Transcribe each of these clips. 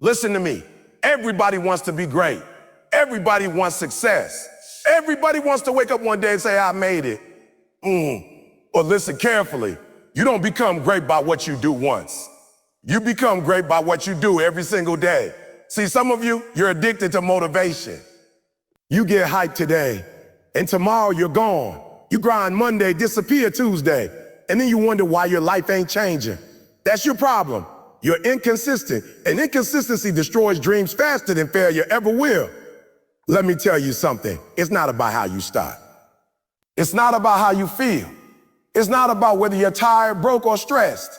Listen to me. Everybody wants to be great. Everybody wants success. Everybody wants to wake up one day and say, I made it. Or listen carefully. You don't become great by what you do once. You become great by what you do every single day. See, some of you, you're addicted to motivation. You get hyped today, and tomorrow you're gone. You grind Monday, disappear Tuesday, and then you wonder why your life ain't changing. That's your problem. You're inconsistent, and inconsistency destroys dreams faster than failure ever will. Let me tell you something. It's not about how you start. It's not about how you feel. It's not about whether you're tired, broke, or stressed.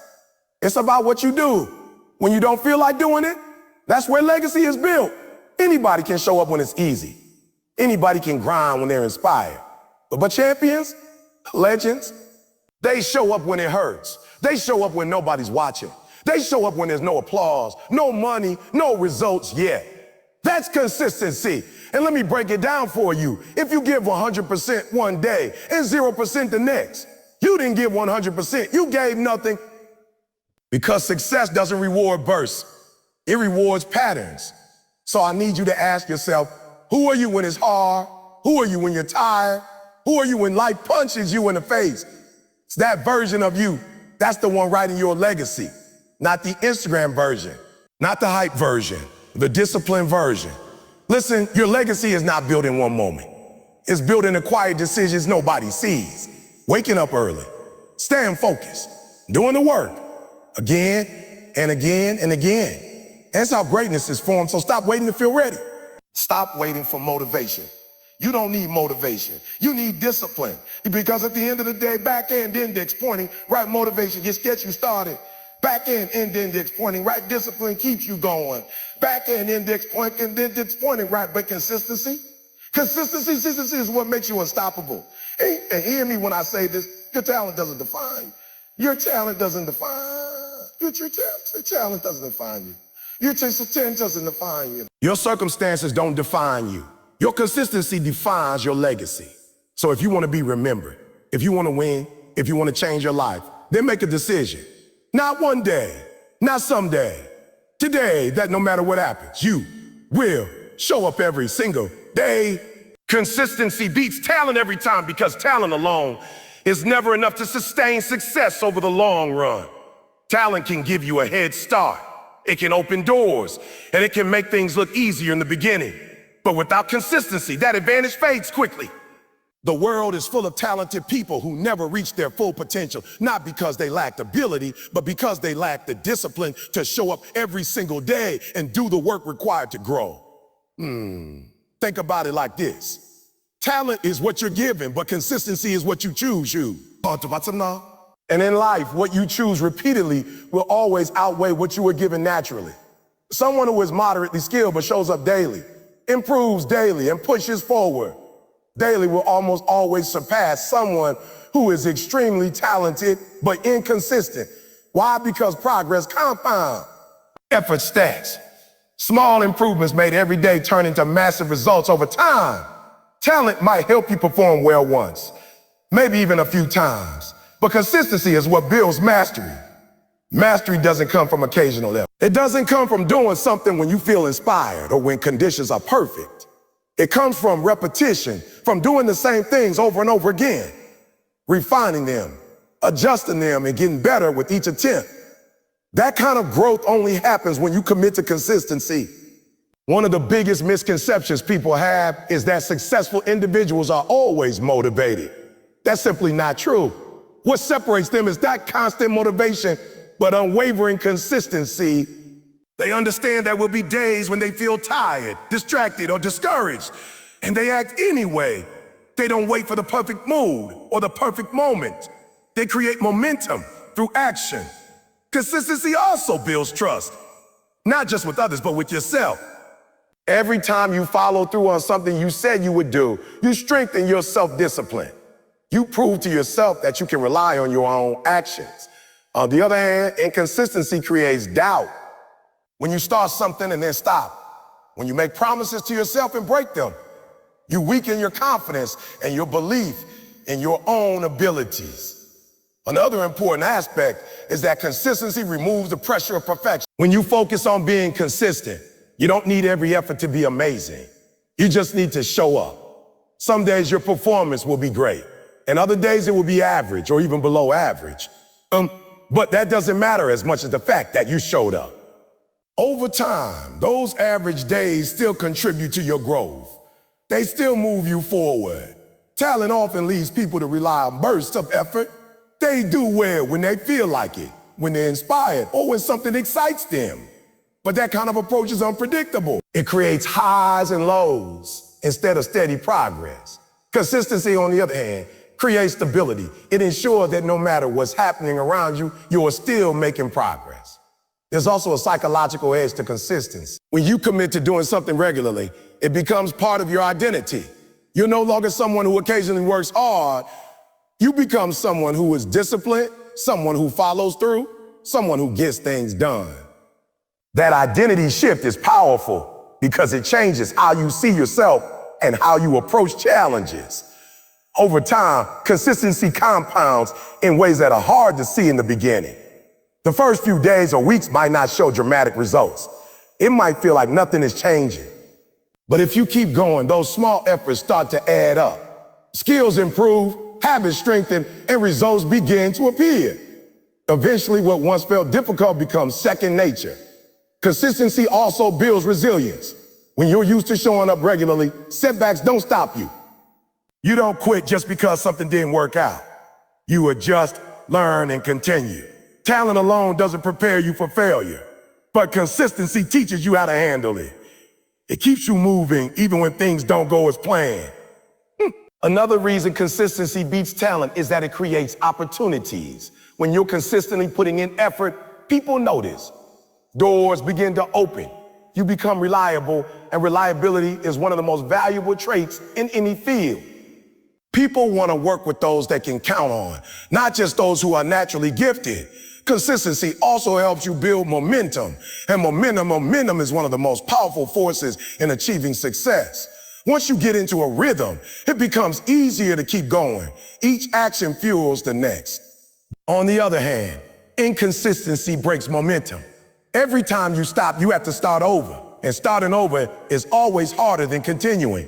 It's about what you do. When you don't feel like doing it, that's where legacy is built. Anybody can show up when it's easy. Anybody can grind when they're inspired. But champions, legends, they show up when it hurts. They show up when nobody's watching. They show up when there's no applause, no money, no results yet. That's consistency. And let me break it down for you. If you give 100% one day and 0% the next, you didn't give 100%. You gave nothing. Because success doesn't reward bursts. It rewards patterns. So I need you to ask yourself, who are you when it's hard? Who are you when you're tired? Who are you when life punches you in the face? It's that version of you. That's the one writing your legacy. Not the Instagram version, not the hype version, the disciplined version. Listen, your legacy is not built in one moment. It's built in the quiet decisions nobody sees. Waking up early, staying focused, doing the work, again and again and again. That's how greatness is formed, so stop waiting to feel ready. Stop waiting for motivation. You don't need motivation. You need discipline. Because at the end of the day, back-end index pointing, right motivation just gets you started. Back-end index pointing, right discipline keeps you going. Back-end index pointing, right, but consistency? Consistency is what makes you unstoppable. And hear me when I say this, your talent doesn't define you. Your talent doesn't define you. Your talent doesn't define you. Your talent doesn't define you. Your circumstances don't define you. Your consistency defines your legacy. So if you want to be remembered, if you want to win, if you want to change your life, then make a decision. Not one day, not someday. Today, that no matter what happens, you will show up every single day. Consistency beats talent every time because talent alone is never enough to sustain success over the long run. Talent can give you a head start. It can open doors, and it can make things look easier in the beginning. But without consistency, that advantage fades quickly. The world is full of talented people who never reach their full potential, not because they lacked ability, but because they lacked the discipline to show up every single day and do the work required to grow. Think about it like this. Talent is what you're given, but consistency is what you choose. And in life, what you choose repeatedly will always outweigh what you were given naturally. Someone who is moderately skilled but shows up daily, improves daily, and pushes forward daily will almost always surpass someone who is extremely talented but inconsistent. Why? Because progress compounds. Effort stacks. Small improvements made every day turn into massive results over time. Talent might help you perform well once, maybe even a few times, but consistency is what builds mastery. Mastery doesn't come from occasional effort. It doesn't come from doing something when you feel inspired or when conditions are perfect. It comes from repetition, from doing the same things over and over again, refining them, adjusting them, and getting better with each attempt. That kind of growth only happens when you commit to consistency. One of the biggest misconceptions people have is that successful individuals are always motivated. That's simply not true. What separates them is that constant motivation, but unwavering consistency. They understand there will be days when they feel tired, distracted, or discouraged, and they act anyway. They don't wait for the perfect mood or the perfect moment. They create momentum through action. Consistency also builds trust, not just with others, but with yourself. Every time you follow through on something you said you would do, you strengthen your self-discipline. You prove to yourself that you can rely on your own actions. On the other hand, inconsistency creates doubt. When you start something and then stop, when you make promises to yourself and break them, you weaken your confidence and your belief in your own abilities. Another important aspect is that consistency removes the pressure of perfection. When you focus on being consistent, you don't need every effort to be amazing. You just need to show up. Some days your performance will be great, and other days it will be average or even below average. But that doesn't matter as much as the fact that you showed up. Over time, those average days still contribute to your growth. They still move you forward. Talent often leads people to rely on bursts of effort. They do well when they feel like it, when they're inspired, or when something excites them. But that kind of approach is unpredictable. It creates highs and lows instead of steady progress. Consistency, on the other hand, creates stability. It ensures that no matter what's happening around you, you are still making progress. There's also a psychological edge to consistency. When you commit to doing something regularly, it becomes part of your identity. You're no longer someone who occasionally works hard. You become someone who is disciplined, someone who follows through, someone who gets things done. That identity shift is powerful because it changes how you see yourself and how you approach challenges. Over time, consistency compounds in ways that are hard to see in the beginning. The first few days or weeks might not show dramatic results. It might feel like nothing is changing. But if you keep going, those small efforts start to add up. Skills improve, habits strengthen, and results begin to appear. Eventually, what once felt difficult becomes second nature. Consistency also builds resilience. When you're used to showing up regularly, setbacks don't stop you. You don't quit just because something didn't work out. You adjust, learn, and continue. Talent alone doesn't prepare you for failure, but consistency teaches you how to handle it. It keeps you moving even when things don't go as planned. Another reason consistency beats talent is that it creates opportunities. When you're consistently putting in effort, people notice. Doors begin to open. You become reliable, and reliability is one of the most valuable traits in any field. People want to work with those they can count on, not just those who are naturally gifted. Consistency also helps you build momentum, and momentum is one of the most powerful forces in achieving success. Once you get into a rhythm, it becomes easier to keep going. Each action fuels the next. On the other hand, inconsistency breaks momentum. Every time you stop, you have to start over, and starting over is always harder than continuing.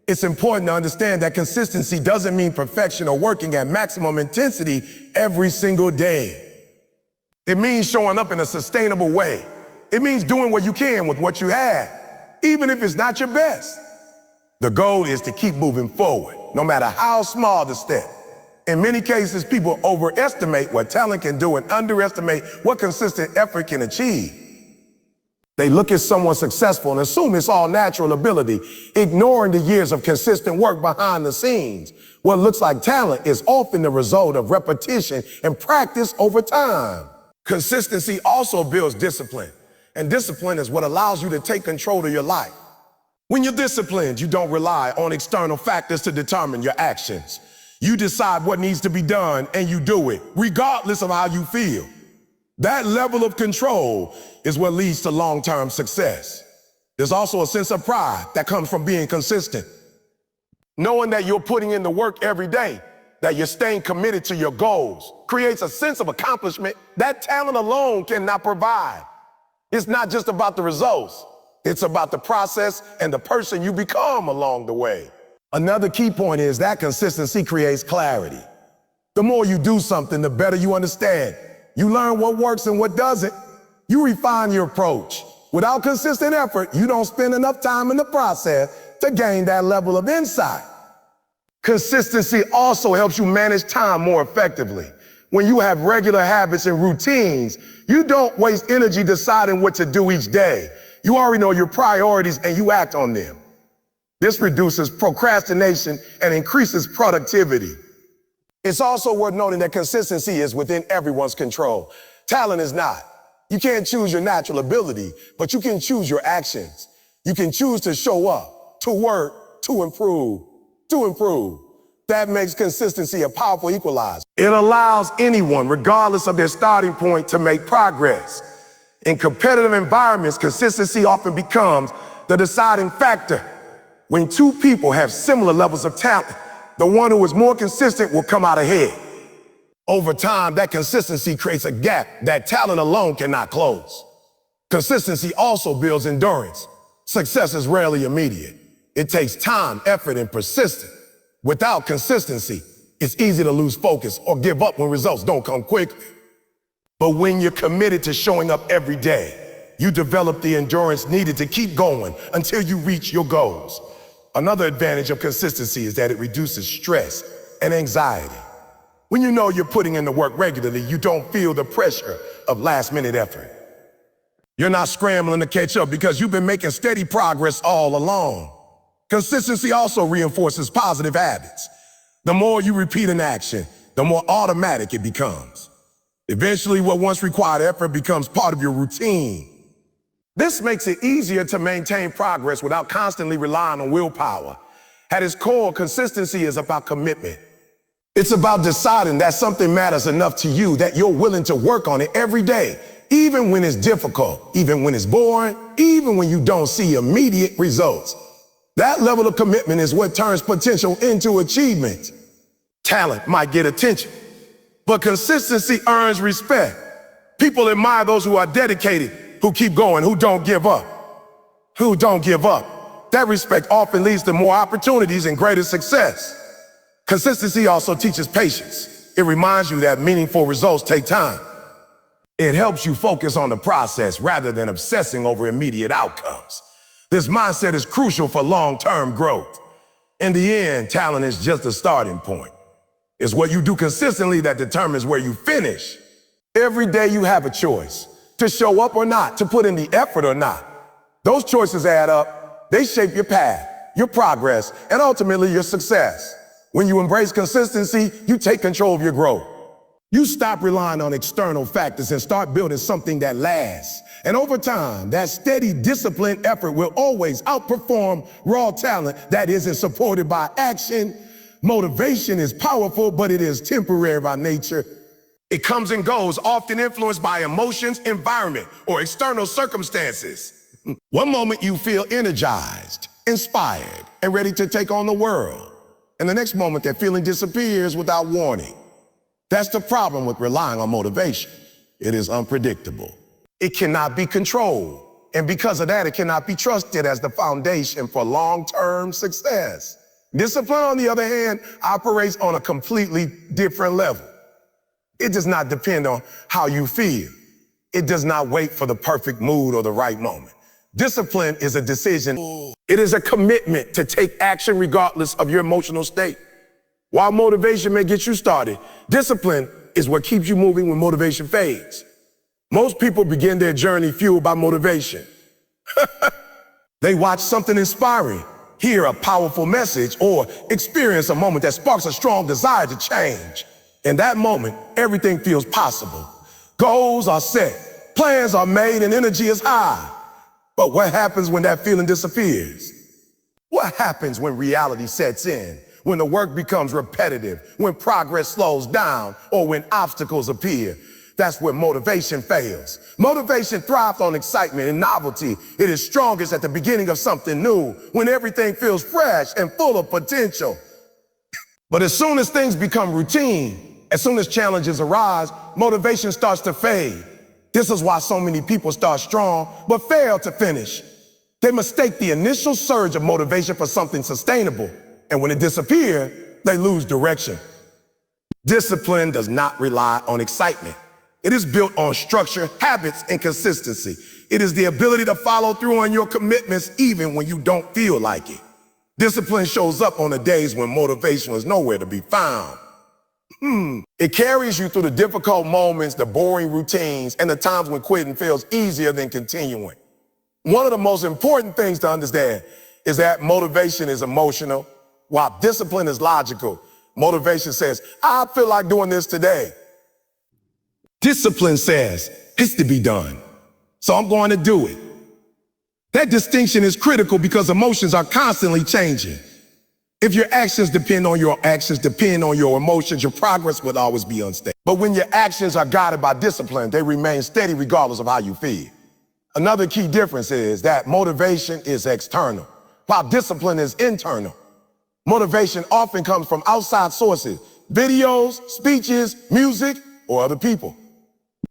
It's important to understand that consistency doesn't mean perfection or working at maximum intensity every single day. It means showing up in a sustainable way. It means doing what you can with what you have, even if it's not your best. The goal is to keep moving forward, no matter how small the step. In many cases, people overestimate what talent can do and underestimate what consistent effort can achieve. They look at someone successful and assume it's all natural ability, ignoring the years of consistent work behind the scenes. What looks like talent is often the result of repetition and practice over time. Consistency also builds discipline, and discipline is what allows you to take control of your life. When you're disciplined, you don't rely on external factors to determine your actions. You decide what needs to be done, and you do it, regardless of how you feel. That level of control is what leads to long-term success. There's also a sense of pride that comes from being consistent. Knowing that you're putting in the work every day, that you're staying committed to your goals, creates a sense of accomplishment that talent alone cannot provide. It's not just about the results. It's about the process and the person you become along the way. Another key point is that consistency creates clarity. The more you do something, the better you understand. You learn what works and what doesn't. You refine your approach. Without consistent effort, you don't spend enough time in the process to gain that level of insight. Consistency also helps you manage time more effectively. When you have regular habits and routines, you don't waste energy deciding what to do each day. You already know your priorities and you act on them. This reduces procrastination and increases productivity. It's also worth noting that consistency is within everyone's control. Talent is not. You can't choose your natural ability, but you can choose your actions. You can choose to show up, to work, to improve. That makes consistency a powerful equalizer. It allows anyone, regardless of their starting point, to make progress. In competitive environments, consistency often becomes the deciding factor. When two people have similar levels of talent, the one who is more consistent will come out ahead. Over time, that consistency creates a gap that talent alone cannot close. Consistency also builds endurance. Success is rarely immediate. It takes time, effort, and persistence. Without consistency, it's easy to lose focus or give up when results don't come quickly. But when you're committed to showing up every day, you develop the endurance needed to keep going until you reach your goals. Another advantage of consistency is that it reduces stress and anxiety. When you know you're putting in the work regularly, you don't feel the pressure of last-minute effort. You're not scrambling to catch up because you've been making steady progress all along. Consistency also reinforces positive habits. The more you repeat an action, the more automatic it becomes. Eventually, what once required effort becomes part of your routine. This makes it easier to maintain progress without constantly relying on willpower. At its core, consistency is about commitment. It's about deciding that something matters enough to you that you're willing to work on it every day, even when it's difficult, even when it's boring, even when you don't see immediate results. That level of commitment is what turns potential into achievement. Talent might get attention, but consistency earns respect. People admire those who are dedicated, who keep going, who don't give up. That respect often leads to more opportunities and greater success. Consistency also teaches patience. It reminds you that meaningful results take time. It helps you focus on the process rather than obsessing over immediate outcomes. This mindset is crucial for long-term growth. In the end, talent is just a starting point. It's what you do consistently that determines where you finish. Every day you have a choice to show up or not, to put in the effort or not. Those choices add up. They shape your path, your progress, and ultimately your success. When you embrace consistency, you take control of your growth. You stop relying on external factors and start building something that lasts. And over time, that steady, disciplined effort will always outperform raw talent that isn't supported by action. Motivation is powerful, but it is temporary by nature. It comes and goes, often influenced by emotions, environment, or external circumstances. One moment you feel energized, inspired, and ready to take on the world. And the next moment that feeling disappears without warning. That's the problem with relying on motivation. It is unpredictable. It cannot be controlled. And because of that, it cannot be trusted as the foundation for long-term success. Discipline, on the other hand, operates on a completely different level. It does not depend on how you feel. It does not wait for the perfect mood or the right moment. Discipline is a decision. It is a commitment to take action regardless of your emotional state. While motivation may get you started, discipline is what keeps you moving when motivation fades. Most people begin their journey fueled by motivation. They watch something inspiring, hear a powerful message, or experience a moment that sparks a strong desire to change. In that moment, everything feels possible. Goals are set, plans are made, and energy is high. But what happens when that feeling disappears? What happens when reality sets in? When the work becomes repetitive, when progress slows down, or when obstacles appear? That's where motivation fails. Motivation thrives on excitement and novelty. It is strongest at the beginning of something new, when everything feels fresh and full of potential. But as soon as things become routine, as soon as challenges arise, motivation starts to fade. This is why so many people start strong, but fail to finish. They mistake the initial surge of motivation for something sustainable. And when it disappears, they lose direction. Discipline does not rely on excitement. It is built on structure, habits, and consistency. It is the ability to follow through on your commitments even when you don't feel like it. Discipline shows up on the days when motivation is nowhere to be found. It carries you through the difficult moments, the boring routines, and the times when quitting feels easier than continuing. One of the most important things to understand is that motivation is emotional, while discipline is logical. Motivation says, I feel like doing this today. Discipline says, it's to be done, so I'm going to do it. That distinction is critical because emotions are constantly changing. If your actions depend on your emotions, your progress will always be unstable. But when your actions are guided by discipline, they remain steady regardless of how you feel. Another key difference is that motivation is external, while discipline is internal. Motivation often comes from outside sources. videos, speeches, music, or other people.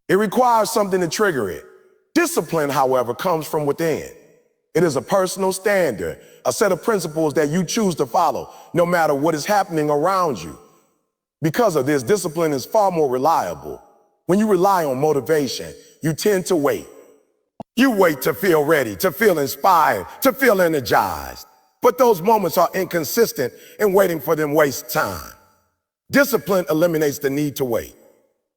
It requires something to trigger it. Discipline, however, comes from within. It is a personal standard, a set of principles that you choose to follow, no matter what is happening around you. Because of this, discipline is far more reliable. When you rely on motivation, you tend to wait. You wait to feel ready, to feel inspired, to feel energized. But those moments are inconsistent, and waiting for them wastes time. Discipline eliminates the need to wait.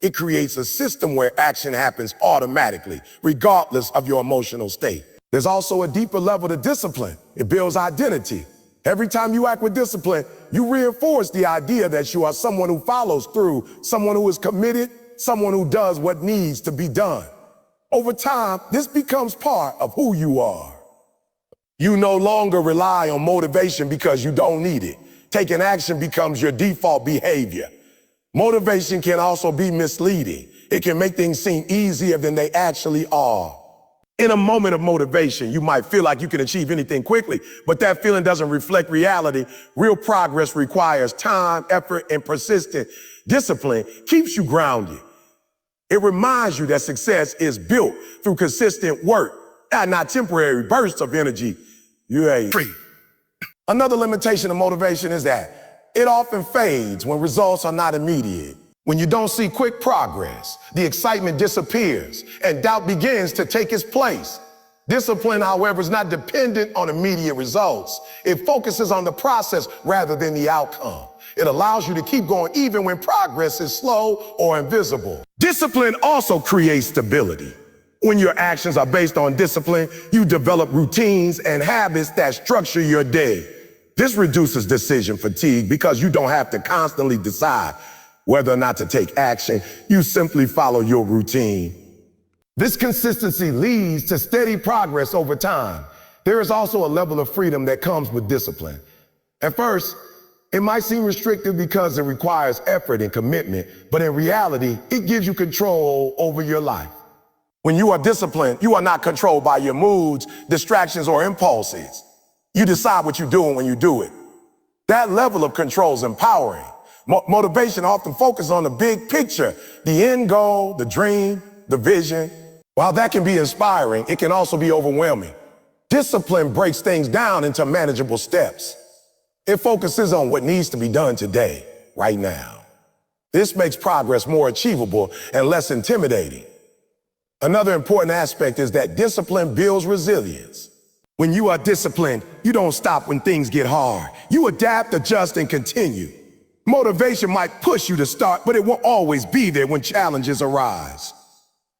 It creates a system where action happens automatically, regardless of your emotional state. There's also a deeper level to discipline. It builds identity. Every time you act with discipline, you reinforce the idea that you are someone who follows through, someone who is committed, someone who does what needs to be done. Over time, this becomes part of who you are. You no longer rely on motivation because you don't need it. Taking action becomes your default behavior. Motivation can also be misleading. It can make things seem easier than they actually are. In a moment of motivation, you might feel like you can achieve anything quickly, but that feeling doesn't reflect reality. Real progress requires time, effort, and persistent discipline. Keeps you grounded. It reminds you that success is built through consistent work, and not temporary bursts of energy. You ain't free. Another limitation of motivation is that it often fades when results are not immediate. When you don't see quick progress, the excitement disappears and doubt begins to take its place. Discipline, however, is not dependent on immediate results. It focuses on the process rather than the outcome. It allows you to keep going even when progress is slow or invisible. Discipline also creates stability. When your actions are based on discipline, you develop routines and habits that structure your day. This reduces decision fatigue because you don't have to constantly decide whether or not to take action. You simply follow your routine. This consistency leads to steady progress over time. There is also a level of freedom that comes with discipline. At first, it might seem restrictive because it requires effort and commitment, but in reality, it gives you control over your life. When you are disciplined, you are not controlled by your moods, distractions, or impulses. You decide what you're doing when you do it. That level of control is empowering. Motivation often focuses on the big picture, the end goal, the dream, the vision. While that can be inspiring, it can also be overwhelming. Discipline breaks things down into manageable steps. It focuses on what needs to be done today, right now. This makes progress more achievable and less intimidating. Another important aspect is that discipline builds resilience. When you are disciplined, you don't stop when things get hard. You adapt, adjust, and continue. Motivation might push you to start, but it won't always be there when challenges arise.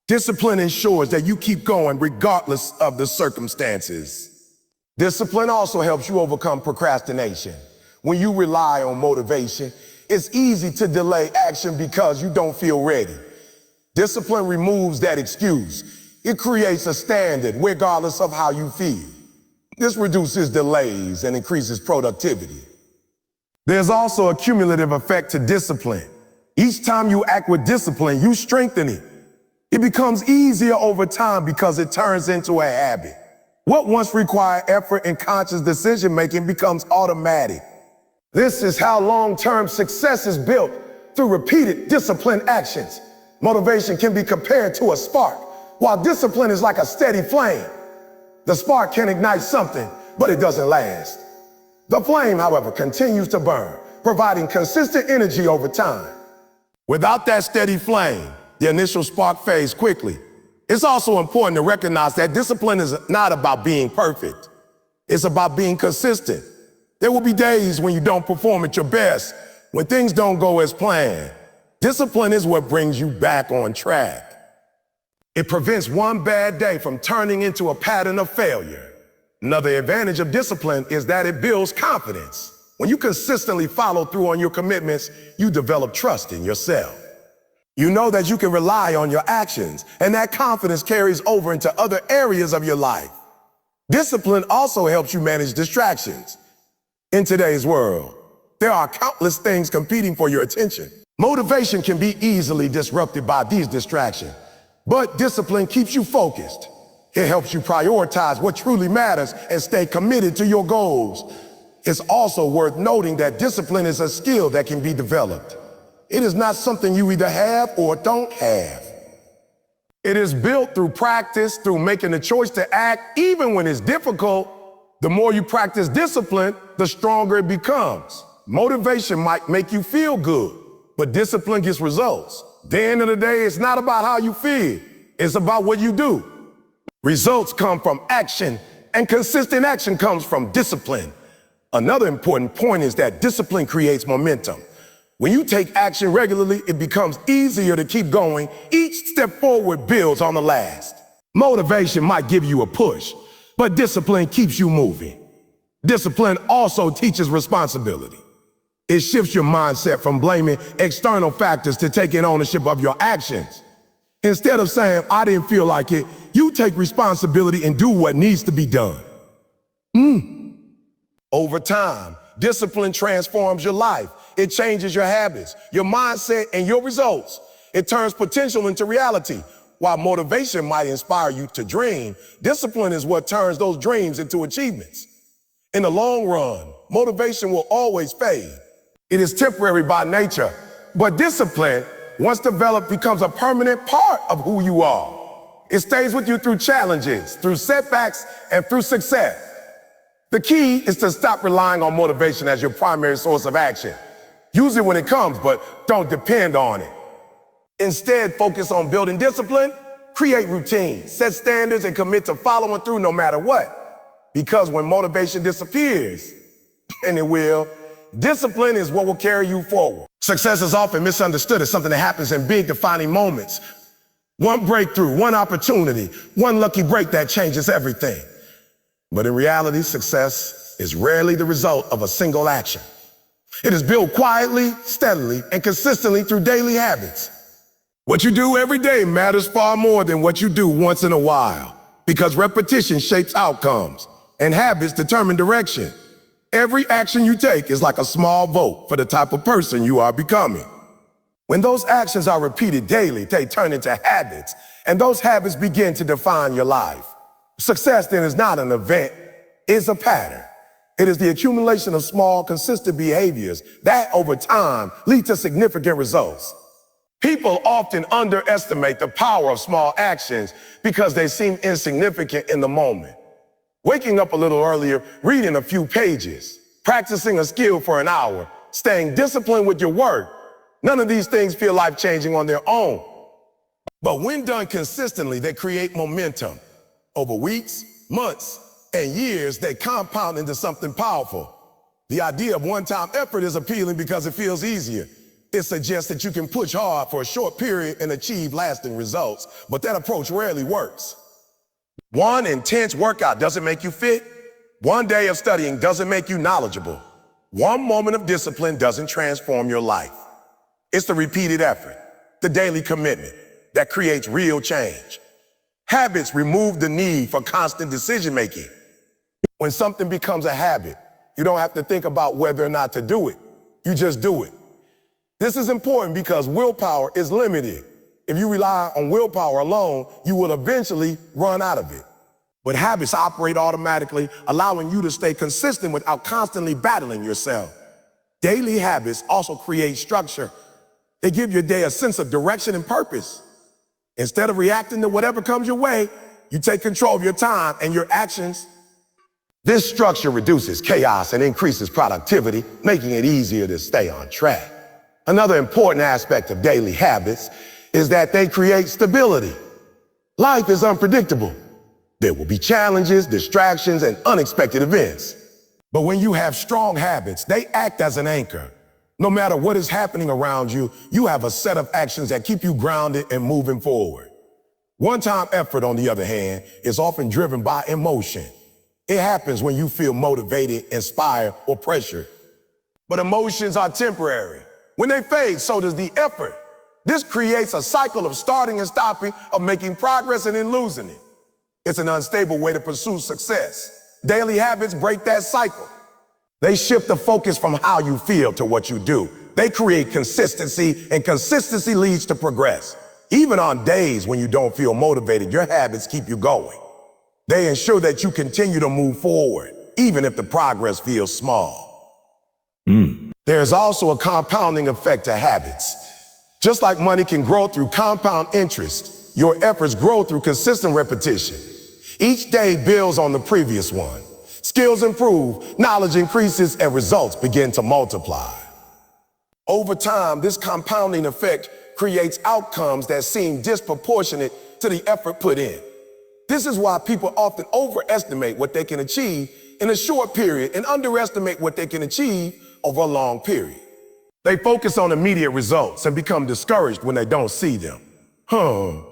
Discipline ensures that you keep going regardless of the circumstances. Discipline also helps you overcome procrastination. When you rely on motivation, it's easy to delay action because you don't feel ready. Discipline removes that excuse. It creates a standard regardless of how you feel. This reduces delays and increases productivity. There's also a cumulative effect to discipline. Each time you act with discipline, you strengthen it. It becomes easier over time because it turns into a habit. What once required effort and conscious decision-making becomes automatic. This is how long-term success is built, through repeated disciplined actions. Motivation can be compared to a spark, while discipline is like a steady flame. The spark can ignite something, but it doesn't last. The flame, however, continues to burn, providing consistent energy over time. Without that steady flame, the initial spark fades quickly. It's also important to recognize that discipline is not about being perfect. It's about being consistent. There will be days when you don't perform at your best, when things don't go as planned. Discipline is what brings you back on track. It prevents one bad day from turning into a pattern of failure. Another advantage of discipline is that it builds confidence. When you consistently follow through on your commitments, you develop trust in yourself. You know that you can rely on your actions, and that confidence carries over into other areas of your life. Discipline also helps you manage distractions. In today's world, there are countless things competing for your attention. Motivation can be easily disrupted by these distractions, but discipline keeps you focused. It helps you prioritize what truly matters and stay committed to your goals. It's also worth noting that discipline is a skill that can be developed. It is not something you either have or don't have. It is built through practice, through making the choice to act, even when it's difficult. The more you practice discipline, the stronger it becomes. Motivation might make you feel good, but discipline gets results. At the end of the day, it's not about how you feel. It's about what you do. Results come from action, and consistent action comes from discipline. Another important point is that discipline creates momentum. When you take action regularly, it becomes easier to keep going. Each step forward builds on the last. Motivation might give you a push, but discipline keeps you moving. Discipline also teaches responsibility. It shifts your mindset from blaming external factors to taking ownership of your actions. Instead of saying, I didn't feel like it, you take responsibility and do what needs to be done. Over time, discipline transforms your life. It changes your habits, your mindset, and your results. It turns potential into reality. While motivation might inspire you to dream, discipline is what turns those dreams into achievements. In the long run, motivation will always fade. It is temporary by nature, but discipline, once developed, becomes a permanent part of who you are. It stays with you through challenges, through setbacks, and through success. The key is to stop relying on motivation as your primary source of action. Use it when it comes, but don't depend on it. Instead, focus on building discipline, create routines, set standards, and commit to following through no matter what. Because when motivation disappears, and it will, discipline is what will carry you forward. Success is often misunderstood as something that happens in big defining moments. One breakthrough, one opportunity, one lucky break that changes everything. But in reality, success is rarely the result of a single action. It is built quietly, steadily, and consistently through daily habits. What you do every day matters far more than what you do once in a while, because repetition shapes outcomes, and habits determine direction. Every action you take is like a small vote for the type of person you are becoming. When those actions are repeated daily, they turn into habits, and those habits begin to define your life. Success then is not an event, it's a pattern. It is the accumulation of small, consistent behaviors that, over time, lead to significant results. People often underestimate the power of small actions because they seem insignificant in the moment. Waking up a little earlier, reading a few pages, practicing a skill for an hour, staying disciplined with your work, none of these things feel life-changing on their own. But when done consistently, they create momentum. Over weeks, months, and years, they compound into something powerful. The idea of one-time effort is appealing because it feels easier. It suggests that you can push hard for a short period and achieve lasting results, but that approach rarely works. One intense workout doesn't make you fit. One day of studying doesn't make you knowledgeable. One moment of discipline doesn't transform your life. It's the repeated effort, the daily commitment, that creates real change. Habits remove the need for constant decision-making. When something becomes a habit, you don't have to think about whether or not to do it. You just do it. This is important because willpower is limited. If you rely on willpower alone, you will eventually run out of it. But habits operate automatically, allowing you to stay consistent without constantly battling yourself. Daily habits also create structure. They give your day a sense of direction and purpose. Instead of reacting to whatever comes your way, you take control of your time and your actions. This structure reduces chaos and increases productivity, making it easier to stay on track. Another important aspect of daily habits is that they create stability. Life is unpredictable. There will be challenges, distractions, and unexpected events. But when you have strong habits, they act as an anchor. No matter what is happening around you, you have a set of actions that keep you grounded and moving forward. One-time effort, on the other hand, is often driven by emotion. It happens when you feel motivated, inspired, or pressured. But emotions are temporary. When they fade, so does the effort. This creates a cycle of starting and stopping, of making progress and then losing it. It's an unstable way to pursue success. Daily habits break that cycle. They shift the focus from how you feel to what you do. They create consistency, and consistency leads to progress. Even on days when you don't feel motivated, your habits keep you going. They ensure that you continue to move forward, even if the progress feels small. There's also a compounding effect to habits. Just like money can grow through compound interest, your efforts grow through consistent repetition. Each day builds on the previous one. Skills improve, knowledge increases, and results begin to multiply. Over time, this compounding effect creates outcomes that seem disproportionate to the effort put in. This is why people often overestimate what they can achieve in a short period and underestimate what they can achieve over a long period. They focus on immediate results and become discouraged when they don't see them.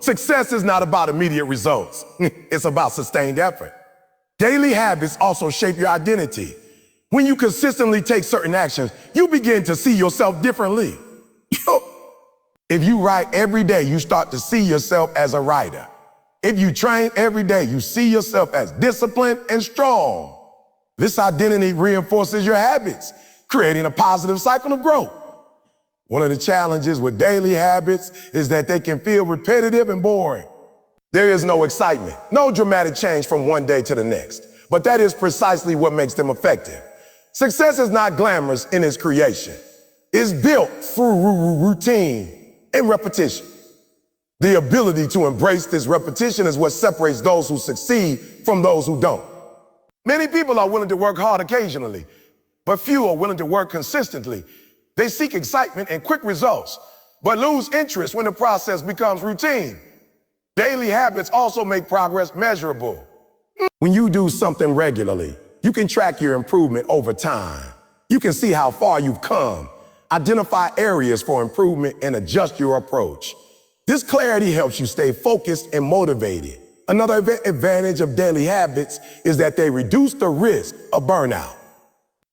Success is not about immediate results. It's about sustained effort. Daily habits also shape your identity. When you consistently take certain actions, you begin to see yourself differently. If you write every day, you start to see yourself as a writer. If you train every day, you see yourself as disciplined and strong. This identity reinforces your habits, creating a positive cycle of growth. One of the challenges with daily habits is that they can feel repetitive and boring. There is no excitement, no dramatic change from one day to the next, but that is precisely what makes them effective. Success is not glamorous in its creation. It's built through routine and repetition. The ability to embrace this repetition is what separates those who succeed from those who don't. Many people are willing to work hard occasionally, but few are willing to work consistently. They seek excitement and quick results, but lose interest when the process becomes routine. Daily habits also make progress measurable. When you do something regularly, you can track your improvement over time. You can see how far you've come, identify areas for improvement, and adjust your approach. This clarity helps you stay focused and motivated. Another advantage of daily habits is that they reduce the risk of burnout.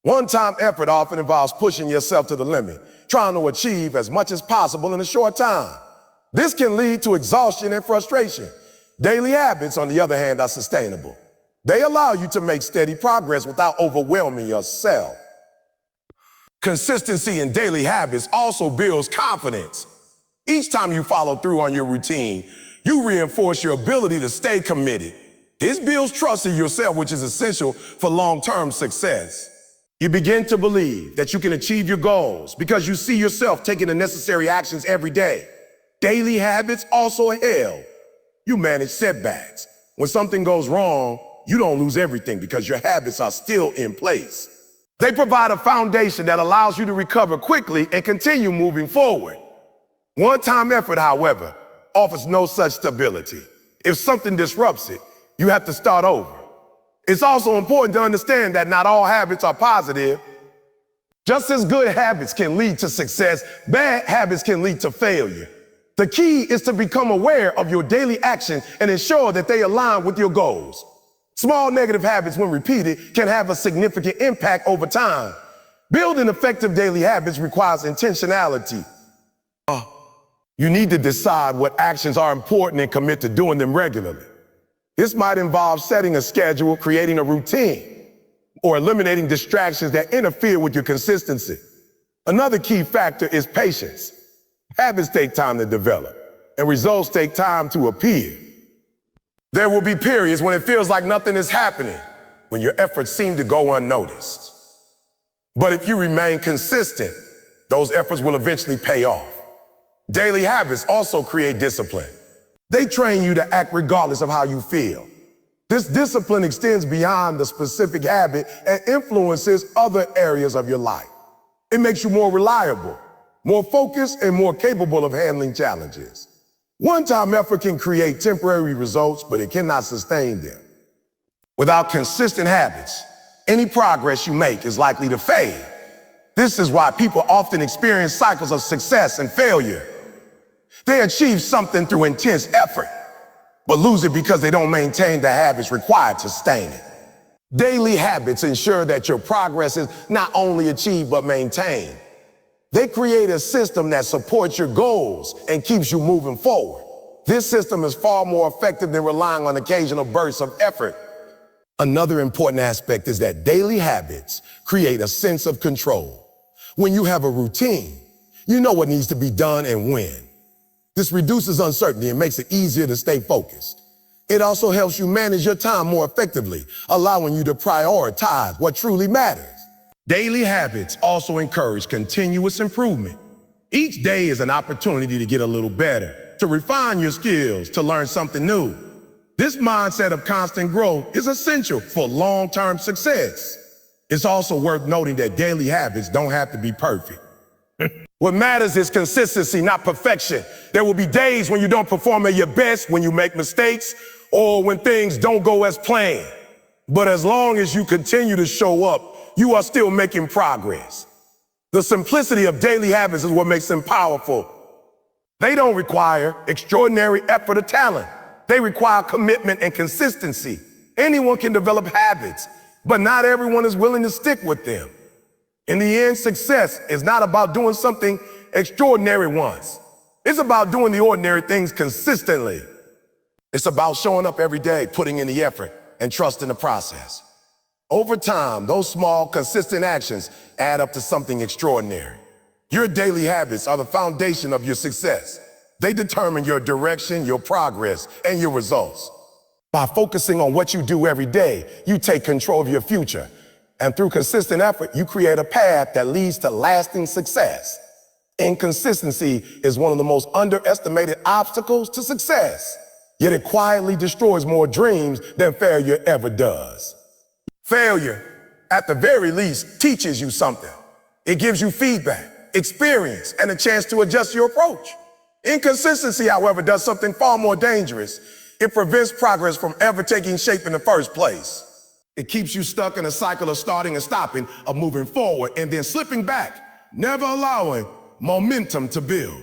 One-time effort often involves pushing yourself to the limit, trying to achieve as much as possible in a short time. This can lead to exhaustion and frustration. Daily habits, on the other hand, are sustainable. They allow you to make steady progress without overwhelming yourself. Consistency in daily habits also builds confidence. Each time you follow through on your routine, you reinforce your ability to stay committed. This builds trust in yourself, which is essential for long-term success. You begin to believe that you can achieve your goals because you see yourself taking the necessary actions every day. Daily habits also help you manage setbacks. When something goes wrong, you don't lose everything because your habits are still in place. They provide a foundation that allows you to recover quickly and continue moving forward. One-time effort, however, offers no such stability. If something disrupts it, you have to start over. It's also important to understand that not all habits are positive. Just as good habits can lead to success, bad habits can lead to failure. The key is to become aware of your daily actions and ensure that they align with your goals. Small negative habits, when repeated, can have a significant impact over time. Building effective daily habits requires intentionality. You need to decide what actions are important and commit to doing them regularly. This might involve setting a schedule, creating a routine, or eliminating distractions that interfere with your consistency. Another key factor is patience. Habits take time to develop, and results take time to appear. There will be periods when it feels like nothing is happening, when your efforts seem to go unnoticed. But if you remain consistent, those efforts will eventually pay off. Daily habits also create discipline. They train you to act regardless of how you feel. This discipline extends beyond the specific habit and influences other areas of your life. It makes you more reliable, more focused, and more capable of handling challenges. One-time effort can create temporary results, but it cannot sustain them. Without consistent habits, any progress you make is likely to fade. This is why people often experience cycles of success and failure. They achieve something through intense effort, but lose it because they don't maintain the habits required to sustain it. Daily habits ensure that your progress is not only achieved but maintained. They create a system that supports your goals and keeps you moving forward. This system is far more effective than relying on occasional bursts of effort. Another important aspect is that daily habits create a sense of control. When you have a routine, you know what needs to be done and when. This reduces uncertainty and makes it easier to stay focused. It also helps you manage your time more effectively, allowing you to prioritize what truly matters. Daily habits also encourage continuous improvement. Each day is an opportunity to get a little better, to refine your skills, to learn something new. This mindset of constant growth is essential for long-term success. It's also worth noting that daily habits don't have to be perfect. What matters is consistency, not perfection. There will be days when you don't perform at your best, when you make mistakes, or when things don't go as planned. But as long as you continue to show up, you are still making progress. The simplicity of daily habits is what makes them powerful. They don't require extraordinary effort or talent. They require commitment and consistency. Anyone can develop habits, but not everyone is willing to stick with them. In the end, success is not about doing something extraordinary once. It's about doing the ordinary things consistently. It's about showing up every day, putting in the effort, and trusting the process. Over time, those small, consistent actions add up to something extraordinary. Your daily habits are the foundation of your success. They determine your direction, your progress, and your results. By focusing on what you do every day, you take control of your future. And through consistent effort, you create a path that leads to lasting success. Inconsistency is one of the most underestimated obstacles to success, yet it quietly destroys more dreams than failure ever does. Failure, at the very least, teaches you something. It gives you feedback, experience, and a chance to adjust your approach. Inconsistency, however, does something far more dangerous. It prevents progress from ever taking shape in the first place. It keeps you stuck in a cycle of starting and stopping, of moving forward and then slipping back, never allowing momentum to build.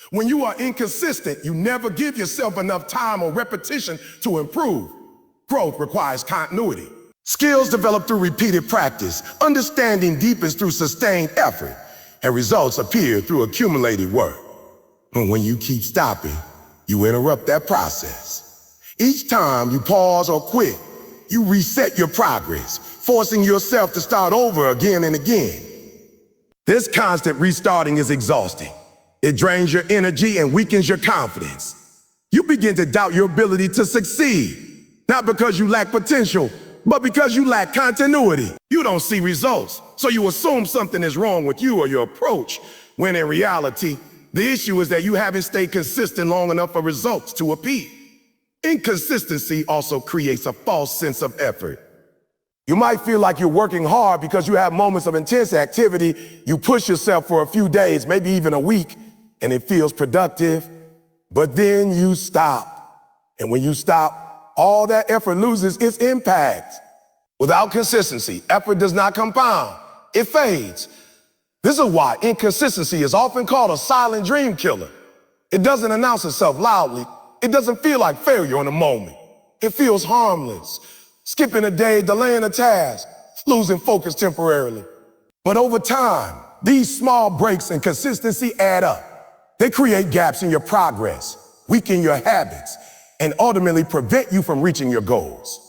When you are inconsistent, you never give yourself enough time or repetition to improve. Growth requires continuity. Skills develop through repeated practice. Understanding deepens through sustained effort. And results appear through accumulated work. And when you keep stopping, you interrupt that process. Each time you pause or quit, you reset your progress, forcing yourself to start over again and again. This constant restarting is exhausting. It drains your energy and weakens your confidence. You begin to doubt your ability to succeed, not because you lack potential, but because you lack continuity. You don't see results, so you assume something is wrong with you or your approach, when in reality, the issue is that you haven't stayed consistent long enough for results to appear. Inconsistency also creates a false sense of effort. You might feel like you're working hard because you have moments of intense activity. You push yourself for a few days, maybe even a week, and it feels productive, but then you stop. And when you stop, all that effort loses its impact. Without consistency, effort does not compound. It fades. This is why inconsistency is often called a silent dream killer. It doesn't announce itself loudly. It doesn't feel like failure in a moment. It feels harmless. Skipping a day, delaying a task, losing focus temporarily. But over time, these small breaks in consistency add up. They create gaps in your progress, weaken your habits, and ultimately prevent you from reaching your goals.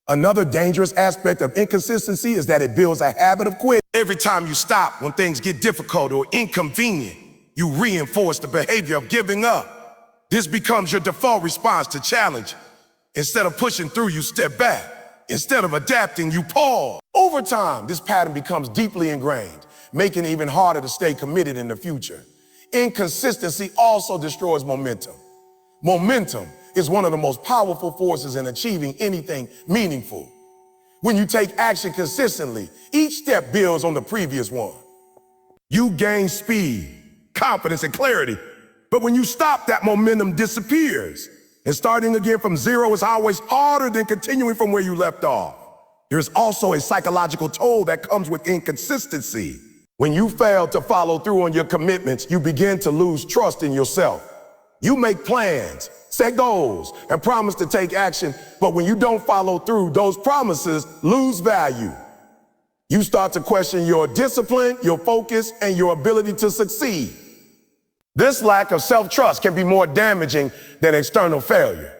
Another dangerous aspect of inconsistency is that it builds a habit of quitting. Every time you stop when things get difficult or inconvenient, you reinforce the behavior of giving up. This becomes your default response to challenge. Instead of pushing through, you step back. Instead of adapting, you pause. Over time, this pattern becomes deeply ingrained, making it even harder to stay committed in the future. Inconsistency also destroys momentum. Momentum is one of the most powerful forces in achieving anything meaningful. When you take action consistently, each step builds on the previous one. You gain speed, confidence, and clarity. But when you stop, that momentum disappears. And starting again from zero is always harder than continuing from where you left off. There's also a psychological toll that comes with inconsistency. When you fail to follow through on your commitments, you begin to lose trust in yourself. You make plans, set goals, and promise to take action, but when you don't follow through, those promises lose value. You start to question your discipline, your focus, and your ability to succeed. This lack of self-trust can be more damaging than external failure.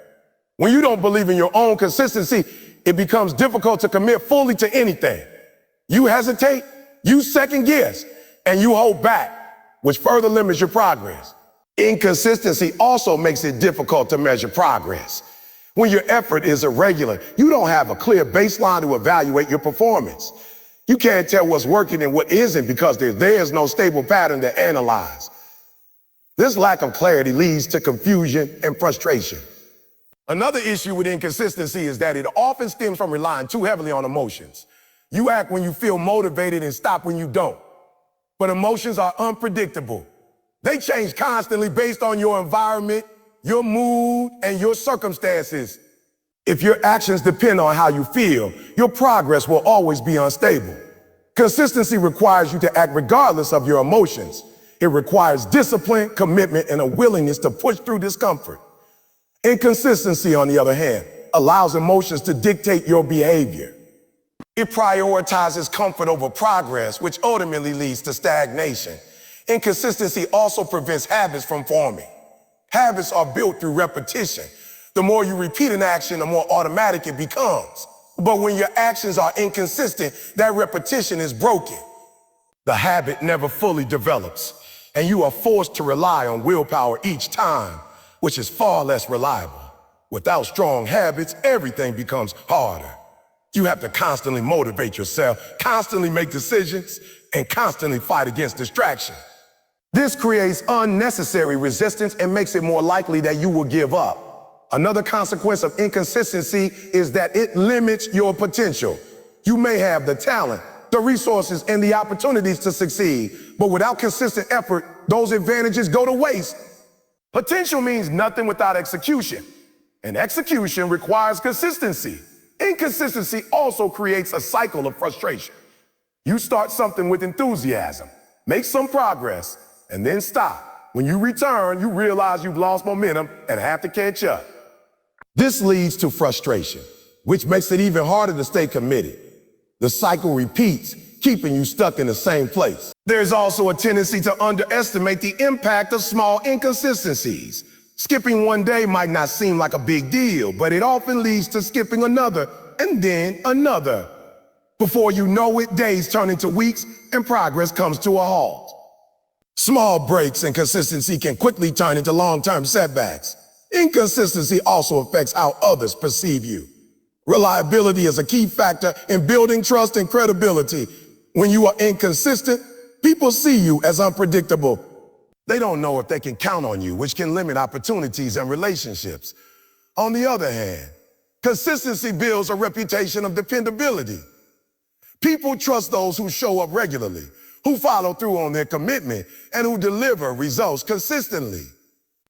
When you don't believe in your own consistency, it becomes difficult to commit fully to anything. You hesitate, you second guess, and you hold back, which further limits your progress. Inconsistency also makes it difficult to measure progress. When your effort is irregular, you don't have a clear baseline to evaluate your performance. You can't tell what's working and what isn't because there's no stable pattern to analyze. This lack of clarity leads to confusion and frustration. Another issue with inconsistency is that it often stems from relying too heavily on emotions. You act when you feel motivated and stop when you don't. But emotions are unpredictable. They change constantly based on your environment, your mood, and your circumstances. If your actions depend on how you feel, your progress will always be unstable. Consistency requires you to act regardless of your emotions. It requires discipline, commitment, and a willingness to push through discomfort. Inconsistency, on the other hand, allows emotions to dictate your behavior. It prioritizes comfort over progress, which ultimately leads to stagnation. Inconsistency also prevents habits from forming. Habits are built through repetition. The more you repeat an action, the more automatic it becomes. But when your actions are inconsistent, that repetition is broken. The habit never fully develops, and you are forced to rely on willpower each time, which is far less reliable. Without strong habits, everything becomes harder. You have to constantly motivate yourself, constantly make decisions, and constantly fight against distraction. This creates unnecessary resistance and makes it more likely that you will give up. Another consequence of inconsistency is that it limits your potential. You may have the talent, the resources, and the opportunities to succeed, but without consistent effort, those advantages go to waste. Potential means nothing without execution, and execution requires consistency. Inconsistency also creates a cycle of frustration. You start something with enthusiasm, make some progress, and then stop. When you return, you realize you've lost momentum and have to catch up. This leads to frustration, which makes it even harder to stay committed. The cycle repeats, keeping you stuck in the same place. There's also a tendency to underestimate the impact of small inconsistencies. Skipping one day might not seem like a big deal, but it often leads to skipping another and then another. Before you know it, days turn into weeks and progress comes to a halt. Small breaks in consistency can quickly turn into long-term setbacks. Inconsistency also affects how others perceive you. Reliability is a key factor in building trust and credibility. When you are inconsistent, people see you as unpredictable. They don't know if they can count on you, which can limit opportunities and relationships. On the other hand, consistency builds a reputation of dependability. People trust those who show up regularly, who follow through on their commitment, and who deliver results consistently.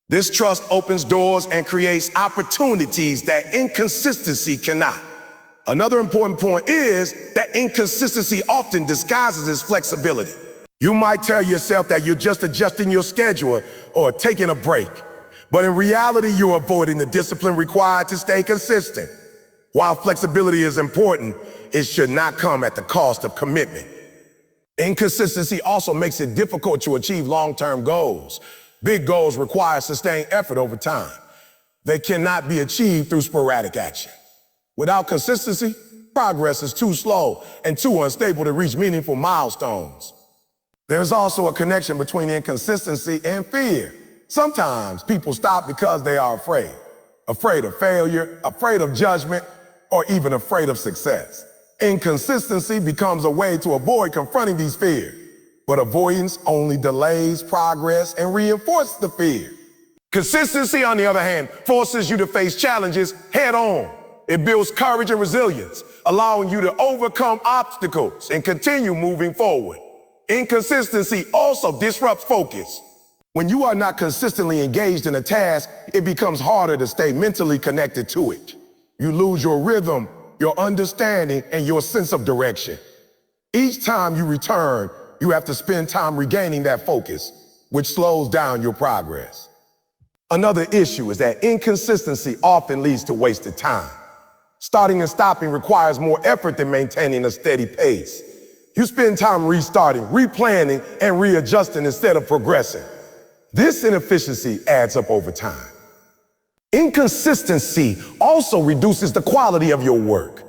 This trust opens doors and creates opportunities that inconsistency cannot. Another important point is that inconsistency often disguises as flexibility. You might tell yourself that you're just adjusting your schedule or taking a break, but in reality, you're avoiding the discipline required to stay consistent. While flexibility is important, it should not come at the cost of commitment. Inconsistency also makes it difficult to achieve long-term goals. Big goals require sustained effort over time. They cannot be achieved through sporadic action. Without consistency, progress is too slow and too unstable to reach meaningful milestones. There's also a connection between inconsistency and fear. Sometimes people stop because they are afraid. Afraid of failure, afraid of judgment, or even afraid of success. Inconsistency becomes a way to avoid confronting these fears. But avoidance only delays progress and reinforces the fear. Consistency, on the other hand, forces you to face challenges head on. It builds courage and resilience, allowing you to overcome obstacles and continue moving forward. Inconsistency also disrupts focus. When you are not consistently engaged in a task, it becomes harder to stay mentally connected to it. You lose your rhythm, your understanding, and your sense of direction. Each time you return, you have to spend time regaining that focus, which slows down your progress. Another issue is that inconsistency often leads to wasted time. Starting and stopping requires more effort than maintaining a steady pace. You spend time restarting, replanning, and readjusting instead of progressing. This inefficiency adds up over time. Inconsistency also reduces the quality of your work.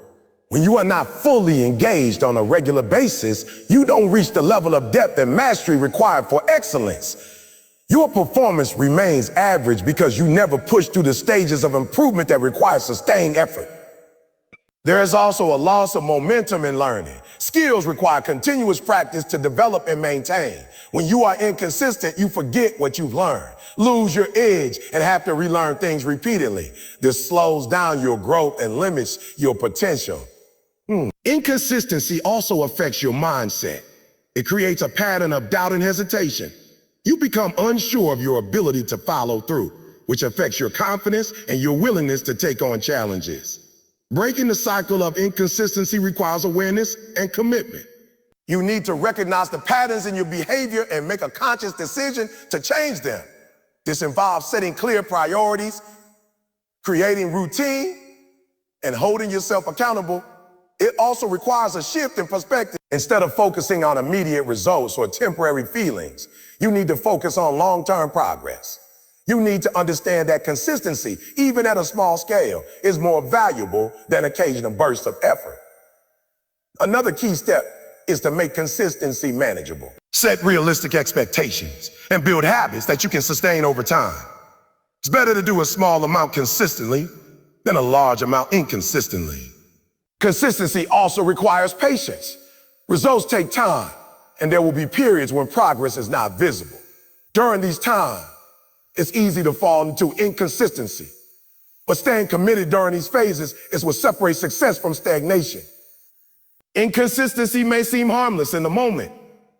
When you are not fully engaged on a regular basis, you don't reach the level of depth and mastery required for excellence. Your performance remains average because you never push through the stages of improvement that require sustained effort. There is also a loss of momentum in learning. Skills require continuous practice to develop and maintain. When you are inconsistent, you forget what you've learned, lose your edge, and have to relearn things repeatedly. This slows down your growth and limits your potential. Inconsistency also affects your mindset. It creates a pattern of doubt and hesitation. You become unsure of your ability to follow through, which affects your confidence and your willingness to take on challenges. Breaking the cycle of inconsistency requires awareness and commitment. You need to recognize the patterns in your behavior and make a conscious decision to change them. This involves setting clear priorities, creating routine, and holding yourself accountable. It also requires a shift in perspective. Instead of focusing on immediate results or temporary feelings, you need to focus on long-term progress. You need to understand that consistency, even at a small scale, is more valuable than occasional bursts of effort. Another key step is to make consistency manageable. Set realistic expectations and build habits that you can sustain over time. It's better to do a small amount consistently than a large amount inconsistently. Consistency also requires patience. Results take time, and there will be periods when progress is not visible. During these times, it's easy to fall into inconsistency. But staying committed during these phases is what separates success from stagnation. Inconsistency may seem harmless in the moment,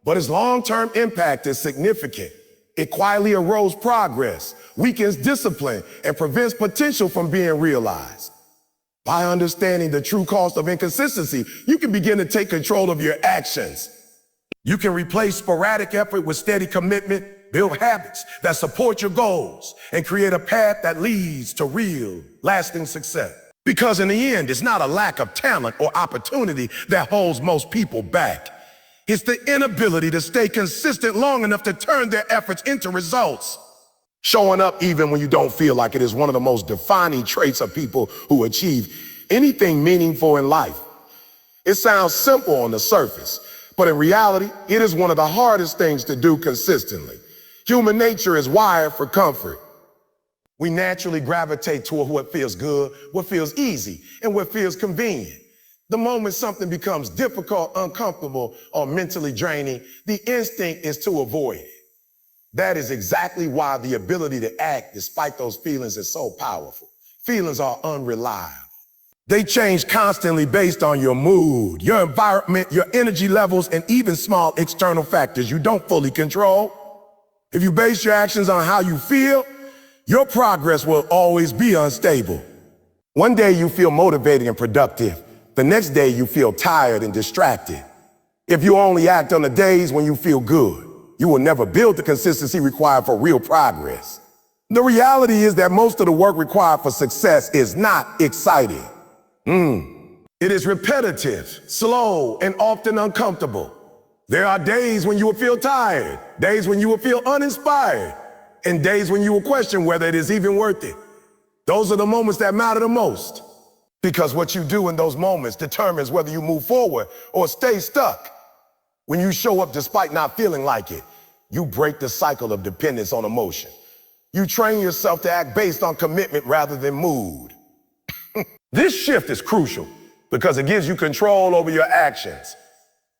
but its long-term impact is significant. It quietly erodes progress, weakens discipline, and prevents potential from being realized. By understanding the true cost of inconsistency, you can begin to take control of your actions. You can replace sporadic effort with steady commitment, build habits that support your goals, and create a path that leads to real, lasting success. Because in the end, it's not a lack of talent or opportunity that holds most people back. It's the inability to stay consistent long enough to turn their efforts into results. Showing up even when you don't feel like it is one of the most defining traits of people who achieve anything meaningful in life. It sounds simple on the surface, but in reality, it is one of the hardest things to do consistently. Human nature is wired for comfort. We naturally gravitate toward what feels good, what feels easy, and what feels convenient. The moment something becomes difficult, uncomfortable, or mentally draining, the instinct is to avoid it. That is exactly why the ability to act despite those feelings is so powerful. Feelings are unreliable. They change constantly based on your mood, your environment, your energy levels, and even small external factors you don't fully control. If you base your actions on how you feel, your progress will always be unstable. One day you feel motivated and productive. The next day you feel tired and distracted. If you only act on the days when you feel good, you will never build the consistency required for real progress. The reality is that most of the work required for success is not exciting. It is repetitive, slow, and often uncomfortable. There are days when you will feel tired, days when you will feel uninspired, and days when you will question whether it is even worth it. Those are the moments that matter the most, because what you do in those moments determines whether you move forward or stay stuck. When you show up despite not feeling like it, you break the cycle of dependence on emotion. You train yourself to act based on commitment rather than mood. This shift is crucial because it gives you control over your actions.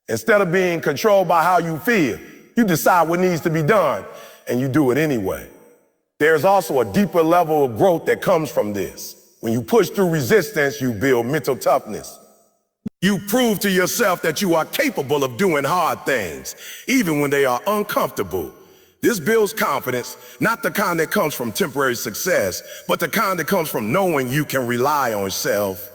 Instead of being controlled by how you feel, you decide what needs to be done, and you do it anyway. There's also a deeper level of growth that comes from this. When you push through resistance, you build mental toughness. You prove to yourself that you are capable of doing hard things, even when they are uncomfortable. This builds confidence, not the kind that comes from temporary success, but the kind that comes from knowing you can rely on yourself.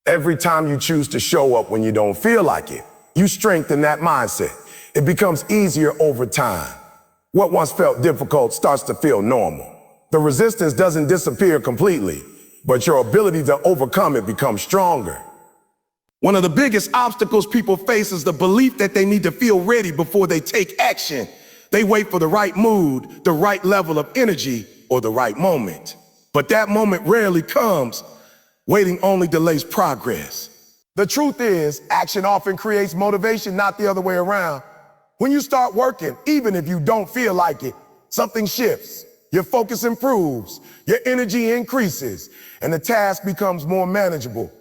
Every time you choose to show up when you don't feel like it, you strengthen that mindset. It becomes easier over time. What once felt difficult starts to feel normal. The resistance doesn't disappear completely, but your ability to overcome it becomes stronger. One of the biggest obstacles people face is the belief that they need to feel ready before they take action. They wait for the right mood, the right level of energy, or the right moment. But that moment rarely comes. Waiting only delays progress. The truth is, action often creates motivation, not the other way around. When you start working, even if you don't feel like it, something shifts. Your focus improves, your energy increases, and the task becomes more manageable.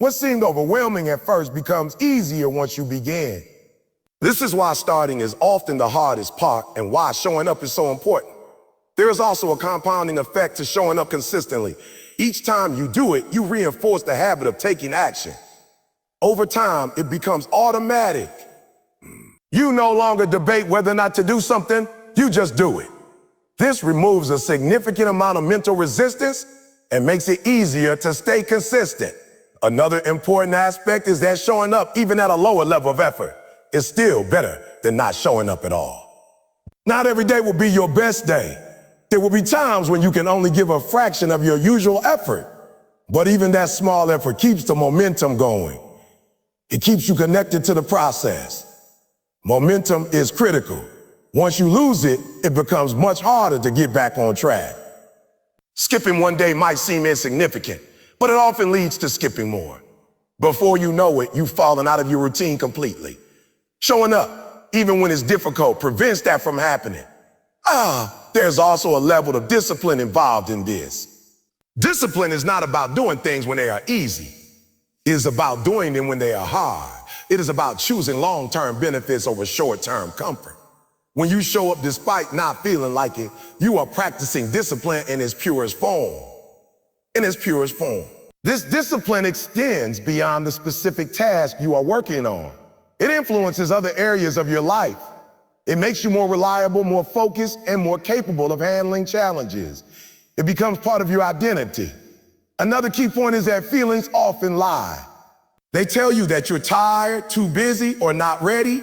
What seemed overwhelming at first becomes easier once you begin. This is why starting is often the hardest part and why showing up is so important. There is also a compounding effect to showing up consistently. Each time you do it, you reinforce the habit of taking action. Over time, it becomes automatic. You no longer debate whether or not to do something, you just do it. This removes a significant amount of mental resistance and makes it easier to stay consistent. Another important aspect is that showing up, even at a lower level of effort, is still better than not showing up at all. Not every day will be your best day. There will be times when you can only give a fraction of your usual effort. But even that small effort keeps the momentum going. It keeps you connected to the process. Momentum is critical. Once you lose it, it becomes much harder to get back on track. Skipping one day might seem insignificant, but it often leads to skipping more. Before you know it, you've fallen out of your routine completely. Showing up, even when it's difficult, prevents that from happening. There's also a level of discipline involved in this. Discipline is not about doing things when they are easy. It is about doing them when they are hard. It is about choosing long-term benefits over short-term comfort. When you show up despite not feeling like it, you are practicing discipline in its purest form. In its purest form. This discipline extends beyond the specific task you are working on. It influences other areas of your life. It makes you more reliable, more focused, and more capable of handling challenges. It becomes part of your identity. Another key point is that feelings often lie. They tell you that you're tired, too busy, or not ready.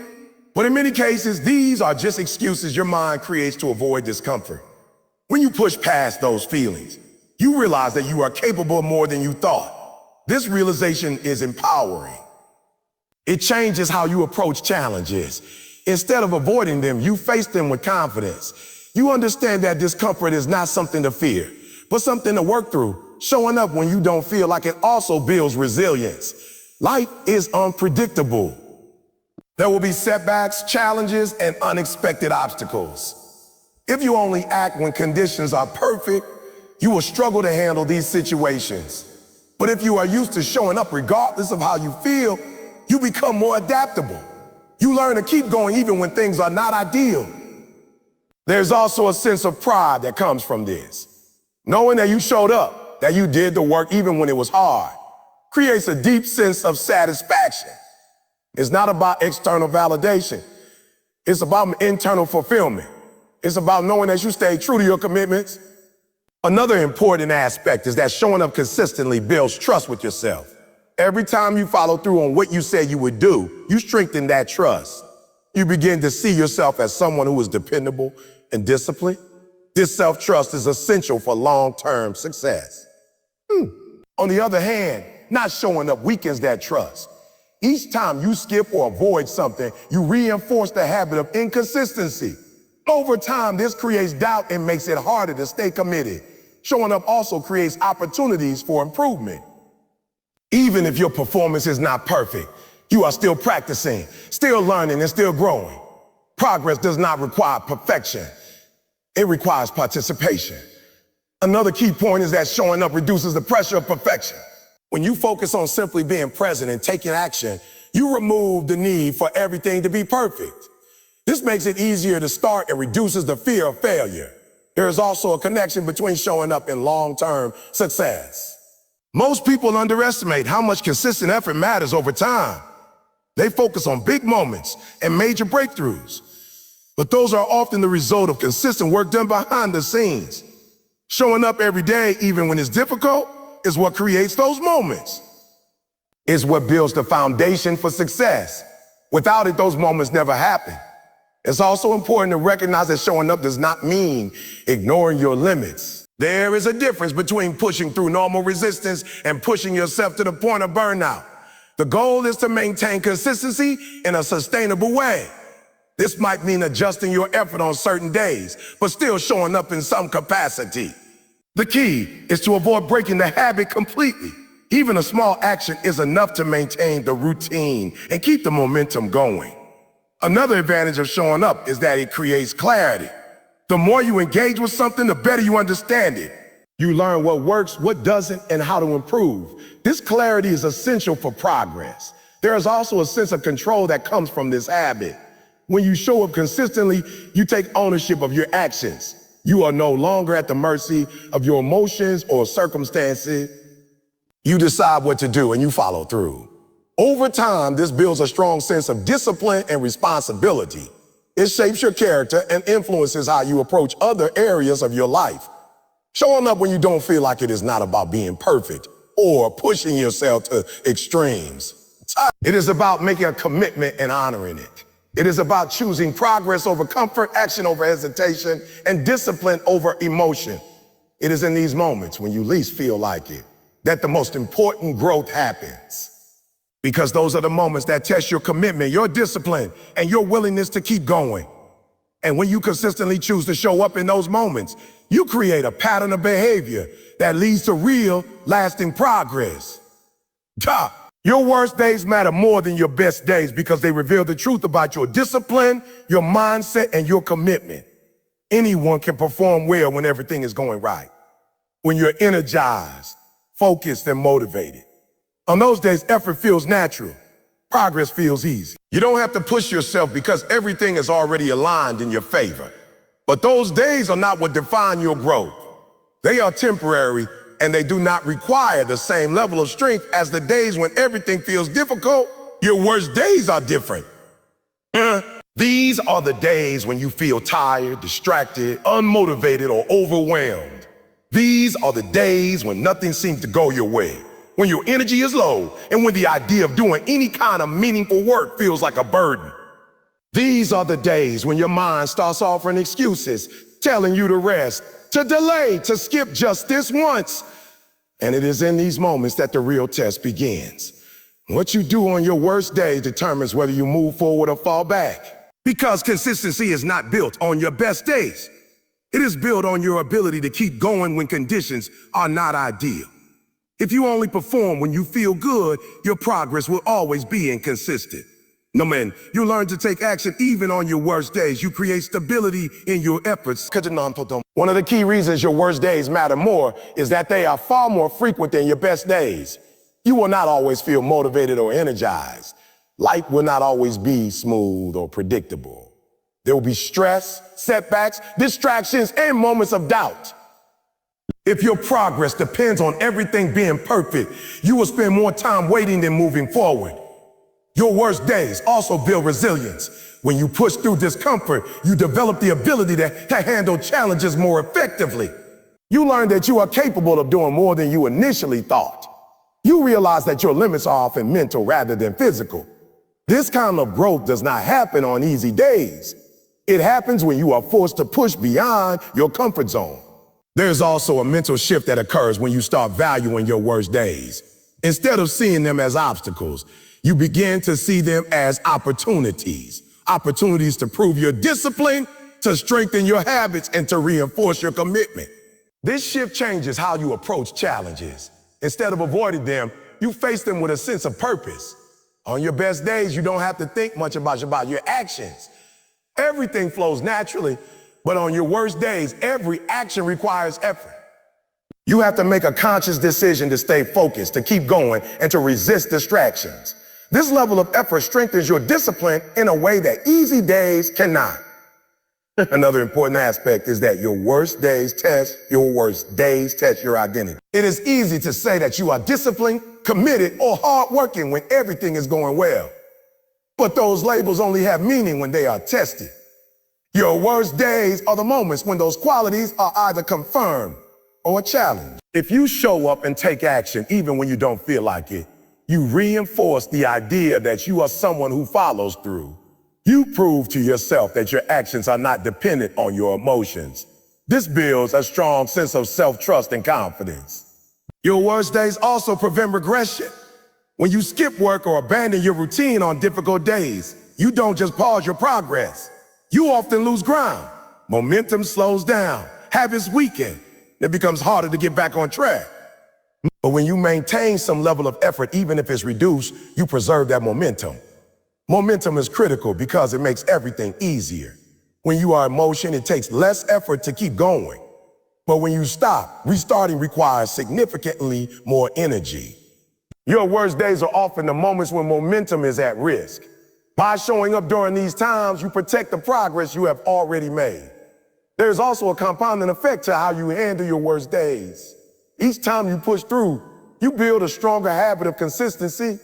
But in many cases, these are just excuses your mind creates to avoid discomfort. When you push past those feelings, you realize that you are capable of more than you thought. This realization is empowering. It changes how you approach challenges. Instead of avoiding them, you face them with confidence. You understand that discomfort is not something to fear, but something to work through. Showing up when you don't feel like it also builds resilience. Life is unpredictable. There will be setbacks, challenges, and unexpected obstacles. If you only act when conditions are perfect, you will struggle to handle these situations. But if you are used to showing up regardless of how you feel, you become more adaptable. You learn to keep going even when things are not ideal. There's also a sense of pride that comes from this. Knowing that you showed up, that you did the work even when it was hard, creates a deep sense of satisfaction. It's not about external validation. It's about internal fulfillment. It's about knowing that you stay true to your commitments. Another important aspect is that showing up consistently builds trust with yourself. Every time you follow through on what you said you would do, you strengthen that trust. You begin to see yourself as someone who is dependable and disciplined. This self-trust is essential for long-term success. On the other hand, not showing up weakens that trust. Each time you skip or avoid something, you reinforce the habit of inconsistency. Over time, this creates doubt and makes it harder to stay committed. Showing up also creates opportunities for improvement. Even if your performance is not perfect, you are still practicing, still learning, and still growing. Progress does not require perfection. It requires participation. Another key point is that showing up reduces the pressure of perfection. When you focus on simply being present and taking action, you remove the need for everything to be perfect. This makes it easier to start and reduces the fear of failure. There is also a connection between showing up and long-term success. Most people underestimate how much consistent effort matters over time. They focus on big moments and major breakthroughs, but those are often the result of consistent work done behind the scenes. Showing up every day, even when it's difficult, is what creates those moments. It's what builds the foundation for success. Without it, those moments never happen. It's also important to recognize that showing up does not mean ignoring your limits. There is a difference between pushing through normal resistance and pushing yourself to the point of burnout. The goal is to maintain consistency in a sustainable way. This might mean adjusting your effort on certain days, but still showing up in some capacity. The key is to avoid breaking the habit completely. Even a small action is enough to maintain the routine and keep the momentum going. Another advantage of showing up is that it creates clarity. The more you engage with something, the better you understand it. You learn what works, what doesn't, and how to improve. This clarity is essential for progress. There is also a sense of control that comes from this habit. When you show up consistently, you take ownership of your actions. You are no longer at the mercy of your emotions or circumstances. You decide what to do and you follow through. Over time, this builds a strong sense of discipline and responsibility. It shapes your character and influences how you approach other areas of your life. Showing up when you don't feel like it is not about being perfect or pushing yourself to extremes. It is about making a commitment and honoring it. It is about choosing progress over comfort, action over hesitation, and discipline over emotion. It is in these moments when you least feel like it that the most important growth happens. Because those are the moments that test your commitment, your discipline, and your willingness to keep going. And when you consistently choose to show up in those moments, you create a pattern of behavior that leads to real, lasting progress. Your worst days matter more than your best days because they reveal the truth about your discipline, your mindset, and your commitment. Anyone can perform well when everything is going right. When you're energized, focused, and motivated. On those days, effort feels natural. Progress feels easy. You don't have to push yourself because everything is already aligned in your favor. But those days are not what define your growth. They are temporary, and they do not require the same level of strength as the days when everything feels difficult. Your worst days are different. These are the days when you feel tired, distracted, unmotivated, or overwhelmed. These are the days when nothing seems to go your way, when your energy is low, and when the idea of doing any kind of meaningful work feels like a burden. These are the days when your mind starts offering excuses, telling you to rest, to delay, to skip just this once. And it is in these moments that the real test begins. What you do on your worst day determines whether you move forward or fall back. Because consistency is not built on your best days. It is built on your ability to keep going when conditions are not ideal. If you only perform when you feel good, your progress will always be inconsistent. No, man, you learn to take action even on your worst days. You create stability in your efforts. One of the key reasons your worst days matter more is that they are far more frequent than your best days. You will not always feel motivated or energized. Life will not always be smooth or predictable. There will be stress, setbacks, distractions, and moments of doubt. If your progress depends on everything being perfect, you will spend more time waiting than moving forward. Your worst days also build resilience. When you push through discomfort, you develop the ability to handle challenges more effectively. You learn that you are capable of doing more than you initially thought. You realize that your limits are often mental rather than physical. This kind of growth does not happen on easy days. It happens when you are forced to push beyond your comfort zone. There's also a mental shift that occurs when you start valuing your worst days. Instead of seeing them as obstacles, you begin to see them as opportunities. Opportunities to prove your discipline, to strengthen your habits, and to reinforce your commitment. This shift changes how you approach challenges. Instead of avoiding them, you face them with a sense of purpose. On your best days, you don't have to think much about your actions. Everything flows naturally, but on your worst days, every action requires effort. You have to make a conscious decision to stay focused, to keep going, and to resist distractions. This level of effort strengthens your discipline in a way that easy days cannot. Another important aspect is that your worst days test your identity. It is easy to say that you are disciplined, committed, or hardworking when everything is going well. But those labels only have meaning when they are tested. Your worst days are the moments when those qualities are either confirmed or challenged. If you show up and take action even when you don't feel like it, you reinforce the idea that you are someone who follows through. You prove to yourself that your actions are not dependent on your emotions. This builds a strong sense of self-trust and confidence. Your worst days also prevent regression. When you skip work or abandon your routine on difficult days, you don't just pause your progress. You often lose ground. Momentum slows down. Habits weaken. It becomes harder to get back on track. But when you maintain some level of effort, even if it's reduced, you preserve that momentum. Momentum is critical because it makes everything easier. When you are in motion, it takes less effort to keep going. But when you stop, restarting requires significantly more energy. Your worst days are often the moments when momentum is at risk. By showing up during these times, you protect the progress you have already made. There's also a compounding effect to how you handle your worst days. Each time you push through, you build a stronger habit of consistency.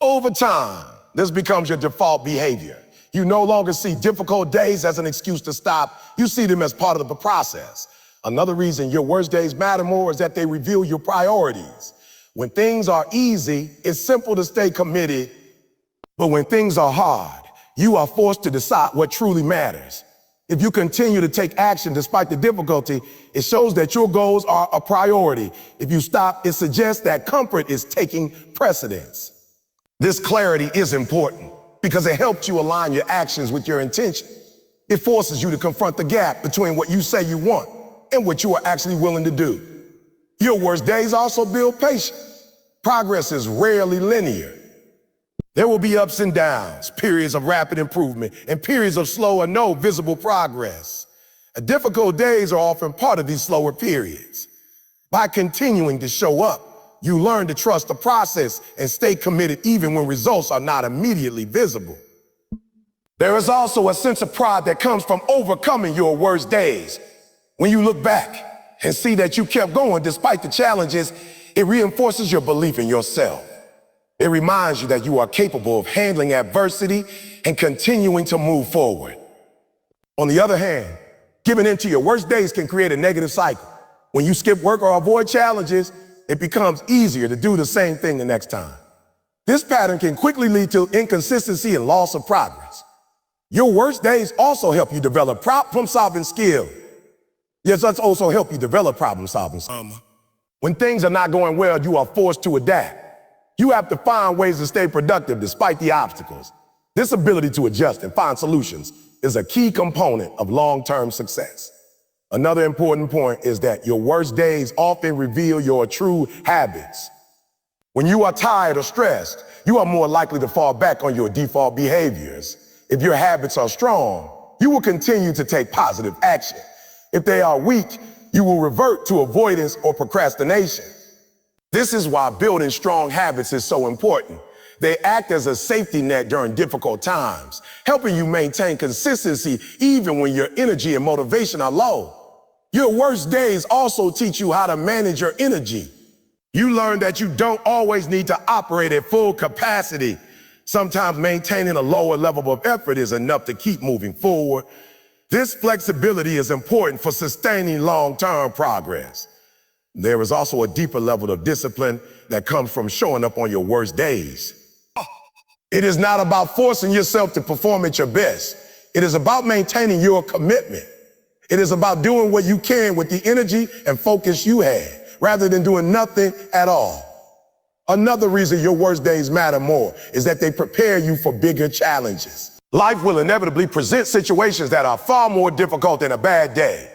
Over time, this becomes your default behavior. You no longer see difficult days as an excuse to stop. You see them as part of the process. Another reason your worst days matter more is that they reveal your priorities. When things are easy, it's simple to stay committed. But when things are hard, you are forced to decide what truly matters. If you continue to take action despite the difficulty, it shows that your goals are a priority. If you stop, it suggests that comfort is taking precedence. This clarity is important because it helps you align your actions with your intention. It forces you to confront the gap between what you say you want and what you are actually willing to do. Your worst days also build patience. Progress is rarely linear. There will be ups and downs, periods of rapid improvement, and periods of slow or no visible progress. Difficult days are often part of these slower periods. By continuing to show up, you learn to trust the process and stay committed even when results are not immediately visible. There is also a sense of pride that comes from overcoming your worst days. When you look back and see that you kept going despite the challenges, it reinforces your belief in yourself. It reminds you that you are capable of handling adversity and continuing to move forward. On the other hand, giving in to your worst days can create a negative cycle. When you skip work or avoid challenges, it becomes easier to do the same thing the next time. This pattern can quickly lead to inconsistency and loss of progress. Your worst days also help you develop problem-solving skills. Yes, let's also help you develop problem-solving skills. When things are not going well, you are forced to adapt. You have to find ways to stay productive despite the obstacles. This ability to adjust and find solutions is a key component of long-term success. Another important point is that your worst days often reveal your true habits. When you are tired or stressed, you are more likely to fall back on your default behaviors. If your habits are strong, you will continue to take positive action. If they are weak, you will revert to avoidance or procrastination. This is why building strong habits is so important. They act as a safety net during difficult times, helping you maintain consistency even when your energy and motivation are low. Your worst days also teach you how to manage your energy. You learn that you don't always need to operate at full capacity. Sometimes maintaining a lower level of effort is enough to keep moving forward. This flexibility is important for sustaining long-term progress. There is also a deeper level of discipline that comes from showing up on your worst days. It is not about forcing yourself to perform at your best. It is about maintaining your commitment. It is about doing what you can with the energy and focus you had, rather than doing nothing at all. Another reason your worst days matter more is that they prepare you for bigger challenges. Life will inevitably present situations that are far more difficult than a bad day.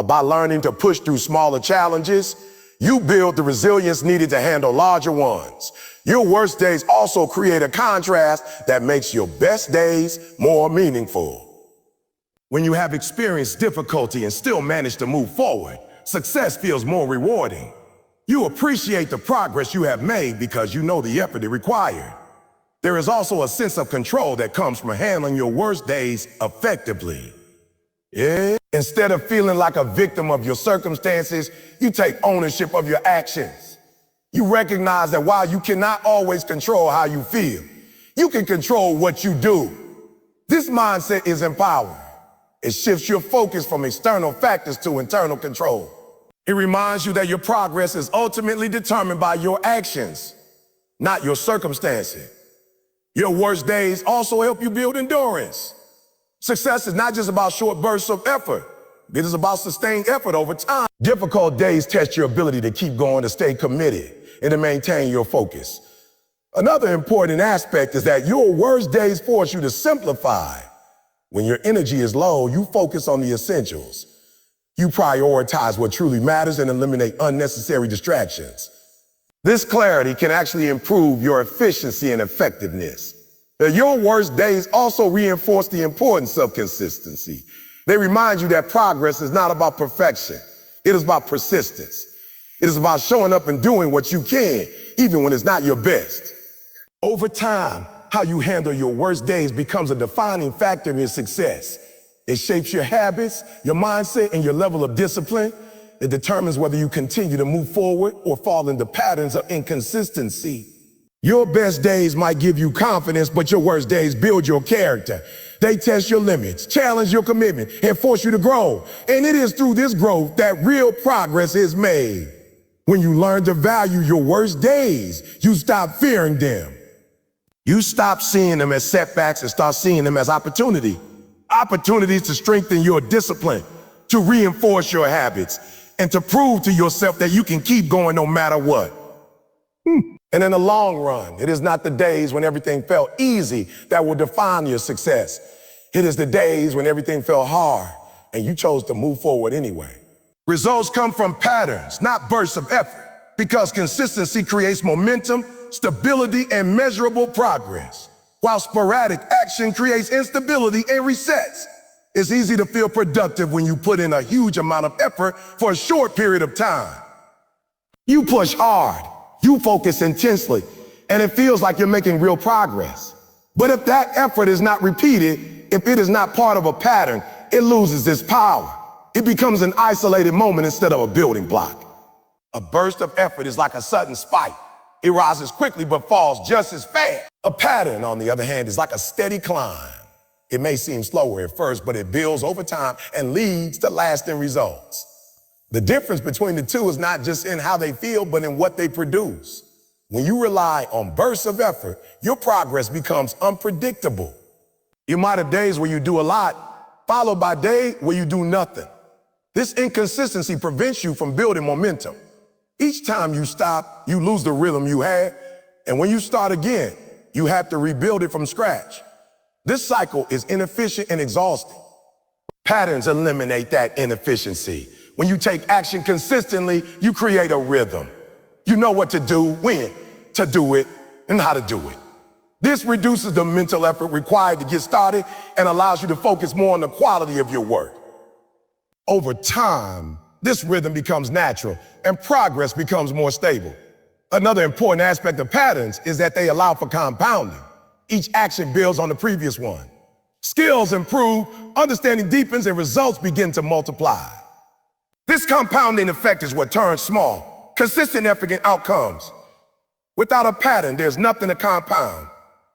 By learning to push through smaller challenges, you build the resilience needed to handle larger ones. Your worst days also create a contrast that makes your best days more meaningful. When you have experienced difficulty and still manage to move forward, success feels more rewarding. You appreciate the progress you have made because you know the effort it required. There is also a sense of control that comes from handling your worst days effectively. Instead of feeling like a victim of your circumstances, you take ownership of your actions. You recognize that while you cannot always control how you feel, you can control what you do. This mindset is empowering. It shifts your focus from external factors to internal control. It reminds you that your progress is ultimately determined by your actions, not your circumstances. Your worst days also help you build endurance. Success is not just about short bursts of effort. It is about sustained effort over time. Difficult days test your ability to keep going, to stay committed, and to maintain your focus. Another important aspect is that your worst days force you to simplify. When your energy is low, you focus on the essentials. You prioritize what truly matters and eliminate unnecessary distractions. This clarity can actually improve your efficiency and effectiveness. Your worst days also reinforce the importance of consistency. They remind you that progress is not about perfection. It is about persistence. It is about showing up and doing what you can, even when it's not your best. Over time, how you handle your worst days becomes a defining factor in your success. It shapes your habits, your mindset, and your level of discipline. It determines whether you continue to move forward or fall into patterns of inconsistency. Your best days might give you confidence, but your worst days build your character. They test your limits, challenge your commitment, and force you to grow. And it is through this growth that real progress is made. When you learn to value your worst days, you stop fearing them. You stop seeing them as setbacks and start seeing them as opportunity. Opportunities to strengthen your discipline, to reinforce your habits, and to prove to yourself that you can keep going no matter what. And in the long run, it is not the days when everything felt easy that will define your success. It is the days when everything felt hard and you chose to move forward anyway. Results come from patterns, not bursts of effort, because consistency creates momentum, stability, and measurable progress, while sporadic action creates instability and resets. It's easy to feel productive when you put in a huge amount of effort for a short period of time. You push hard, you focus intensely, and it feels like you're making real progress. But if that effort is not repeated, if it is not part of a pattern, it loses its power. It becomes an isolated moment instead of a building block. A burst of effort is like a sudden spike. It rises quickly but falls just as fast. A pattern, on the other hand, is like a steady climb. It may seem slower at first, but it builds over time and leads to lasting results. The difference between the two is not just in how they feel, but in what they produce. When you rely on bursts of effort, your progress becomes unpredictable. You might have days where you do a lot, followed by days where you do nothing. This inconsistency prevents you from building momentum. Each time you stop, you lose the rhythm you had, and when you start again, you have to rebuild it from scratch. This cycle is inefficient and exhausting. Patterns eliminate that inefficiency. When you take action consistently, you create a rhythm. You know what to do, when to do it, and how to do it. This reduces the mental effort required to get started and allows you to focus more on the quality of your work. Over time, this rhythm becomes natural and progress becomes more stable. Another important aspect of patterns is that they allow for compounding. Each action builds on the previous one. Skills improve, understanding deepens, and results begin to multiply. This compounding effect is what turns small, consistent effort into outcomes. Without a pattern, there's nothing to compound.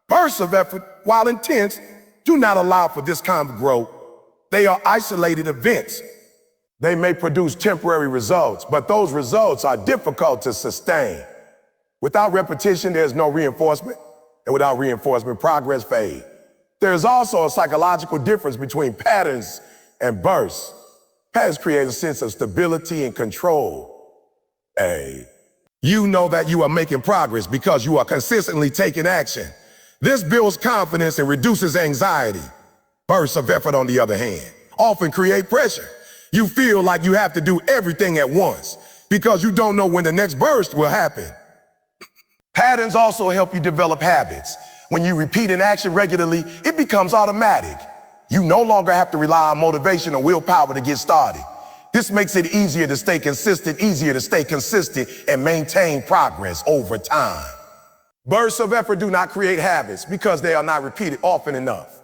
Bursts of effort, while intense, do not allow for this kind of growth. They are isolated events. They may produce temporary results, but those results are difficult to sustain. Without repetition, there's no reinforcement, and without reinforcement, progress fades. There is also a psychological difference between patterns and bursts. Patterns create a sense of stability and control. You know that you are making progress because you are consistently taking action. This builds confidence and reduces anxiety. Bursts of effort, on the other hand, often create pressure. You feel like you have to do everything at once because you don't know when the next burst will happen. Patterns also help you develop habits. When you repeat an action regularly, it becomes automatic. You no longer have to rely on motivation or willpower to get started. This makes it easier to stay consistent, and maintain progress over time. Bursts of effort do not create habits because they are not repeated often enough.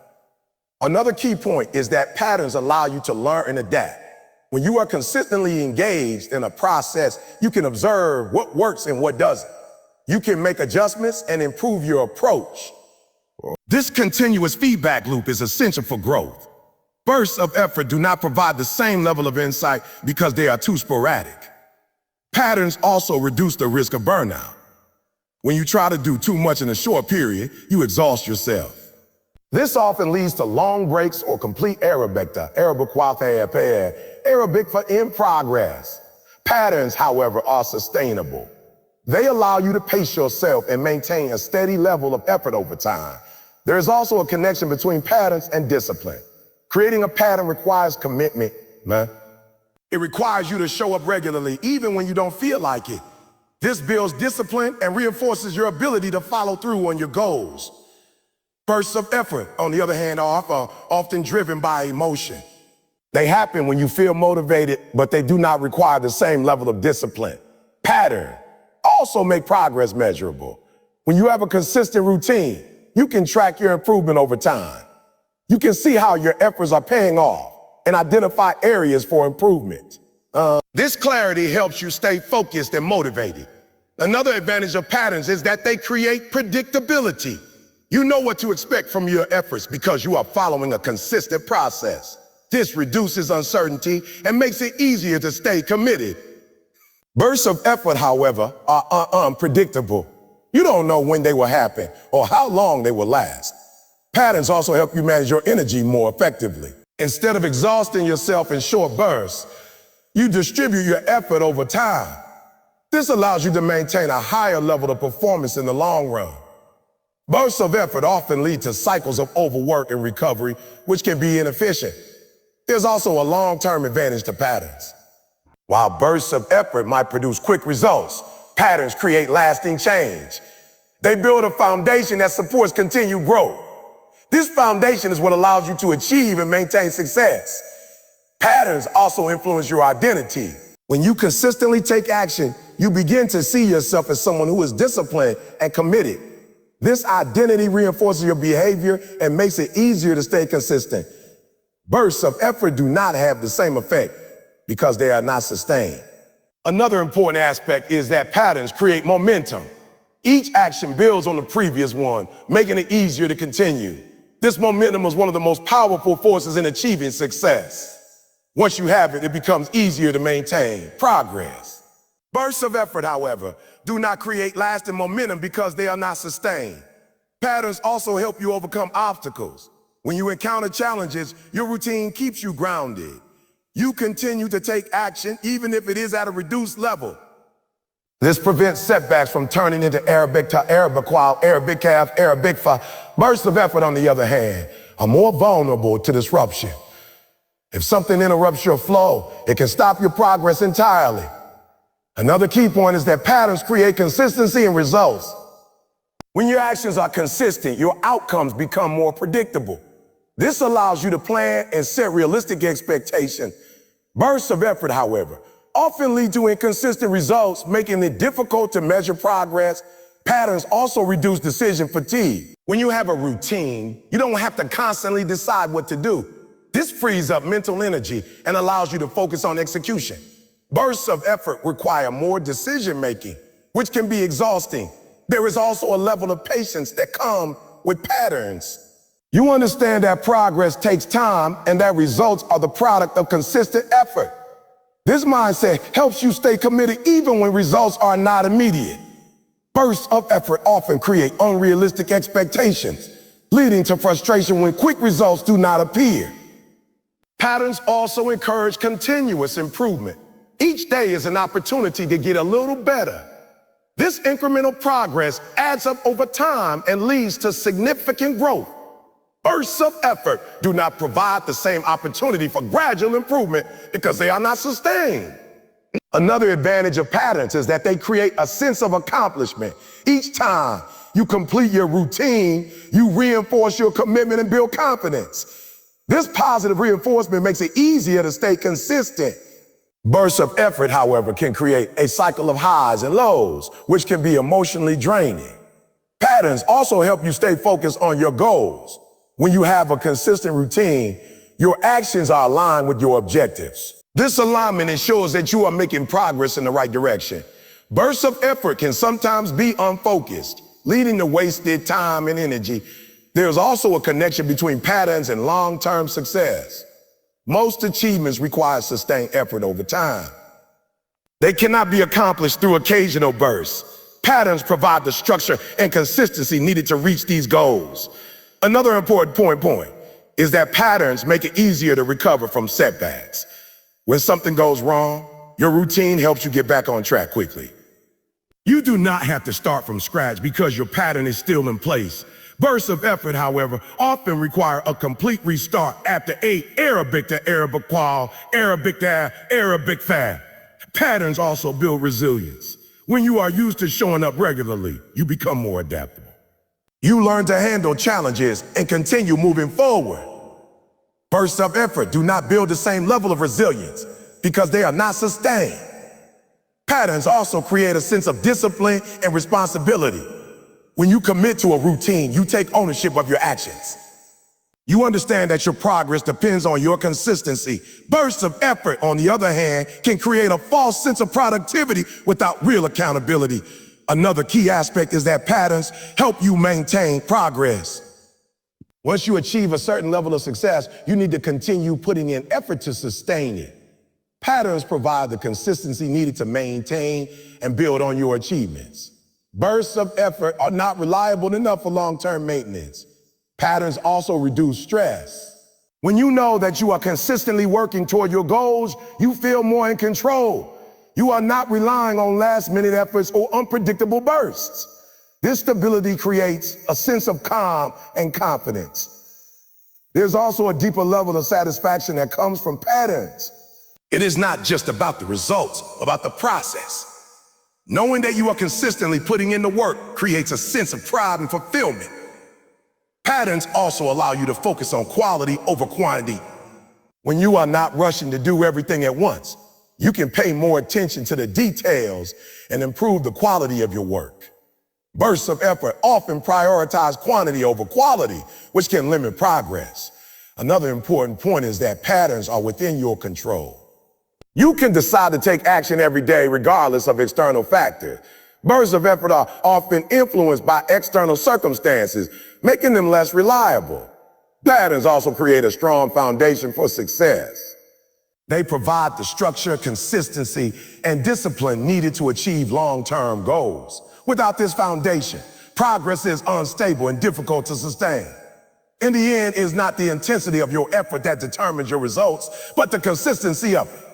Another key point is that patterns allow you to learn and adapt. When you are consistently engaged in a process, you can observe what works and what doesn't. You can make adjustments and improve your approach. This continuous feedback loop is essential for growth. Bursts of effort do not provide the same level of insight because they are too sporadic. Patterns also reduce the risk of burnout. When you try to do too much in a short period, you exhaust yourself. This often leads to long breaks or complete Arabic for in progress. Patterns, however, are sustainable. They allow you to pace yourself and maintain a steady level of effort over time. There is also a connection between patterns and discipline. Creating a pattern requires commitment, man. It requires you to show up regularly, even when you don't feel like it. This builds discipline and reinforces your ability to follow through on your goals. Bursts of effort, on the other hand, are often driven by emotion. They happen when you feel motivated, but they do not require the same level of discipline. Pattern also make progress measurable. When you have a consistent routine, you can track your improvement over time. You can see how your efforts are paying off and identify areas for improvement. This clarity helps you stay focused and motivated. Another advantage of patterns is that they create predictability. You know what to expect from your efforts because you are following a consistent process. This reduces uncertainty and makes it easier to stay committed. Bursts of effort, however, are unpredictable. You don't know when they will happen or how long they will last. Patterns also help you manage your energy more effectively. Instead of exhausting yourself in short bursts, you distribute your effort over time. This allows you to maintain a higher level of performance in the long run. Bursts of effort often lead to cycles of overwork and recovery, which can be inefficient. There's also a long-term advantage to patterns. While bursts of effort might produce quick results, patterns create lasting change. They build a foundation that supports continued growth. This foundation is what allows you to achieve and maintain success. Patterns also influence your identity. When you consistently take action, you begin to see yourself as someone who is disciplined and committed. This identity reinforces your behavior and makes it easier to stay consistent. Bursts of effort do not have the same effect because they are not sustained. Another important aspect is that patterns create momentum. Each action builds on the previous one, making it easier to continue. This momentum is one of the most powerful forces in achieving success. Once you have it, it becomes easier to maintain progress. Bursts of effort, however, do not create lasting momentum because they are not sustained. Patterns also help you overcome obstacles. When you encounter challenges, your routine keeps you grounded. You continue to take action even if it is at a reduced level. This prevents setbacks from turning into Arabic to Arabic while Arabic calf, Arabic fa. Bursts of effort, on the other hand, are more vulnerable to disruption. If something interrupts your flow, it can stop your progress entirely. Another key point is that patterns create consistency and results. When your actions are consistent, your outcomes become more predictable. This allows you to plan and set realistic expectations. Bursts of effort, however, often lead to inconsistent results, making it difficult to measure progress. Patterns also reduce decision fatigue. When you have a routine, you don't have to constantly decide what to do. This frees up mental energy and allows you to focus on execution. Bursts of effort require more decision-making, which can be exhausting. There is also a level of patience that comes with patterns. You understand that progress takes time and that results are the product of consistent effort. This mindset helps you stay committed even when results are not immediate. Bursts of effort often create unrealistic expectations, leading to frustration when quick results do not appear. Patterns also encourage continuous improvement. Each day is an opportunity to get a little better. This incremental progress adds up over time and leads to significant growth. Bursts of effort do not provide the same opportunity for gradual improvement because they are not sustained. Another advantage of patterns is that they create a sense of accomplishment. Each time you complete your routine, you reinforce your commitment and build confidence. This positive reinforcement makes it easier to stay consistent. Bursts of effort, however, can create a cycle of highs and lows, which can be emotionally draining. Patterns also help you stay focused on your goals. When you have a consistent routine, your actions are aligned with your objectives. This alignment ensures that you are making progress in the right direction. Bursts of effort can sometimes be unfocused, leading to wasted time and energy. There's also a connection between patterns and long-term success. Most achievements require sustained effort over time. They cannot be accomplished through occasional bursts. Patterns provide the structure and consistency needed to reach these goals. Another important point is that patterns make it easier to recover from setbacks. When something goes wrong, your routine helps you get back on track quickly. You do not have to start from scratch because your pattern is still in place. Bursts of effort, however, often require a complete restart after Arabic to Arabic qual, Arabic to Arabic fa. Patterns also build resilience. When you are used to showing up regularly, you become more adaptable. You learn to handle challenges and continue moving forward. Bursts of effort do not build the same level of resilience because they are not sustained. Patterns also create a sense of discipline and responsibility. When you commit to a routine, you take ownership of your actions. You understand that your progress depends on your consistency. Bursts of effort, on the other hand, can create a false sense of productivity without real accountability. Another key aspect is that patterns help you maintain progress. Once you achieve a certain level of success, you need to continue putting in effort to sustain it. Patterns provide the consistency needed to maintain and build on your achievements. Bursts of effort are not reliable enough for long-term maintenance. Patterns also reduce stress. When you know that you are consistently working toward your goals, you feel more in control. You are not relying on last-minute efforts or unpredictable bursts. This stability creates a sense of calm and confidence. There's also a deeper level of satisfaction that comes from patterns. It is not just about the results, about the process. Knowing that you are consistently putting in the work creates a sense of pride and fulfillment. Patterns also allow you to focus on quality over quantity. When you are not rushing to do everything at once, you can pay more attention to the details and improve the quality of your work. Bursts of effort often prioritize quantity over quality, which can limit progress. Another important point is that patterns are within your control. You can decide to take action every day regardless of external factors. Bursts of effort are often influenced by external circumstances, making them less reliable. Patterns also create a strong foundation for success. They provide the structure, consistency, and discipline needed to achieve long-term goals. Without this foundation, progress is unstable and difficult to sustain. In the end, it is not the intensity of your effort that determines your results, but the consistency of it.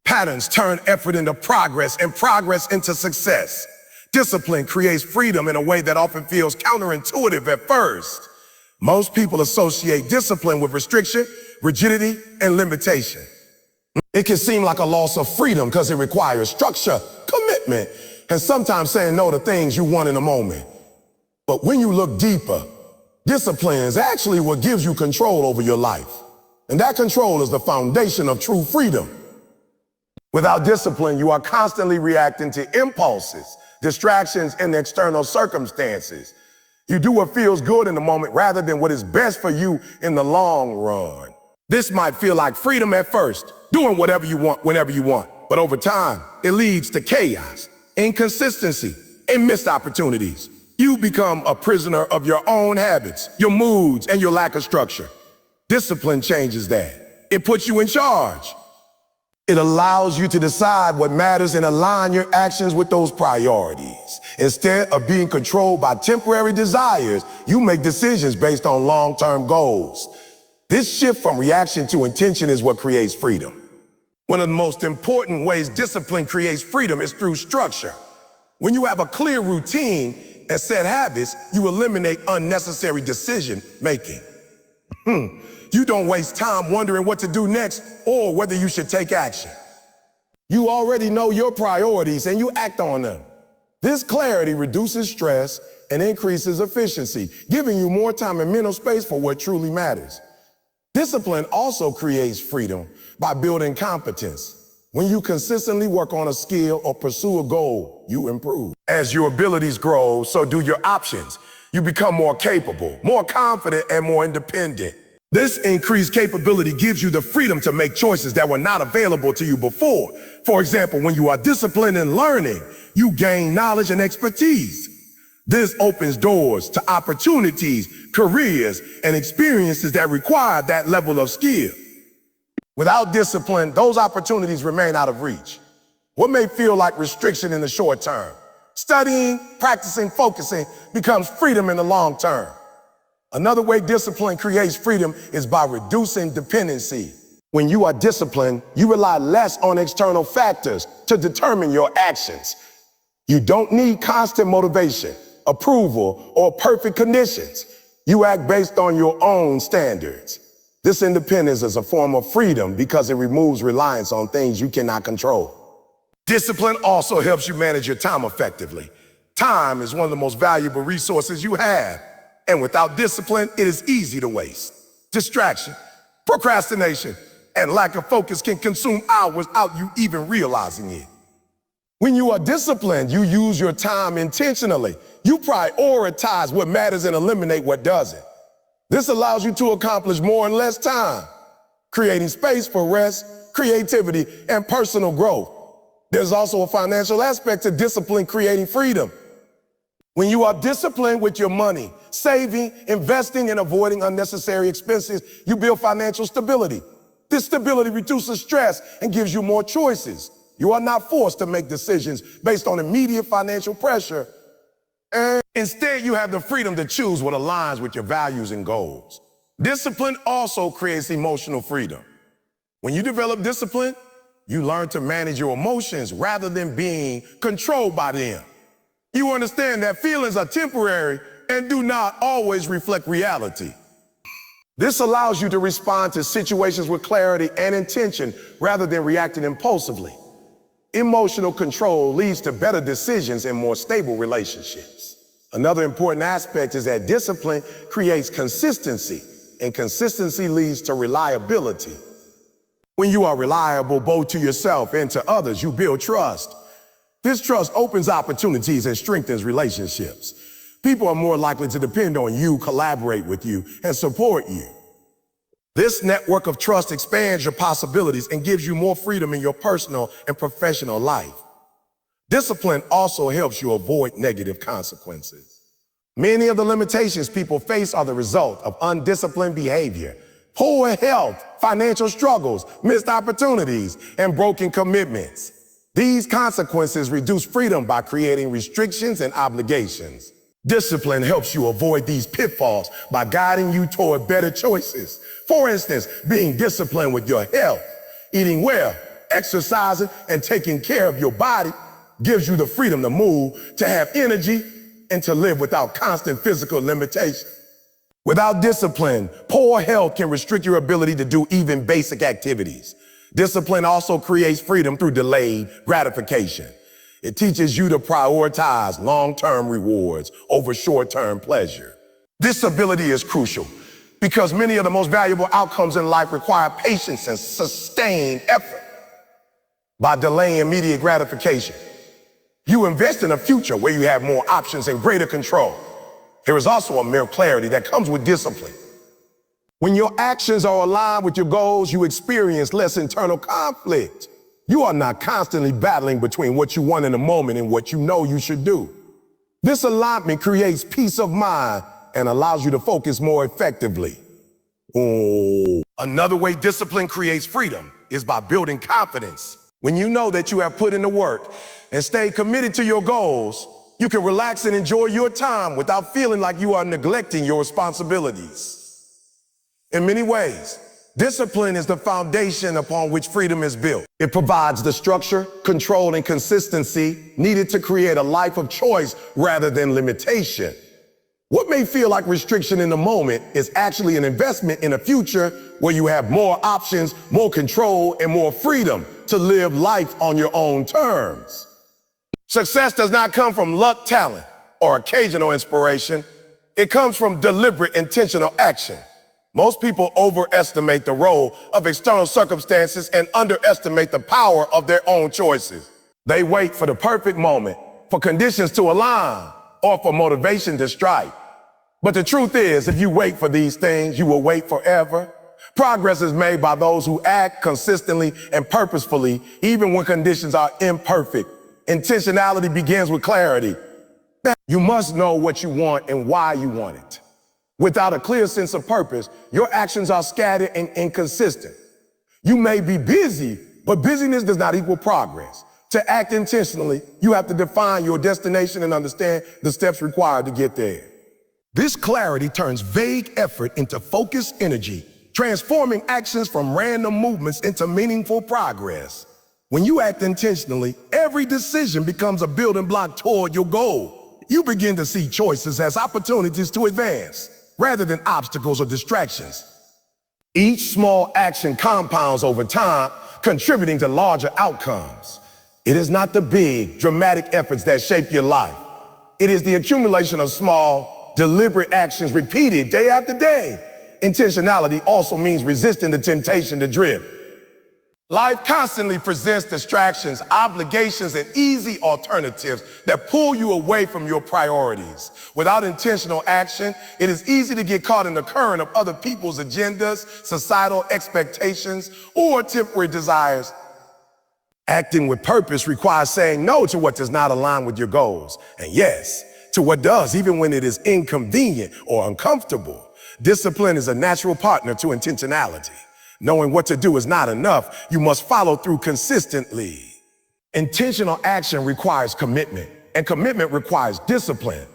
Patterns turn effort into progress and progress into success. Discipline creates freedom in a way that often feels counterintuitive at first. Most people associate discipline with restriction, rigidity, and limitation. It can seem like a loss of freedom because it requires structure, commitment, and sometimes saying no to things you want in a moment. But when you look deeper, discipline is actually what gives you control over your life. And that control is the foundation of true freedom. Without discipline, you are constantly reacting to impulses, distractions, and external circumstances. You do what feels good in the moment rather than what is best for you in the long run. This might feel like freedom at first, doing whatever you want, whenever you want. But over time, it leads to chaos, inconsistency, and missed opportunities. You become a prisoner of your own habits, your moods, and your lack of structure. Discipline changes that. It puts you in charge. It allows you to decide what matters and align your actions with those priorities. Instead of being controlled by temporary desires, you make decisions based on long-term goals. This shift from reaction to intention is what creates freedom. One of the most important ways discipline creates freedom is through structure. When you have a clear routine and set habits, you eliminate unnecessary decision making. You don't waste time wondering what to do next or whether you should take action. You already know your priorities and you act on them. This clarity reduces stress and increases efficiency, giving you more time and mental space for what truly matters. Discipline also creates freedom by building competence. When you consistently work on a skill or pursue a goal, you improve. As your abilities grow, so do your options. You become more capable, more confident, and more independent. This increased capability gives you the freedom to make choices that were not available to you before. For example, when you are disciplined in learning, you gain knowledge and expertise. This opens doors to opportunities, careers, and experiences that require that level of skill. Without discipline, those opportunities remain out of reach. What may feel like restriction in the short term, studying, practicing, focusing becomes freedom in the long term. Another way discipline creates freedom is by reducing dependency. When you are disciplined, you rely less on external factors to determine your actions. You don't need constant motivation, approval, or perfect conditions. You act based on your own standards. This independence is a form of freedom because it removes reliance on things you cannot control. Discipline also helps you manage your time effectively. Time is one of the most valuable resources you have. And without discipline, it is easy to waste. Distraction, Procrastination and lack of focus can consume hours without you even realizing it. When you are disciplined, you use your time intentionally. You prioritize what matters and eliminate what doesn't. This allows you to accomplish more in less time, creating space for rest, creativity, and personal growth. There's also a financial aspect to discipline creating freedom. When you are disciplined with your money, saving, investing, and avoiding unnecessary expenses, you build financial stability. This stability reduces stress and gives you more choices. You are not forced to make decisions based on immediate financial pressure. And instead, you have the freedom to choose what aligns with your values and goals. Discipline also creates emotional freedom. When you develop discipline, you learn to manage your emotions rather than being controlled by them. You understand that feelings are temporary and do not always reflect reality. This allows you to respond to situations with clarity and intention rather than reacting impulsively. Emotional control leads to better decisions and more stable relationships. Another important aspect is that discipline creates consistency, and consistency leads to reliability. When you are reliable both to yourself and to others, you build trust. This trust opens opportunities and strengthens relationships. People are more likely to depend on you, collaborate with you, and support you. This network of trust expands your possibilities and gives you more freedom in your personal and professional life. Discipline also helps you avoid negative consequences. Many of the limitations people face are the result of undisciplined behavior, poor health, financial struggles, missed opportunities, and broken commitments. These consequences reduce freedom by creating restrictions and obligations. Discipline helps you avoid these pitfalls by guiding you toward better choices. For instance, being disciplined with your health, eating well, exercising, and taking care of your body gives you the freedom to move, to have energy, and to live without constant physical limitation. Without discipline, poor health can restrict your ability to do even basic activities. Discipline also creates freedom through delayed gratification. It teaches you to prioritize long-term rewards over short-term pleasure. This ability is crucial because many of the most valuable outcomes in life require patience and sustained effort. By delaying immediate gratification, you invest in a future where you have more options and greater control. There is also a mere clarity that comes with discipline. When your actions are aligned with your goals, you experience less internal conflict. You are not constantly battling between what you want in the moment and what you know you should do. This alignment creates peace of mind and allows you to focus more effectively. Another way discipline creates freedom is by building confidence. When you know that you have put in the work and stay committed to your goals, you can relax and enjoy your time without feeling like you are neglecting your responsibilities. In many ways, discipline is the foundation upon which freedom is built. It provides the structure, control, and consistency needed to create a life of choice rather than limitation. What may feel like restriction in the moment is actually an investment in a future where you have more options, more control, and more freedom to live life on your own terms. Success does not come from luck, talent, or occasional inspiration. It comes from deliberate, intentional action. Most people overestimate the role of external circumstances and underestimate the power of their own choices. They wait for the perfect moment, for conditions to align, or for motivation to strike. But the truth is, if you wait for these things, you will wait forever. Progress is made by those who act consistently and purposefully, even when conditions are imperfect. Intentionality begins with clarity. You must know what you want and why you want it. Without a clear sense of purpose, your actions are scattered and inconsistent. You may be busy, but busyness does not equal progress. To act intentionally, you have to define your destination and understand the steps required to get there. This clarity turns vague effort into focused energy, transforming actions from random movements into meaningful progress. When you act intentionally, every decision becomes a building block toward your goal. You begin to see choices as opportunities to advance, rather than obstacles or distractions. Each small action compounds over time, contributing to larger outcomes. It is not the big, dramatic efforts that shape your life. It is the accumulation of small, deliberate actions repeated day after day Intentionality also means resisting the temptation to drift. Life constantly presents distractions, obligations, and easy alternatives that pull you away from your priorities. Without intentional action, it is easy to get caught in the current of other people's agendas, societal expectations, or temporary desires. Acting with purpose requires saying no to what does not align with your goals, and yes, to what does, even when it is inconvenient or uncomfortable. Discipline is a natural partner to intentionality. Knowing what to do is not enough. You must follow through consistently. Intentional action requires commitment, and commitment requires discipline.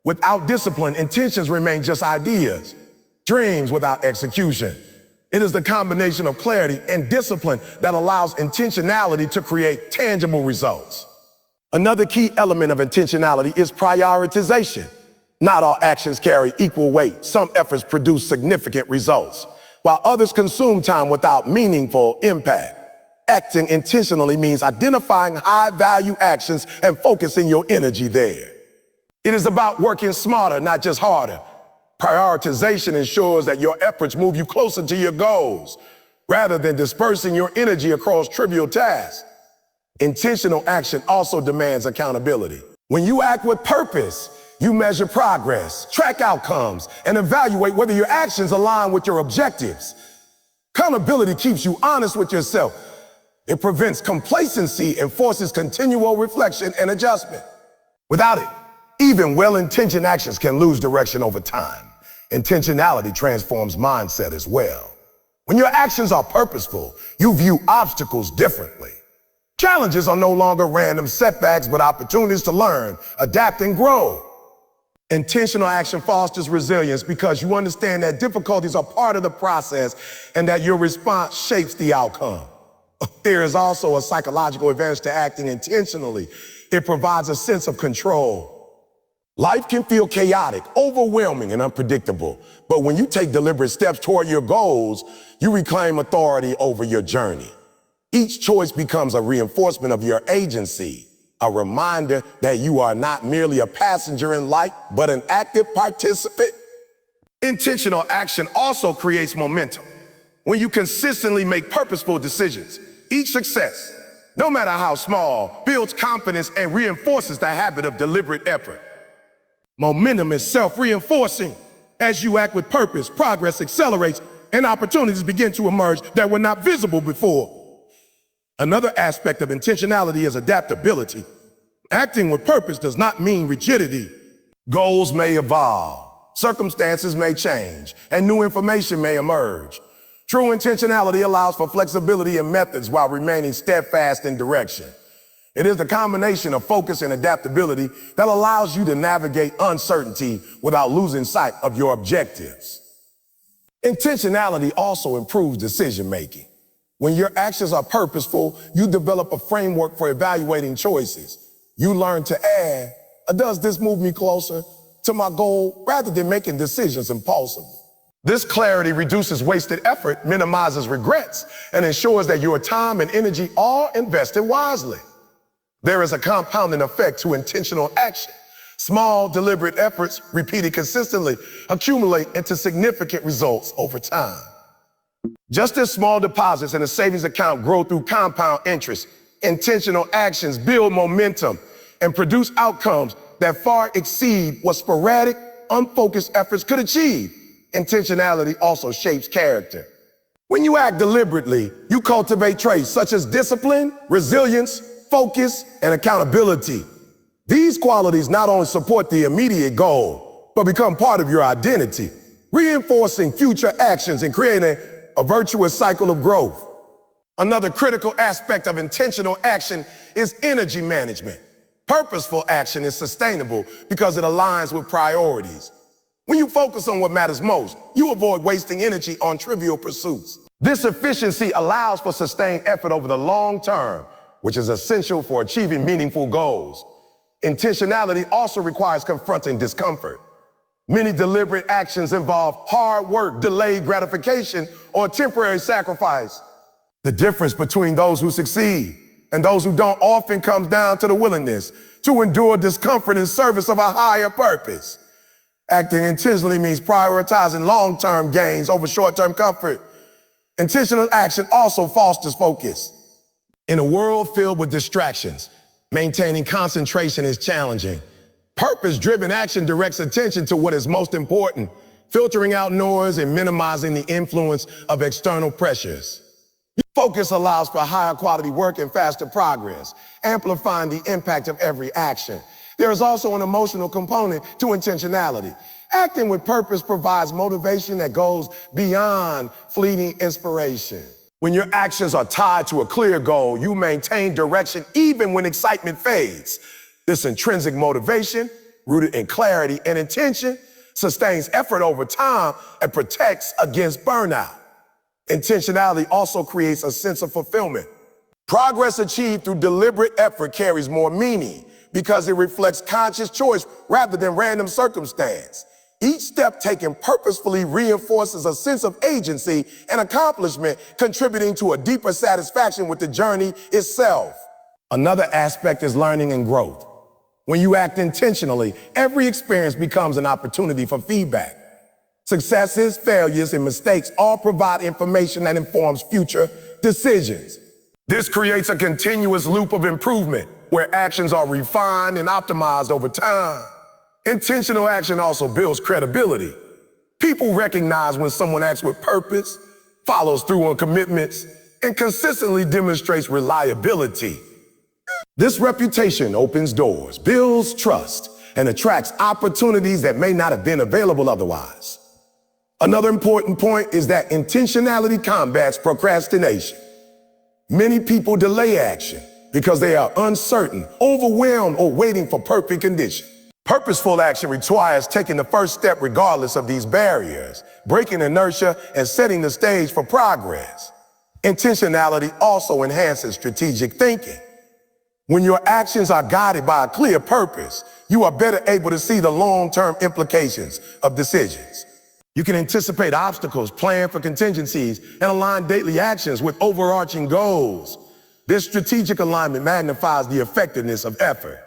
Without discipline, intentions remain just ideas, dreams without execution. It is the combination of clarity and discipline that allows intentionality to create tangible results. Another key element of intentionality is prioritization. Not all actions carry equal weight. Some efforts produce significant results, while others consume time without meaningful impact. Acting intentionally means identifying high-value actions and focusing your energy there. It is about working smarter, not just harder. Prioritization ensures that your efforts move you closer to your goals, rather than dispersing your energy across trivial tasks. Intentional action also demands accountability. When you act with purpose, you measure progress, track outcomes, and evaluate whether your actions align with your objectives. Accountability keeps you honest with yourself. It prevents complacency and forces continual reflection and adjustment. Without it, even well-intentioned actions can lose direction over time. Intentionality transforms mindset as well. When your actions are purposeful, you view obstacles differently. Challenges are no longer random setbacks, but opportunities to learn, adapt, and grow. Intentional action fosters resilience because you understand that difficulties are part of the process and that your response shapes the outcome. There is also a psychological advantage to acting intentionally. It provides a sense of control. Life can feel chaotic, overwhelming, and unpredictable, but when you take deliberate steps toward your goals, you reclaim authority over your journey. Each choice becomes a reinforcement of your agency, a reminder that you are not merely a passenger in life, but an active participant. Intentional action also creates momentum. When you consistently make purposeful decisions, each success, no matter how small, builds confidence and reinforces the habit of deliberate effort. Momentum is self-reinforcing. As you act with purpose, progress accelerates and opportunities begin to emerge that were not visible before. Another aspect of intentionality is adaptability. Acting with purpose does not mean rigidity. Goals may evolve, circumstances may change, and new information may emerge. True intentionality allows for flexibility in methods while remaining steadfast in direction. It is the combination of focus and adaptability that allows you to navigate uncertainty without losing sight of your objectives. Intentionality also improves decision-making. When your actions are purposeful, you develop a framework for evaluating choices. You learn to add, does this move me closer to my goal, rather than making decisions impulsively. This clarity reduces wasted effort, minimizes regrets, and ensures that your time and energy are invested wisely. There is a compounding effect to intentional action. Small, deliberate efforts, repeated consistently, accumulate into significant results over time. Just as small deposits in a savings account grow through compound interest, intentional actions build momentum and produce outcomes that far exceed what sporadic, unfocused efforts could achieve. Intentionality also shapes character. When you act deliberately, you cultivate traits such as discipline, resilience, focus, and accountability. These qualities not only support the immediate goal, but become part of your identity, reinforcing future actions and creating a virtuous cycle of growth. Another critical aspect of intentional action is energy management. Purposeful action is sustainable because it aligns with priorities. When you focus on what matters most, you avoid wasting energy on trivial pursuits. This efficiency allows for sustained effort over the long term, which is essential for achieving meaningful goals. Intentionality also requires confronting discomfort. Many deliberate actions involve hard work, delayed gratification, or temporary sacrifice. The difference between those who succeed and those who don't often comes down to the willingness to endure discomfort in service of a higher purpose. Acting intentionally means prioritizing long-term gains over short-term comfort. Intentional action also fosters focus. In a world filled with distractions, maintaining concentration is challenging. Purpose-driven action directs attention to what is most important, filtering out noise and minimizing the influence of external pressures. Focus allows for higher quality work and faster progress, amplifying the impact of every action. There is also an emotional component to intentionality. Acting with purpose provides motivation that goes beyond fleeting inspiration. When your actions are tied to a clear goal, you maintain direction even when excitement fades. This intrinsic motivation, rooted in clarity and intention, sustains effort over time and protects against burnout. Intentionality also creates a sense of fulfillment. Progress achieved through deliberate effort carries more meaning because it reflects conscious choice rather than random circumstance. Each step taken purposefully reinforces a sense of agency and accomplishment, contributing to a deeper satisfaction with the journey itself. Another aspect is learning and growth. When you act intentionally, every experience becomes an opportunity for feedback. Successes, failures, and mistakes all provide information that informs future decisions. This creates a continuous loop of improvement where actions are refined and optimized over time. Intentional action also builds credibility. People recognize when someone acts with purpose, follows through on commitments, and consistently demonstrates reliability. This reputation opens doors, builds trust, and attracts opportunities that may not have been available otherwise. Another important point is that intentionality combats procrastination. Many people delay action because they are uncertain, overwhelmed, or waiting for perfect conditions. Purposeful action requires taking the first step regardless of these barriers, breaking inertia and setting the stage for progress. Intentionality also enhances strategic thinking. When your actions are guided by a clear purpose, you are better able to see the long-term implications of decisions. You can anticipate obstacles, plan for contingencies, and align daily actions with overarching goals. This strategic alignment magnifies the effectiveness of effort.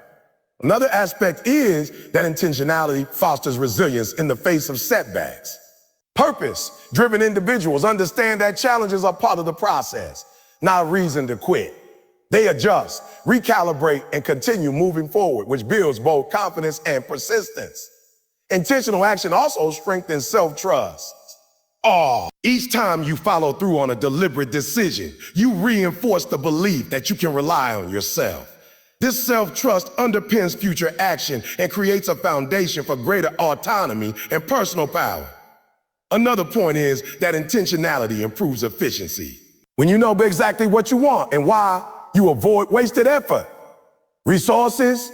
Another aspect is that intentionality fosters resilience in the face of setbacks. Purpose-driven individuals understand that challenges are part of the process, not a reason to quit. They adjust, recalibrate, and continue moving forward, which builds both confidence and persistence. Intentional action also strengthens self-trust. Each time you follow through on a deliberate decision, you reinforce the belief that you can rely on yourself. This self-trust underpins future action and creates a foundation for greater autonomy and personal power. Another point is that intentionality improves efficiency. When you know exactly what you want and why, you avoid wasted effort. Resources,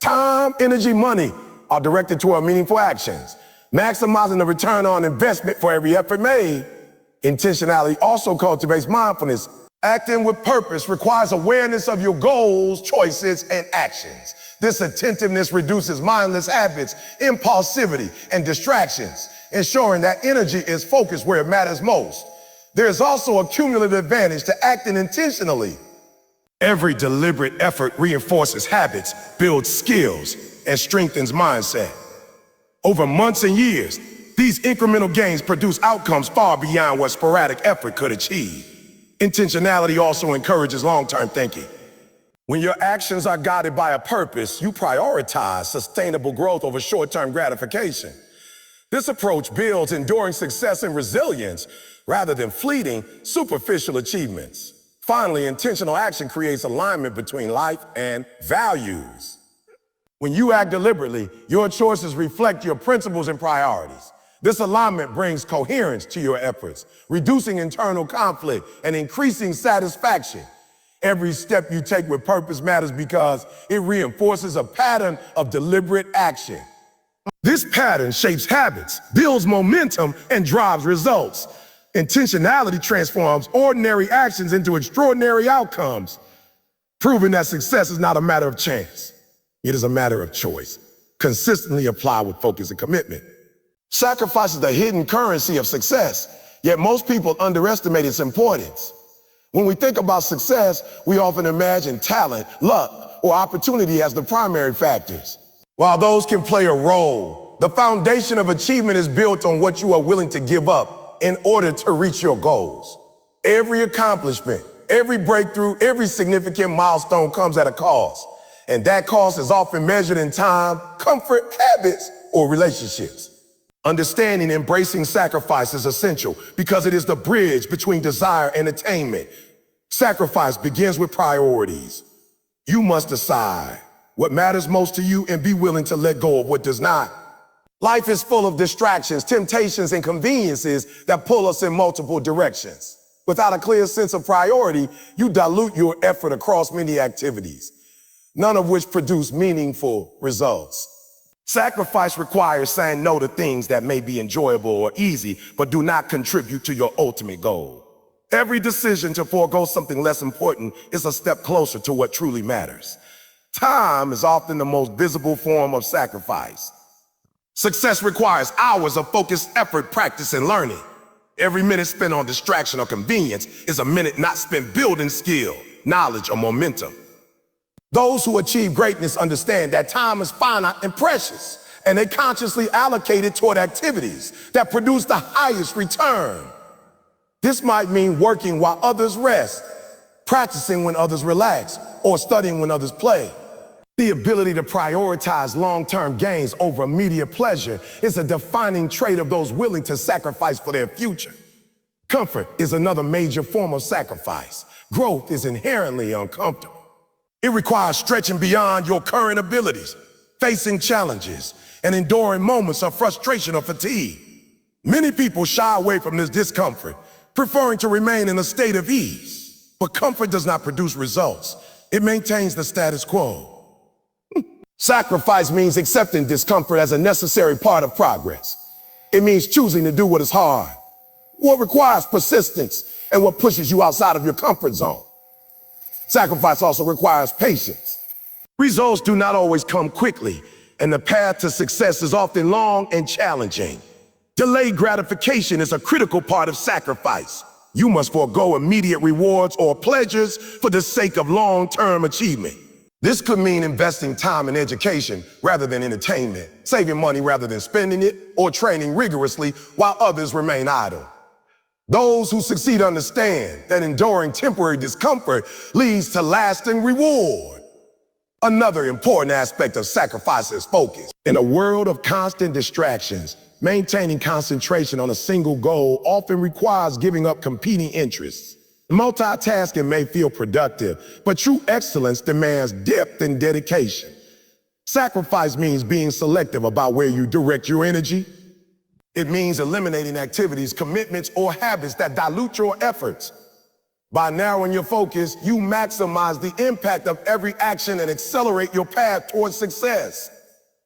time, energy, money are directed toward meaningful actions, maximizing the return on investment for every effort made. Intentionality also cultivates mindfulness. Acting with purpose requires awareness of your goals, choices, and actions. This attentiveness reduces mindless habits, impulsivity, and distractions, ensuring that energy is focused where it matters most. There is also a cumulative advantage to acting intentionally. Every deliberate effort reinforces habits, builds skills, and strengthens mindset. Over months and years, these incremental gains produce outcomes far beyond what sporadic effort could achieve. Intentionality also encourages long-term thinking. When your actions are guided by a purpose, you prioritize sustainable growth over short-term gratification. This approach builds enduring success and resilience rather than fleeting, superficial achievements. Finally, intentional action creates alignment between life and values. When you act deliberately, your choices reflect your principles and priorities. This alignment brings coherence to your efforts, reducing internal conflict and increasing satisfaction. Every step you take with purpose matters because it reinforces a pattern of deliberate action. This pattern shapes habits, builds momentum, and drives results. Intentionality transforms ordinary actions into extraordinary outcomes, proving that success is not a matter of chance. It is a matter of choice, consistently applied with focus and commitment. Sacrifice is the hidden currency of success, yet most people underestimate its importance. When we think about success, we often imagine talent, luck, or opportunity as the primary factors. While those can play a role, The foundation of achievement is built on what you are willing to give up in order to reach your goals. Every accomplishment, every breakthrough, every significant milestone comes at a cost. And that cost is often measured in time, comfort, habits, or relationships. Understanding and embracing sacrifice is essential because it is the bridge between desire and attainment. Sacrifice begins with priorities. You must decide what matters most to you and be willing to let go of what does not. Life is full of distractions, temptations, and conveniences that pull us in multiple directions. Without a clear sense of priority, you dilute your effort across many activities, none of which produce meaningful results. Sacrifice requires saying no to things that may be enjoyable or easy, but do not contribute to your ultimate goal. Every decision to forego something less important is a step closer to what truly matters. Time is often the most visible form of sacrifice. Success requires hours of focused effort, practice, and learning. Every minute spent on distraction or convenience is a minute not spent building skill, knowledge, or momentum. Those who achieve greatness understand that time is finite and precious, and they consciously allocate it toward activities that produce the highest return. This might mean working while others rest, practicing when others relax, or studying when others play. The ability to prioritize long-term gains over immediate pleasure is a defining trait of those willing to sacrifice for their future. Comfort is another major form of sacrifice. Growth is inherently uncomfortable. It requires stretching beyond your current abilities, facing challenges, and enduring moments of frustration or fatigue. Many people shy away from this discomfort, preferring to remain in a state of ease. But comfort does not produce results. It maintains the status quo. Sacrifice means accepting discomfort as a necessary part of progress. It means choosing to do what is hard, what requires persistence, and what pushes you outside of your comfort zone. Sacrifice also requires patience. Results do not always come quickly, and the path to success is often long and challenging. Delayed gratification is a critical part of sacrifice. You must forego immediate rewards or pleasures for the sake of long-term achievement. This could mean investing time in education rather than entertainment, saving money rather than spending it, or training rigorously while others remain idle. Those who succeed understand that enduring temporary discomfort leads to lasting reward. Another important aspect of sacrifice is focus. In a world of constant distractions, maintaining concentration on a single goal often requires giving up competing interests. Multitasking may feel productive, but true excellence demands depth and dedication. Sacrifice means being selective about where you direct your energy. It means eliminating activities, commitments, or habits that dilute your efforts. By narrowing your focus, you maximize the impact of every action and accelerate your path towards success.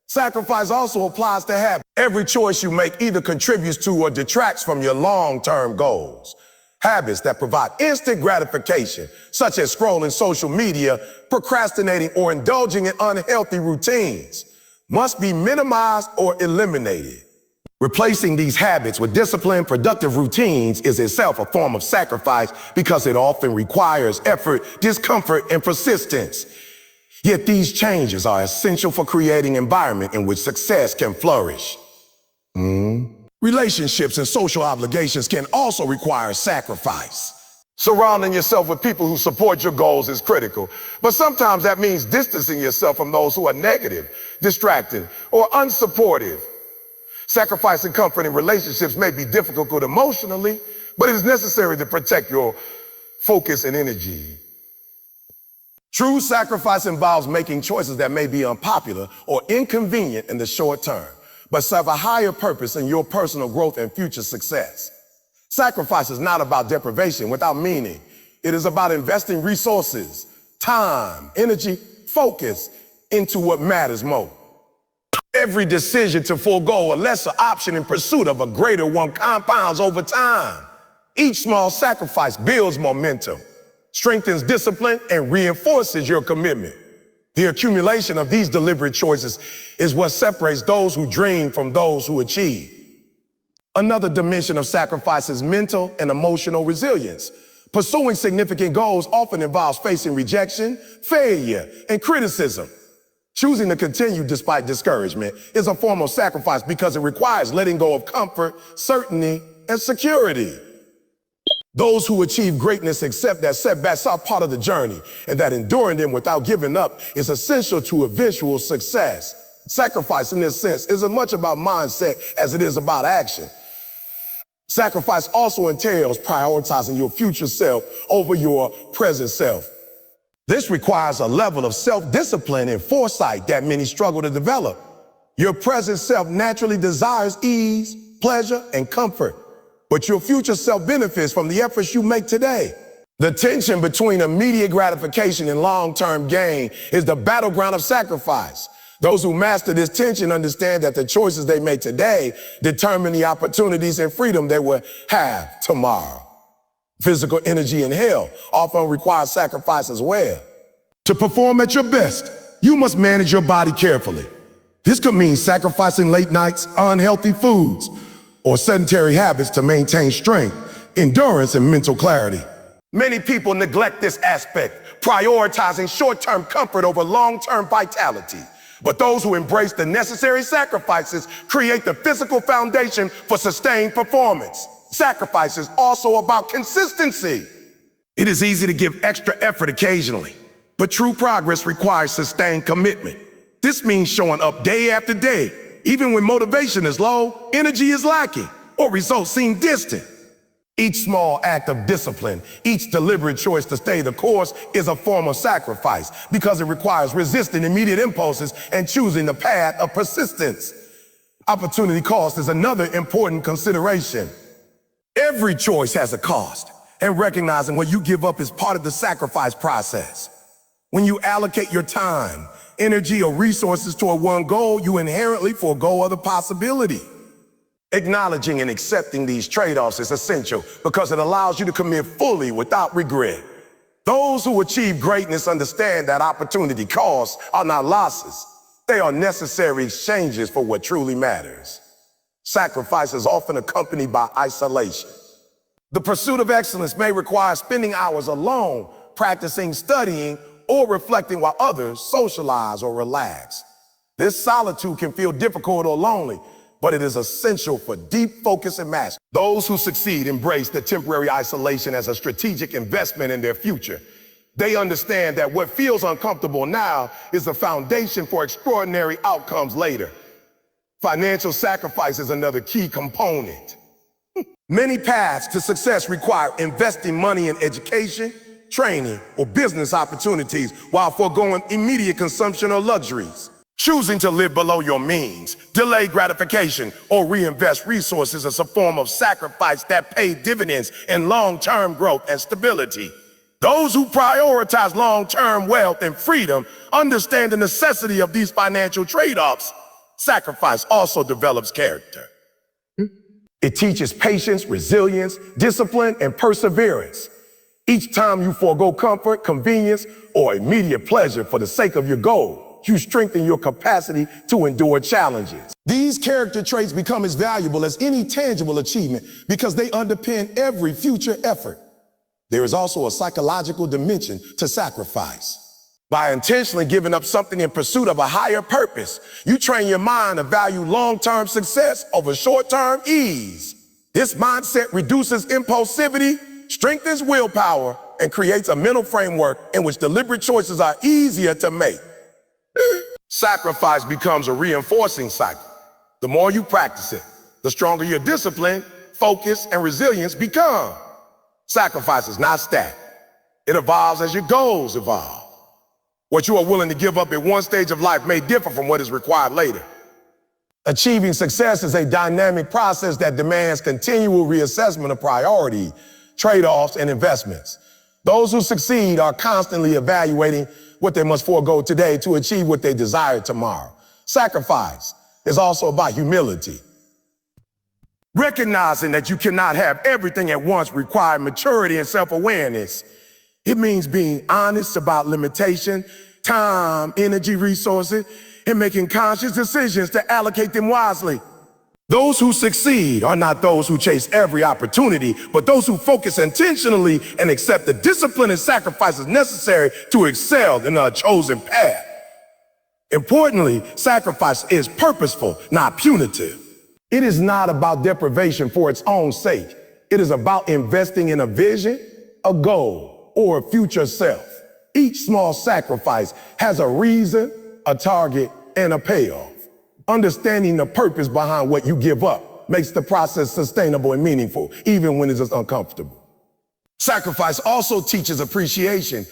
Sacrifice also applies to habits. Every choice you make either contributes to or detracts from your long-term goals. Habits that provide instant gratification, such as scrolling social media, procrastinating, or indulging in unhealthy routines, must be minimized or eliminated. Replacing these habits with disciplined, productive routines is itself a form of sacrifice because it often requires effort, discomfort, and persistence. Yet these changes are essential for creating an environment in which success can flourish. Relationships and social obligations can also require sacrifice. Surrounding yourself with people who support your goals is critical, but sometimes that means distancing yourself from those who are negative, distracted, or unsupportive. Sacrificing comfort in relationships may be difficult emotionally, but it is necessary to protect your focus and energy. True sacrifice involves making choices that may be unpopular or inconvenient in the short term, but serve a higher purpose in your personal growth and future success. Sacrifice is not about deprivation without meaning. It is about investing resources, time, energy, focus into what matters most. Every decision to forego a lesser option in pursuit of a greater one compounds over time. Each small sacrifice builds momentum, strengthens discipline, and reinforces your commitment. The accumulation of these deliberate choices is what separates those who dream from those who achieve. Another dimension of sacrifice is mental and emotional resilience. Pursuing significant goals often involves facing rejection, failure, and criticism. Choosing to continue despite discouragement is a form of sacrifice because it requires letting go of comfort, certainty, and security. Those who achieve greatness accept that setbacks are part of the journey and that enduring them without giving up is essential to eventual success. Sacrifice, in this sense, is as much about mindset as it is about action. Sacrifice also entails prioritizing your future self over your present self. This requires a level of self-discipline and foresight that many struggle to develop. Your present self naturally desires ease, pleasure, and comfort, but your future self benefits from the efforts you make today. The tension between immediate gratification and long-term gain is the battleground of sacrifice. Those who master this tension understand that the choices they make today determine the opportunities and freedom they will have tomorrow. Physical energy and health often require sacrifice as well. To perform at your best, you must manage your body carefully. This could mean sacrificing late nights, unhealthy foods, or sedentary habits to maintain strength, endurance, and mental clarity. Many people neglect this aspect, prioritizing short-term comfort over long-term vitality. But those who embrace the necessary sacrifices create the physical foundation for sustained performance. Sacrifice is also about consistency. It is easy to give extra effort occasionally, but true progress requires sustained commitment. This means showing up day after day, even when motivation is low, energy is lacking, or results seem distant. Each small act of discipline, each deliberate choice to stay the course is a form of sacrifice because it requires resisting immediate impulses and choosing the path of persistence. Opportunity cost is another important consideration. Every choice has a cost, and recognizing what you give up is part of the sacrifice process. When you allocate your time, energy, or resources toward one goal, you inherently forego other possibility. Acknowledging and accepting these trade-offs is essential because it allows you to commit fully without regret. Those who achieve greatness understand that opportunity costs are not losses. They are necessary exchanges for what truly matters. Sacrifice is often accompanied by isolation. The pursuit of excellence may require spending hours alone, practicing, studying, or reflecting while others socialize or relax. This solitude can feel difficult or lonely, but it is essential for deep focus and mastery. Those who succeed embrace the temporary isolation as a strategic investment in their future. They understand that what feels uncomfortable now is the foundation for extraordinary outcomes later. Financial sacrifice is another key component. Many paths to success require investing money in education, training, or business opportunities while foregoing immediate consumption or luxuries. Choosing to live below your means, delay gratification, or reinvest resources is a form of sacrifice that pays dividends in long-term growth and stability. Those who prioritize long-term wealth and freedom understand the necessity of these financial trade-offs. Sacrifice also develops character. It teaches patience, resilience, discipline, and perseverance. Each time you forego comfort, convenience, or immediate pleasure for the sake of your goal, you strengthen your capacity to endure challenges. These character traits become as valuable as any tangible achievement because they underpin every future effort. There is also a psychological dimension to sacrifice. By intentionally giving up something in pursuit of a higher purpose, you train your mind to value long-term success over short-term ease. This mindset reduces impulsivity, strengthens willpower, and creates a mental framework in which deliberate choices are easier to make. Sacrifice becomes a reinforcing cycle. The more you practice it, the stronger your discipline, focus, and resilience become. Sacrifice is not static. It evolves as your goals evolve. What you are willing to give up at one stage of life may differ from what is required later. Achieving success is a dynamic process that demands continual reassessment of priority, trade-offs, and investments. Those who succeed are constantly evaluating what they must forego today to achieve what they desire tomorrow. Sacrifice is also about humility. Recognizing that you cannot have everything at once requires maturity and self-awareness. It means being honest about limitation, time, energy, resources, and making conscious decisions to allocate them wisely. Those who succeed are not those who chase every opportunity, but those who focus intentionally and accept the discipline and sacrifices necessary to excel in a chosen path. Importantly, sacrifice is purposeful, not punitive. It is not about deprivation for its own sake. It is about investing in a vision, a goal, or a future self. Each small sacrifice has a reason, a target, and a payoff. Understanding the purpose behind what you give up makes the process sustainable and meaningful, even when it is uncomfortable. Sacrifice also teaches appreciation.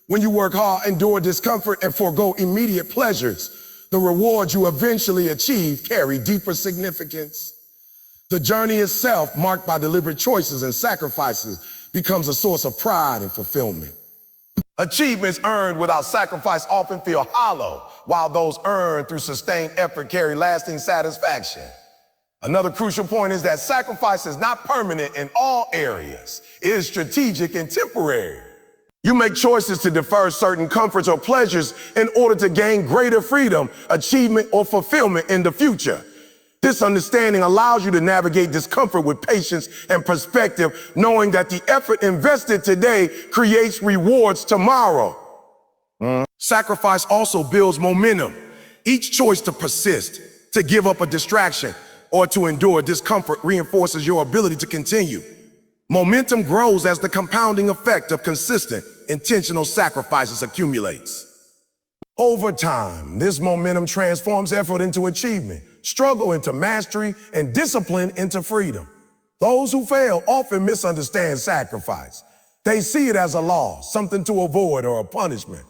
When you work hard, endure discomfort, and forego immediate pleasures, the rewards you eventually achieve carry deeper significance. The journey itself, marked by deliberate choices and sacrifices, becomes a source of pride and fulfillment. Achievements earned without sacrifice often feel hollow, while those earned through sustained effort carry lasting satisfaction. Another crucial point is that sacrifice is not permanent in all areas. It is strategic and temporary. You make choices to defer certain comforts or pleasures in order to gain greater freedom, achievement, or fulfillment in the future. This understanding allows you to navigate discomfort with patience and perspective, knowing that the effort invested today creates rewards tomorrow. Sacrifice also builds momentum. Each choice to persist, to give up a distraction, or to endure discomfort reinforces your ability to continue. Momentum grows as the compounding effect of consistent, intentional sacrifices accumulates. Over time, this momentum transforms effort into achievement, struggle into mastery, and discipline into freedom. Those who fail often misunderstand sacrifice. They see it as a loss, something to avoid, or a punishment.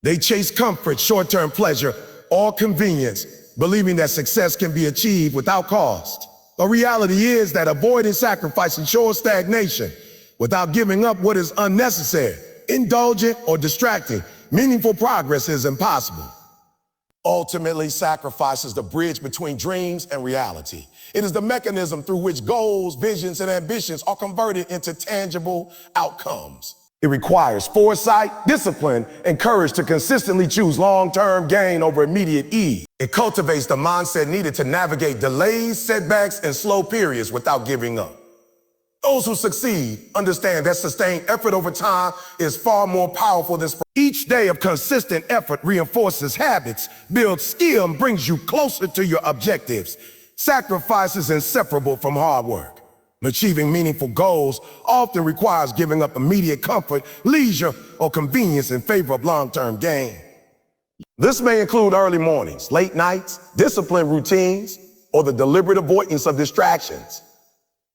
They chase comfort, short-term pleasure, or convenience, believing that success can be achieved without cost. The reality is that avoiding sacrifice ensures stagnation. Without giving up what is unnecessary, indulgent, or distracting, meaningful progress is impossible. Ultimately, sacrifice is the bridge between dreams and reality. It is the mechanism through which goals, visions, and ambitions are converted into tangible outcomes. It requires foresight, discipline, and courage to consistently choose long-term gain over immediate ease. It cultivates the mindset needed to navigate delays, setbacks, and slow periods without giving up. Those who succeed understand that sustained effort over time is far more powerful than each day of consistent effort reinforces habits, builds skill, and brings you closer to your objectives. Sacrifice is inseparable from hard work. Achieving meaningful goals often requires giving up immediate comfort, leisure, or convenience in favor of long-term gain. This may include early mornings, late nights, disciplined routines, or the deliberate avoidance of distractions.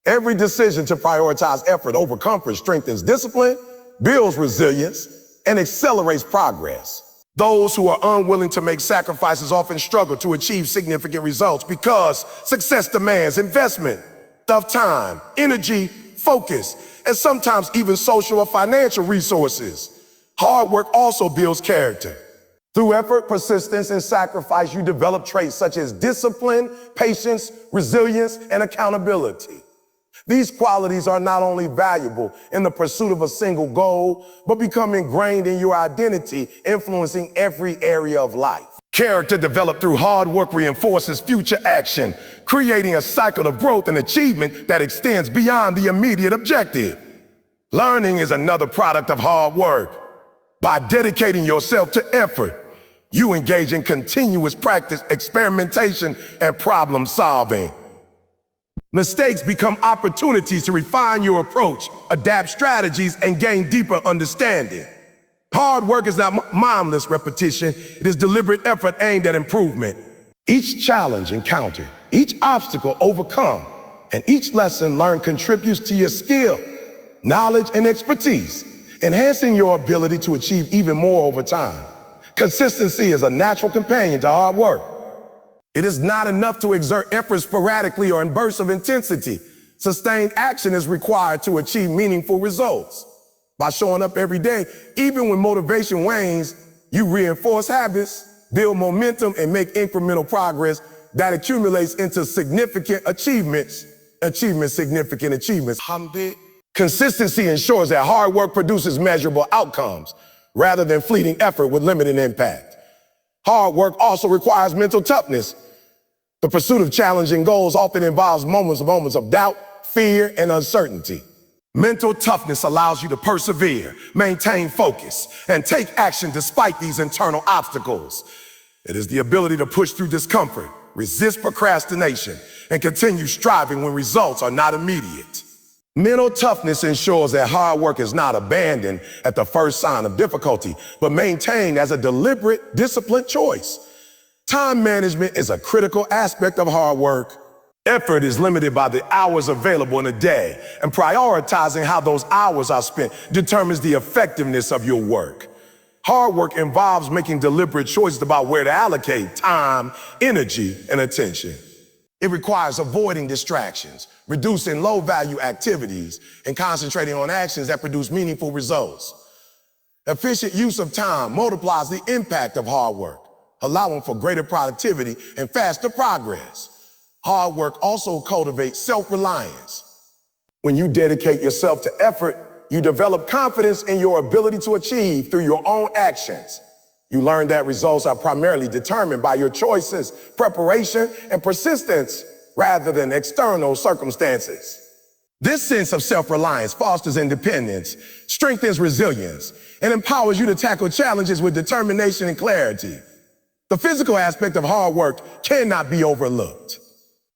Every decision to prioritize effort over comfort strengthens discipline, builds resilience, and accelerates progress. Those who are unwilling to make sacrifices often struggle to achieve significant results because success demands investment of time, energy, focus, and sometimes even social or financial resources. Hard work also builds character. Through effort, persistence, and sacrifice, you develop traits such as discipline, patience, resilience, and accountability. These qualities are not only valuable in the pursuit of a single goal, but become ingrained in your identity, influencing every area of life. Character developed through hard work reinforces future action, creating a cycle of growth and achievement that extends beyond the immediate objective. Learning is another product of hard work. By dedicating yourself to effort, you engage in continuous practice, experimentation, and problem solving. Mistakes become opportunities to refine your approach, adapt strategies, and gain deeper understanding. Hard work is not mindless repetition. It is deliberate effort aimed at improvement. Each challenge encountered, each obstacle overcome, and each lesson learned contributes to your skill, knowledge, and expertise, enhancing your ability to achieve even more over time. Consistency is a natural companion to hard work. It is not enough to exert effort sporadically or in bursts of intensity. Sustained action is required to achieve meaningful results. By showing up every day, even when motivation wanes, you reinforce habits, build momentum, and make incremental progress that accumulates into significant achievements. Consistency ensures that hard work produces measurable outcomes rather than fleeting effort with limited impact. Hard work also requires mental toughness. The pursuit of challenging goals often involves moments of doubt, fear, and uncertainty. Mental toughness allows you to persevere, maintain focus, and take action despite these internal obstacles. It is the ability to push through discomfort, resist procrastination, and continue striving when results are not immediate. Mental toughness ensures that hard work is not abandoned at the first sign of difficulty, but maintained as a deliberate, disciplined choice. Time management is a critical aspect of hard work. Effort is limited by the hours available in a day, and prioritizing how those hours are spent determines the effectiveness of your work. Hard work involves making deliberate choices about where to allocate time, energy, and attention. It requires avoiding distractions, reducing low-value activities, and concentrating on actions that produce meaningful results. Efficient use of time multiplies the impact of hard work, allowing for greater productivity and faster progress. Hard work also cultivates self-reliance. When you dedicate yourself to effort, you develop confidence in your ability to achieve through your own actions. You learn that results are primarily determined by your choices, preparation, and persistence rather than external circumstances. This sense of self-reliance fosters independence, strengthens resilience, and empowers you to tackle challenges with determination and clarity. The physical aspect of hard work cannot be overlooked.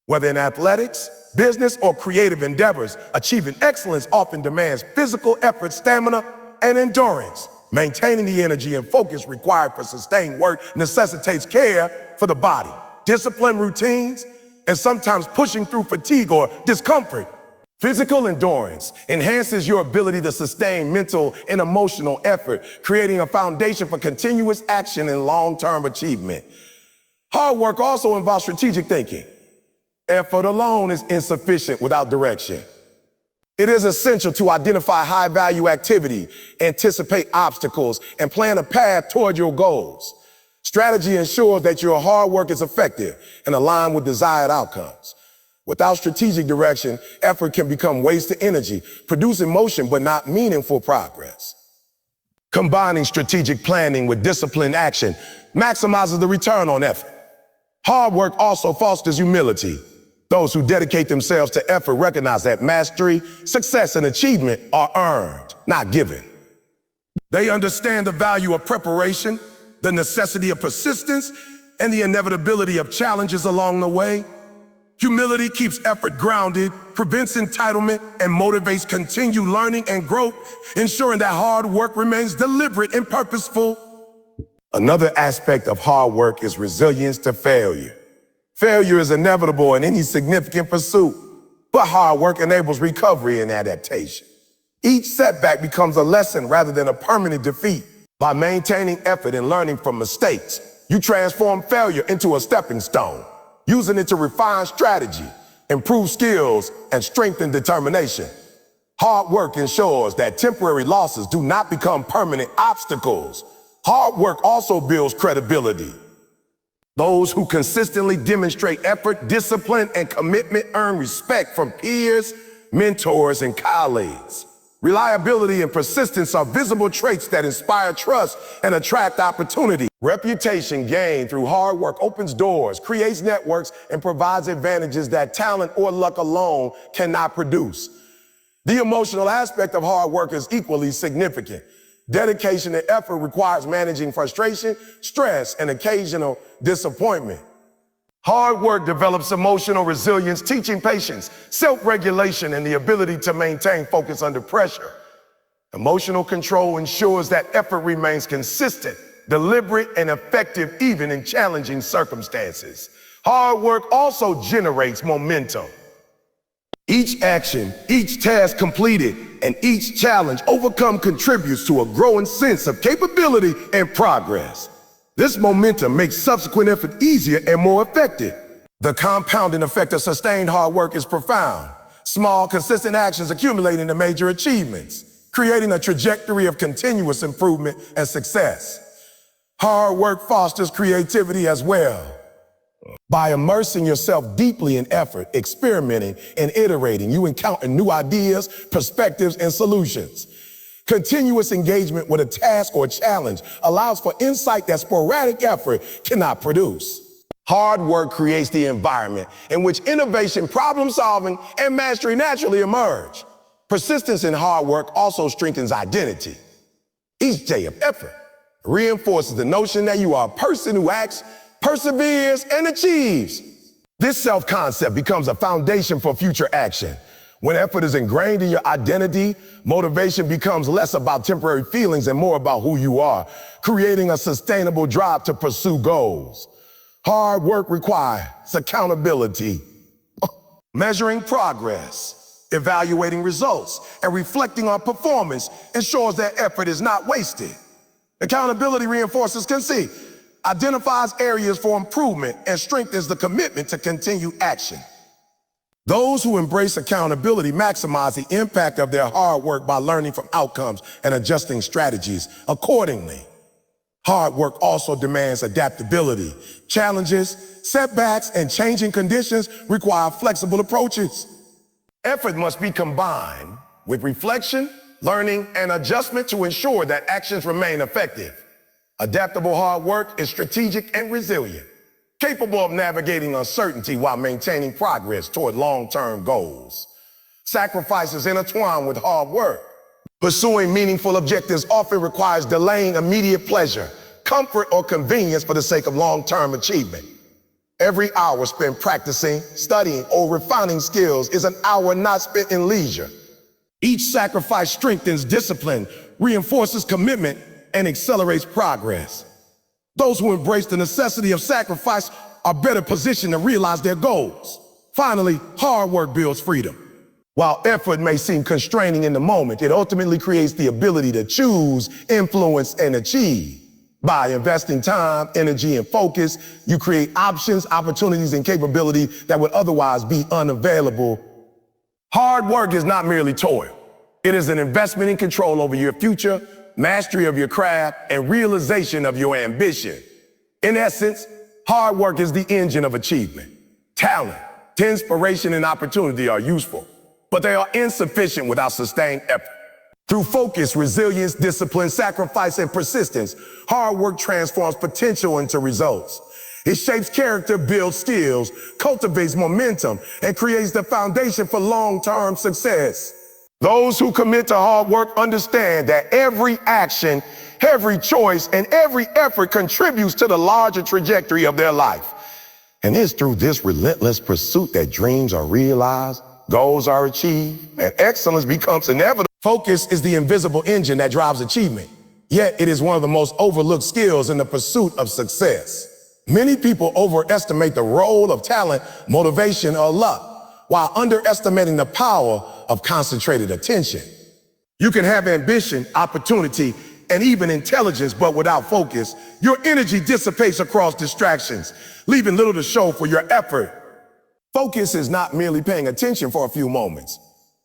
Whether in athletics, business, or creative endeavors, achieving excellence often demands physical effort, stamina, and endurance. Maintaining the energy and focus required for sustained work necessitates care for the body, disciplined routines, and sometimes pushing through fatigue or discomfort. Physical endurance enhances your ability to sustain mental and emotional effort, creating a foundation for continuous action and long-term achievement. Hard work also involves strategic thinking. Effort alone is insufficient without direction. It is essential to identify high-value activity, anticipate obstacles, and plan a path toward your goals. Strategy ensures that your hard work is effective and aligned with desired outcomes. Without strategic direction, effort can become wasted energy, producing motion but not meaningful progress. Combining strategic planning with disciplined action maximizes the return on effort. Hard work also fosters humility. Those who dedicate themselves to effort recognize that mastery, success, and achievement are earned, not given. They understand the value of preparation, the necessity of persistence, and the inevitability of challenges along the way. Humility keeps effort grounded, prevents entitlement, and motivates continued learning and growth, ensuring that hard work remains deliberate and purposeful. Another aspect of hard work is resilience to failure. Failure is inevitable in any significant pursuit, but hard work enables recovery and adaptation. Each setback becomes a lesson rather than a permanent defeat. By maintaining effort and learning from mistakes, you transform failure into a stepping stone, using it to refine strategy, improve skills, and strengthen determination. Hard work ensures that temporary losses do not become permanent obstacles. Hard work also builds credibility. Those who consistently demonstrate effort, discipline, and commitment earn respect from peers, mentors, and colleagues. Reliability and persistence are visible traits that inspire trust and attract opportunity. Reputation gained through hard work opens doors, creates networks, and provides advantages that talent or luck alone cannot produce. The emotional aspect of hard work is equally significant. Dedication and effort requires managing frustration, stress, and occasional disappointment. Hard work develops emotional resilience, teaching patience, self-regulation, and the ability to maintain focus under pressure. Emotional control ensures that effort remains consistent, deliberate, and effective even in challenging circumstances. Hard work also generates momentum. Each action, each task completed, and each challenge overcome contributes to a growing sense of capability and progress. This momentum makes subsequent effort easier and more effective. The compounding effect of sustained hard work is profound. Small, consistent actions accumulate into major achievements, creating a trajectory of continuous improvement and success. Hard work fosters creativity as well. By immersing yourself deeply in effort, experimenting, and iterating, you encounter new ideas, perspectives, and solutions. Continuous engagement with a task or challenge allows for insight that sporadic effort cannot produce. Hard work creates the environment in which innovation, problem solving, and mastery naturally emerge. Persistence in hard work also strengthens identity. Each day of effort reinforces the notion that you are a person who acts, perseveres, and achieves. This self-concept becomes a foundation for future action. When effort is ingrained in your identity, motivation becomes less about temporary feelings and more about who you are, creating a sustainable drive to pursue goals. Hard work requires accountability, measuring progress, evaluating results, and reflecting on performance ensures that effort is not wasted. Accountability reinforces conceit, identifies areas for improvement, and strengthens the commitment to continue action. Those who embrace accountability maximize the impact of their hard work by learning from outcomes and adjusting strategies accordingly. Hard work also demands adaptability. Challenges, setbacks, and changing conditions require flexible approaches. Effort must be combined with reflection, learning, and adjustment to ensure that actions remain effective. Adaptable hard work is strategic and resilient, capable of navigating uncertainty while maintaining progress toward long-term goals. Sacrifices intertwine with hard work. Pursuing meaningful objectives often requires delaying immediate pleasure, comfort, or convenience for the sake of long-term achievement. Every hour spent practicing, studying, or refining skills is an hour not spent in leisure. Each sacrifice strengthens discipline, reinforces commitment, and accelerates progress. Those who embrace the necessity of sacrifice are better positioned to realize their goals. Finally, hard work builds freedom. While effort may seem constraining in the moment, it ultimately creates the ability to choose, influence, and achieve. By investing time, energy, and focus, you create options, opportunities, and capability that would otherwise be unavailable. Hard work is not merely toil. It is an investment in control over your future, mastery of your craft, and realization of your ambition. In essence, hard work is the engine of achievement. Talent, inspiration, and opportunity are useful, but they are insufficient without sustained effort. Through focus, resilience, discipline, sacrifice, and persistence, hard work transforms potential into results. It shapes character, builds skills, cultivates momentum, and creates the foundation for long-term success. Those who commit to hard work understand that every action, every choice, and every effort contributes to the larger trajectory of their life. And it's through this relentless pursuit that dreams are realized, goals are achieved, and excellence becomes inevitable. Focus is the invisible engine that drives achievement, yet it is one of the most overlooked skills in the pursuit of success. Many people overestimate the role of talent, motivation, or luck, while underestimating the power of concentrated attention. You can have ambition, opportunity, and even intelligence, but without focus, your energy dissipates across distractions, leaving little to show for your effort. Focus is not merely paying attention for a few moments.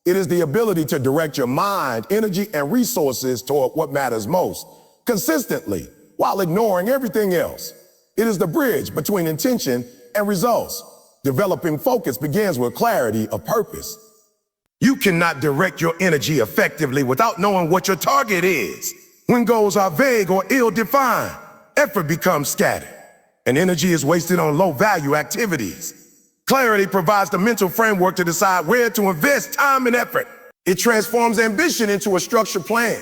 It is the ability to direct your mind, energy, and resources toward what matters most, consistently, while ignoring everything else. It is the bridge between intention and results. Developing focus begins with clarity of purpose. You cannot direct your energy effectively without knowing what your target is. When goals are vague or ill-defined, effort becomes scattered, and energy is wasted on low-value activities. Clarity provides the mental framework to decide where to invest time and effort. It transforms ambition into a structured plan,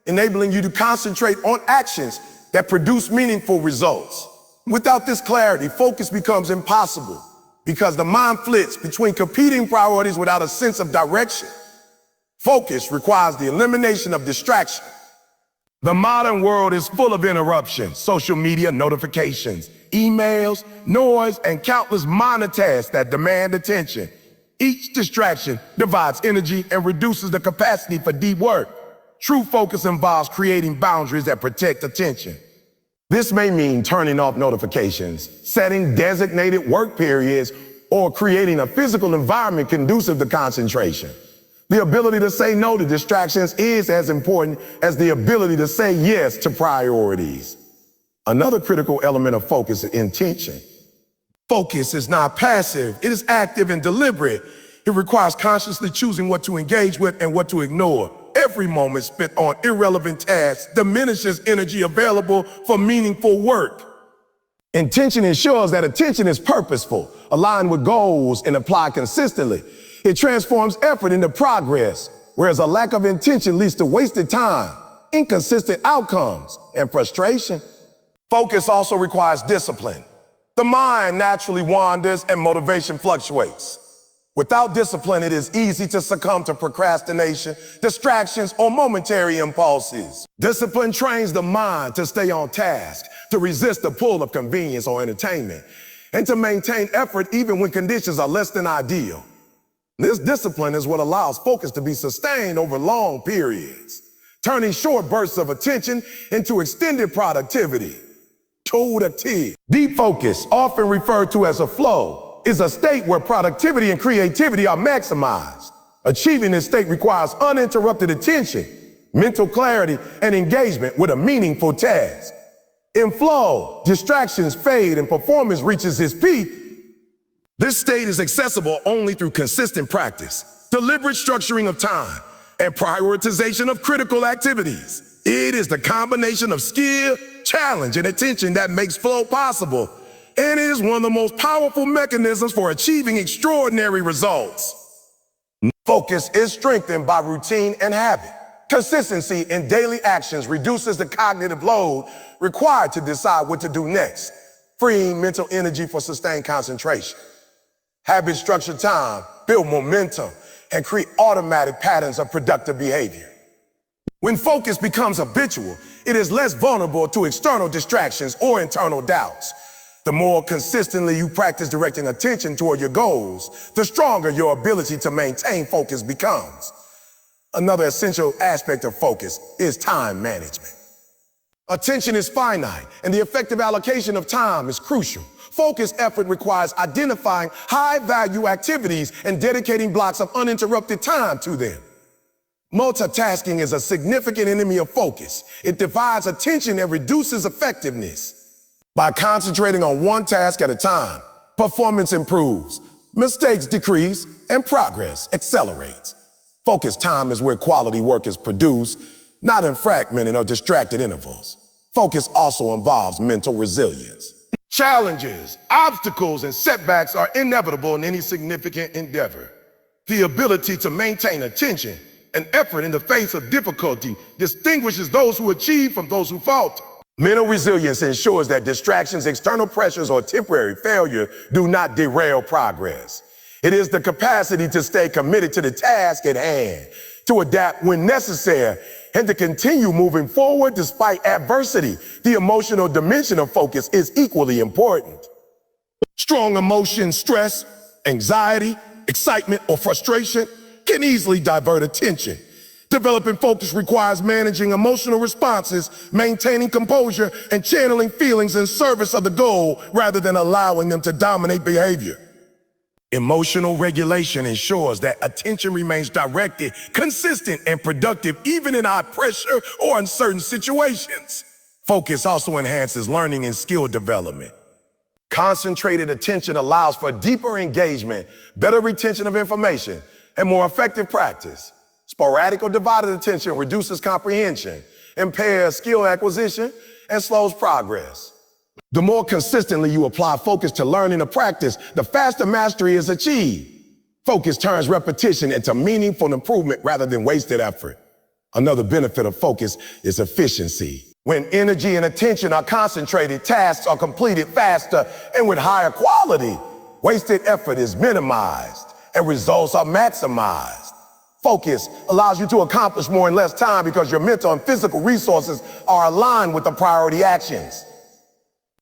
enabling you to concentrate on actions that produce meaningful results. Without this clarity, focus becomes impossible because the mind flits between competing priorities without a sense of direction. Focus requires the elimination of distraction. The modern world is full of interruptions, social media notifications, emails, noise, and countless minor tasks that demand attention. Each distraction divides energy and reduces the capacity for deep work. True focus involves creating boundaries that protect attention. This may mean turning off notifications, setting designated work periods, or creating a physical environment conducive to concentration. The ability to say no to distractions is as important as the ability to say yes to priorities. Another critical element of focus is intention. Focus is not passive, it is active and deliberate. It requires consciously choosing what to engage with and what to ignore. Every moment spent on irrelevant tasks diminishes energy available for meaningful work. Intention ensures that attention is purposeful, aligned with goals, and applied consistently. It transforms effort into progress, whereas a lack of intention leads to wasted time, inconsistent outcomes, and frustration. Focus also requires discipline. The mind naturally wanders and motivation fluctuates. Without discipline, it is easy to succumb to procrastination, distractions, or momentary impulses. Discipline trains the mind to stay on task, to resist the pull of convenience or entertainment, and to maintain effort even when conditions are less than ideal. This discipline is what allows focus to be sustained over long periods, turning short bursts of attention into extended productivity. Deep focus, often referred to as a flow, is a state where productivity and creativity are maximized. Achieving this state requires uninterrupted attention, mental clarity, and engagement with a meaningful task. In flow, distractions fade and performance reaches its peak. This state is accessible only through consistent practice, deliberate structuring of time, and prioritization of critical activities. It is the combination of skill, challenge, and attention that makes flow possible, and it is one of the most powerful mechanisms for achieving extraordinary results. Focus is strengthened by routine and habit. Consistency in daily actions reduces the cognitive load required to decide what to do next, freeing mental energy for sustained concentration. Habits structure time, build momentum, and create automatic patterns of productive behavior. When focus becomes habitual, it is less vulnerable to external distractions or internal doubts. The more consistently you practice directing attention toward your goals, the stronger your ability to maintain focus becomes. Another essential aspect of focus is time management. Attention is finite, and the effective allocation of time is crucial. Focused effort requires identifying high-value activities and dedicating blocks of uninterrupted time to them. Multitasking is a significant enemy of focus. It divides attention and reduces effectiveness. By concentrating on one task at a time, performance improves, mistakes decrease, and progress accelerates. Focused time is where quality work is produced, not in fragmented or distracted intervals. Focus also involves mental resilience. Challenges, obstacles, and setbacks are inevitable in any significant endeavor. The ability to maintain attention and effort in the face of difficulty distinguishes those who achieve from those who falter. Mental resilience ensures that distractions, external pressures, or temporary failure do not derail progress. It is the capacity to stay committed to the task at hand, to adapt when necessary, and to continue moving forward despite adversity. The emotional dimension of focus is equally important. Strong emotions, stress, anxiety, excitement, or frustration can easily divert attention. Developing focus requires managing emotional responses, maintaining composure, and channeling feelings in service of the goal rather than allowing them to dominate behavior. Emotional regulation ensures that attention remains directed, consistent, and productive even in high pressure or uncertain situations. Focus also enhances learning and skill development. Concentrated attention allows for deeper engagement, better retention of information, and more effective practice. Sporadic or divided attention reduces comprehension, impairs skill acquisition, and slows progress. The more consistently you apply focus to learning or practice, the faster mastery is achieved. Focus turns repetition into meaningful improvement rather than wasted effort. Another benefit of focus is efficiency. When energy and attention are concentrated, tasks are completed faster and with higher quality. Wasted effort is minimized and results are maximized. Focus allows you to accomplish more in less time because your mental and physical resources are aligned with the priority actions.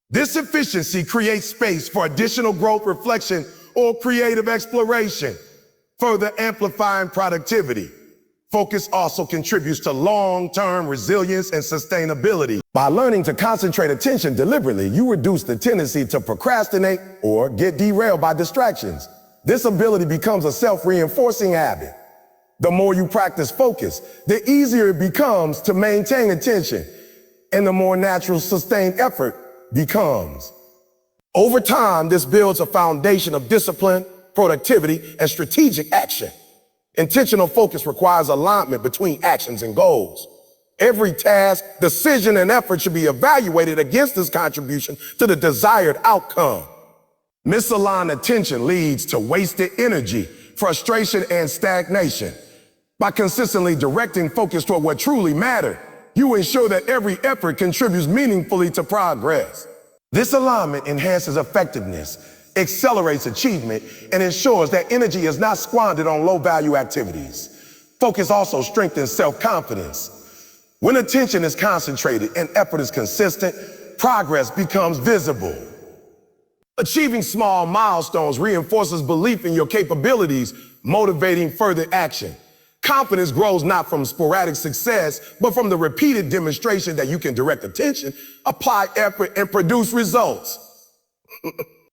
This efficiency creates space for additional growth, reflection, or creative exploration, further amplifying productivity. Focus also contributes to long-term resilience and sustainability. By learning to concentrate attention deliberately, you reduce the tendency to procrastinate or get derailed by distractions. This ability becomes a self-reinforcing habit. The more you practice focus, the easier it becomes to maintain attention, and the more natural sustained effort becomes. Over time, this builds a foundation of discipline, productivity, and strategic action. Intentional focus requires alignment between actions and goals. Every task, decision, and effort should be evaluated against this contribution to the desired outcome. Misaligned attention leads to wasted energy, frustration, and stagnation. By consistently directing focus toward what truly matters, you ensure that every effort contributes meaningfully to progress. This alignment enhances effectiveness, accelerates achievement, and ensures that energy is not squandered on low-value activities. Focus also strengthens self-confidence. When attention is concentrated and effort is consistent, progress becomes visible. Achieving small milestones reinforces belief in your capabilities, motivating further action. Confidence grows not from sporadic success, but from the repeated demonstration that you can direct attention, apply effort, and produce results.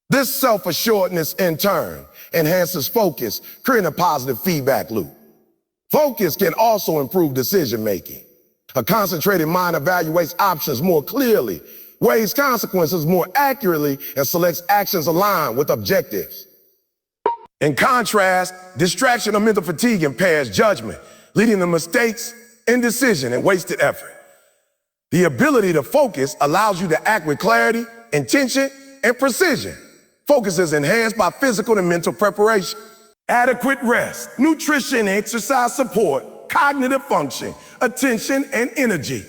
This self-assuredness, in turn, enhances focus, creating a positive feedback loop. Focus can also improve decision-making. A concentrated mind evaluates options more clearly, weighs consequences more accurately, and selects actions aligned with objectives. In contrast, distraction or mental fatigue impairs judgment, leading to mistakes, indecision, and wasted effort. The ability to focus allows you to act with clarity, intention, and precision. Focus is enhanced by physical and mental preparation. Adequate rest, nutrition, and exercise support, cognitive function, attention, and energy.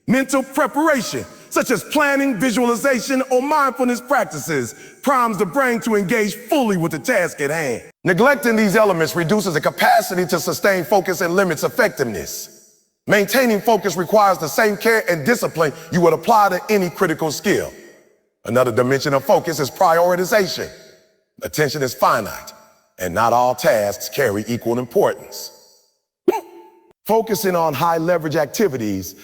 Mental preparation, such as planning, visualization, or mindfulness practices, primes the brain to engage fully with the task at hand. Neglecting these elements reduces the capacity to sustain focus and limits effectiveness. Maintaining focus requires the same care and discipline you would apply to any critical skill. Another dimension of focus is prioritization. Attention is finite, and not all tasks carry equal importance. Focusing on high-leverage activities,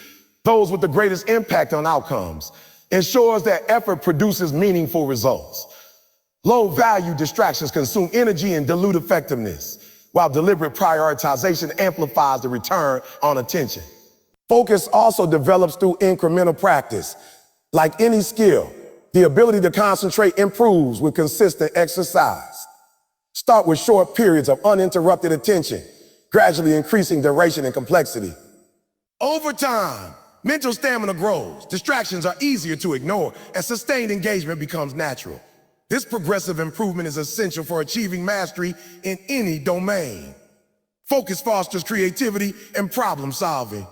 those with the greatest impact on outcomes, ensures that effort produces meaningful results. Low-value distractions consume energy and dilute effectiveness, while deliberate prioritization amplifies the return on attention. Focus also develops through incremental practice. Like any skill, the ability to concentrate improves with consistent exercise. Start with short periods of uninterrupted attention, gradually increasing duration and complexity. Over time, mental stamina grows, distractions are easier to ignore, and sustained engagement becomes natural. This progressive improvement is essential for achieving mastery in any domain. Focus fosters creativity and problem solving.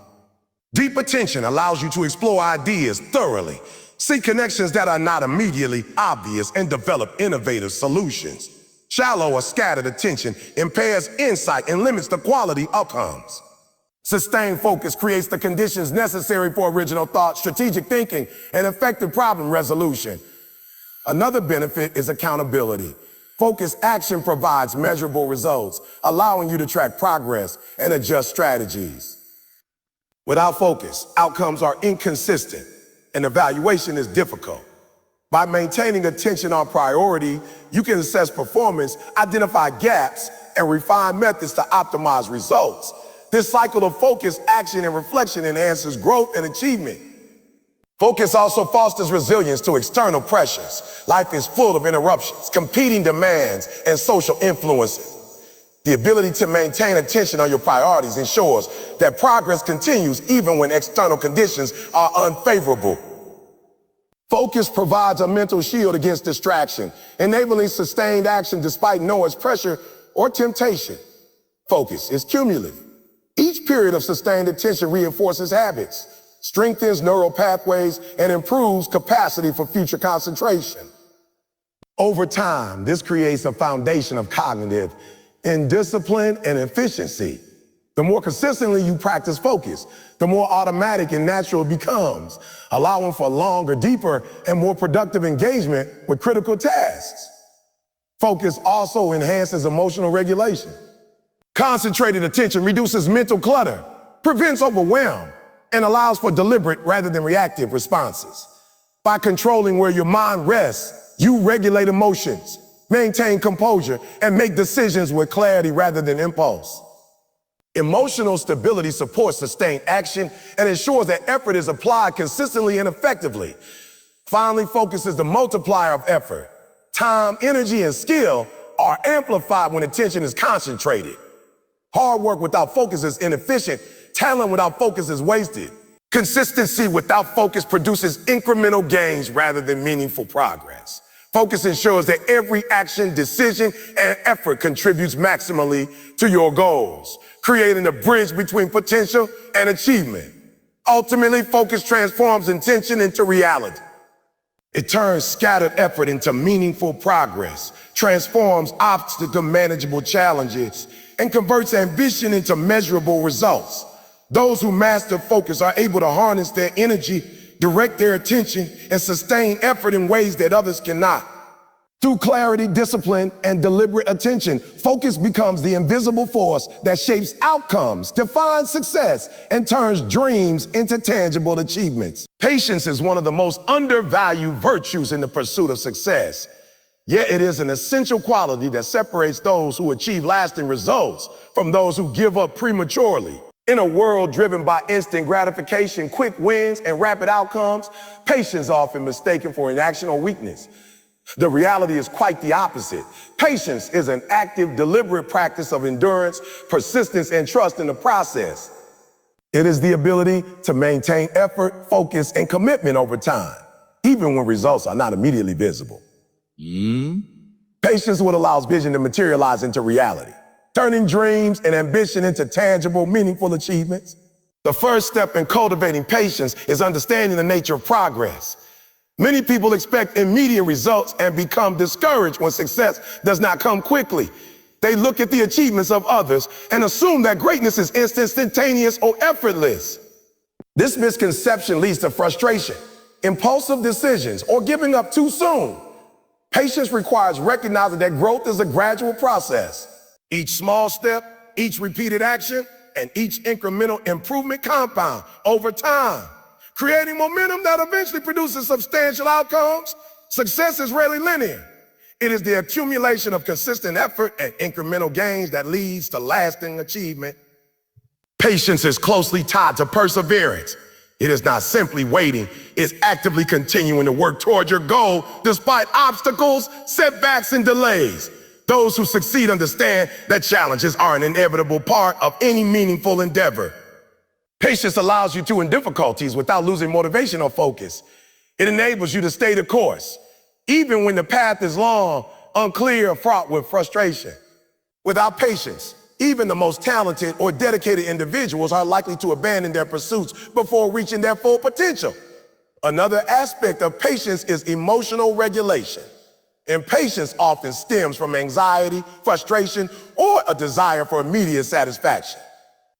Deep attention allows you to explore ideas thoroughly, see connections that are not immediately obvious, and develop innovative solutions. Shallow or scattered attention impairs insight and limits the quality outcomes. Sustained focus creates the conditions necessary for original thought, strategic thinking, and effective problem resolution. Another benefit is accountability. Focused action provides measurable results, allowing you to track progress and adjust strategies. Without focus, outcomes are inconsistent, and evaluation is difficult. By maintaining attention on priority, you can assess performance, identify gaps, and refine methods to optimize results. This cycle of focus, action, and reflection enhances growth and achievement. Focus also fosters resilience to external pressures. Life is full of interruptions, competing demands, and social influences. The ability to maintain attention on your priorities ensures that progress continues even when external conditions are unfavorable. Focus provides a mental shield against distraction, enabling sustained action despite noise, pressure, or temptation. Focus is cumulative. Each period of sustained attention reinforces habits, strengthens neural pathways, and improves capacity for future concentration. Over time, this creates a foundation of cognitive discipline and efficiency. The more consistently you practice focus, the more automatic and natural it becomes, allowing for longer, deeper, and more productive engagement with critical tasks. Focus also enhances emotional regulation. Concentrated attention reduces mental clutter, prevents overwhelm, and allows for deliberate rather than reactive responses. By controlling where your mind rests, you regulate emotions, maintain composure, and make decisions with clarity rather than impulse. Emotional stability supports sustained action and ensures that effort is applied consistently and effectively. Finally, focus is the multiplier of effort. Time, energy, and skill are amplified when attention is concentrated. Hard work without focus is inefficient. Talent without focus is wasted. Consistency without focus produces incremental gains rather than meaningful progress. Focus ensures that every action, decision, and effort contributes maximally to your goals, creating a bridge between potential and achievement. Ultimately, focus transforms intention into reality. It turns scattered effort into meaningful progress, transforms obstacles to manageable challenges, and converts ambition into measurable results. Those who master focus are able to harness their energy, direct their attention, and sustain effort in ways that others cannot. Through clarity, discipline, and deliberate attention, focus becomes the invisible force that shapes outcomes, defines success, and turns dreams into tangible achievements. Patience is one of the most undervalued virtues in the pursuit of success. Yet it is an essential quality that separates those who achieve lasting results from those who give up prematurely. In a world driven by instant gratification, quick wins, and rapid outcomes, patience is often mistaken for inaction or weakness. The reality is quite the opposite. Patience is an active, deliberate practice of endurance, persistence, and trust in the process. It is the ability to maintain effort, focus, and commitment over time, even when results are not immediately visible. Patience is what allows vision to materialize into reality, turning dreams and ambition into tangible, meaningful achievements. The first step in cultivating patience is understanding the nature of progress. Many people expect immediate results and become discouraged when success does not come quickly. They look at the achievements of others and assume that greatness is instantaneous or effortless. This misconception leads to frustration, impulsive decisions, or giving up too soon. Patience requires recognizing that growth is a gradual process. Each small step, each repeated action, and each incremental improvement compound over time, creating momentum that eventually produces substantial outcomes. Success is rarely linear. It is the accumulation of consistent effort and incremental gains that leads to lasting achievement. Patience is closely tied to perseverance. It is not simply waiting, it's actively continuing to work toward your goal despite obstacles, setbacks, and delays. Those who succeed understand that challenges are an inevitable part of any meaningful endeavor. Patience allows you to endure difficulties without losing motivation or focus. It enables you to stay the course, even when the path is long, unclear, or fraught with frustration. Without patience, even the most talented or dedicated individuals are likely to abandon their pursuits before reaching their full potential. Another aspect of patience is emotional regulation. Impatience often stems from anxiety, frustration, or a desire for immediate satisfaction.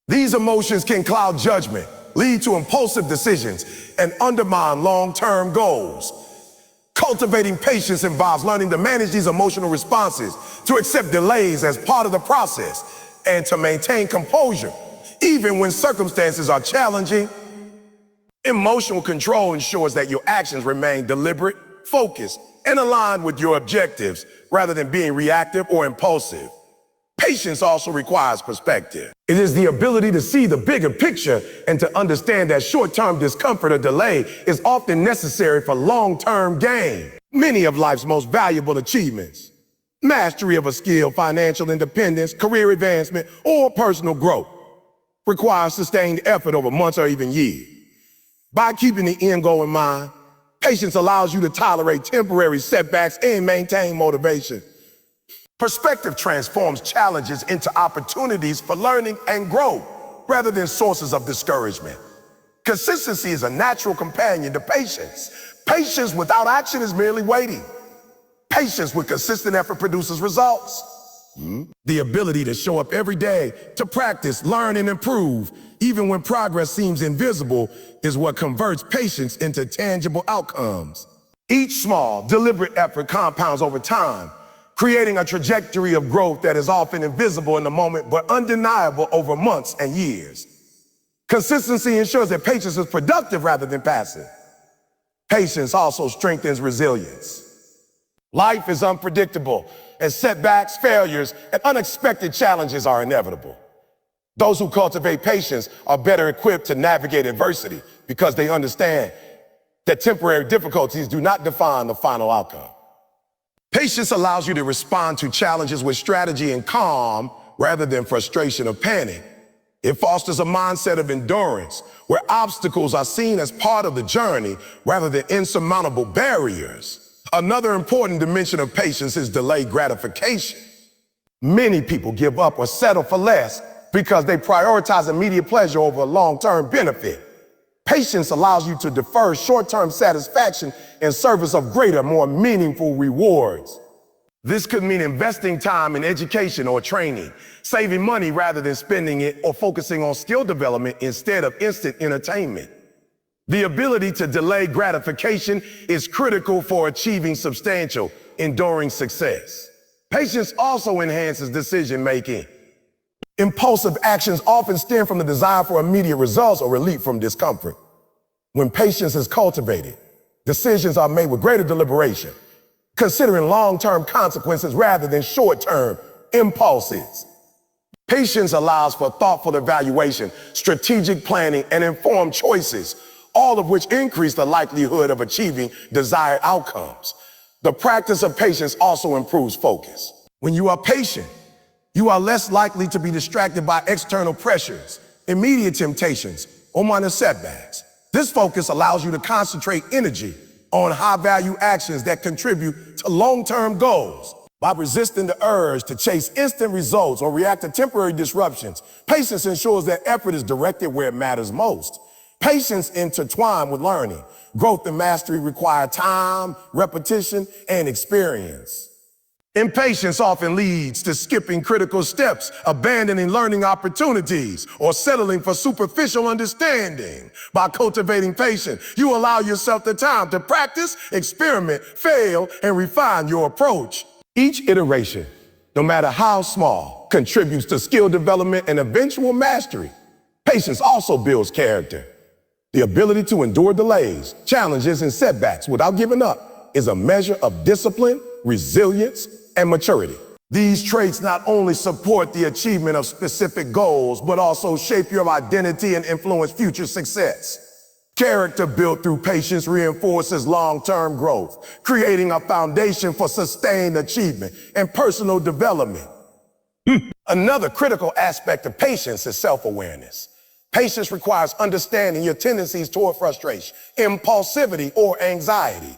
These emotions can cloud judgment, lead to impulsive decisions, and undermine long-term goals. Cultivating patience involves learning to manage these emotional responses, to accept delays as part of the process, and to maintain composure, even when circumstances are challenging. Emotional control ensures that your actions remain deliberate, focused, and aligned with your objectives, rather than being reactive or impulsive. Patience also requires perspective. It is the ability to see the bigger picture and to understand that short-term discomfort or delay is often necessary for long-term gain. Many of life's most valuable achievements, mastery of a skill, financial independence, career advancement, or personal growth, require sustained effort over months or even years. By keeping the end goal in mind, patience allows you to tolerate temporary setbacks and maintain motivation. Perspective transforms challenges into opportunities for learning and growth, rather than sources of discouragement. Consistency is a natural companion to patience. Patience without action is merely waiting. Patience with consistent effort produces results. The ability to show up every day, to practice, learn, and improve, even when progress seems invisible, is what converts patience into tangible outcomes. Each small, deliberate effort compounds over time, creating a trajectory of growth that is often invisible in the moment, but undeniable over months and years. Consistency ensures that patience is productive rather than passive. Patience also strengthens resilience. Life is unpredictable, and setbacks, failures, and unexpected challenges are inevitable. Those who cultivate patience are better equipped to navigate adversity because they understand that temporary difficulties do not define the final outcome. Patience allows you to respond to challenges with strategy and calm rather than frustration or panic. It fosters a mindset of endurance where obstacles are seen as part of the journey rather than insurmountable barriers. Another important dimension of patience is delayed gratification. Many people give up or settle for less because they prioritize immediate pleasure over long-term benefit. Patience allows you to defer short-term satisfaction in service of greater, more meaningful rewards. This could mean investing time in education or training, saving money rather than spending it, or focusing on skill development instead of instant entertainment. The ability to delay gratification is critical for achieving substantial, enduring success. Patience also enhances decision-making. Impulsive actions often stem from the desire for immediate results or relief from discomfort. When patience is cultivated, decisions are made with greater deliberation, considering long-term consequences rather than short-term impulses. Patience allows for thoughtful evaluation, strategic planning, and informed choices, all of which increase the likelihood of achieving desired outcomes. The practice of patience also improves focus. When you are patient, you are less likely to be distracted by external pressures, immediate temptations, or minor setbacks. This focus allows you to concentrate energy on high-value actions that contribute to long-term goals. By resisting the urge to chase instant results or react to temporary disruptions, patience ensures that effort is directed where it matters most. Patience intertwined with learning. Growth and mastery require time, repetition, and experience. Impatience often leads to skipping critical steps, abandoning learning opportunities, or settling for superficial understanding. By cultivating patience, you allow yourself the time to practice, experiment, fail, and refine your approach. Each iteration, no matter how small, contributes to skill development and eventual mastery. Patience also builds character. The ability to endure delays, challenges, and setbacks without giving up is a measure of discipline, resilience, and maturity. These traits not only support the achievement of specific goals, but also shape your identity and influence future success. Character built through patience reinforces long-term growth, creating a foundation for sustained achievement and personal development. Another critical aspect of patience is self-awareness. Patience requires understanding your tendencies toward frustration, impulsivity, or anxiety.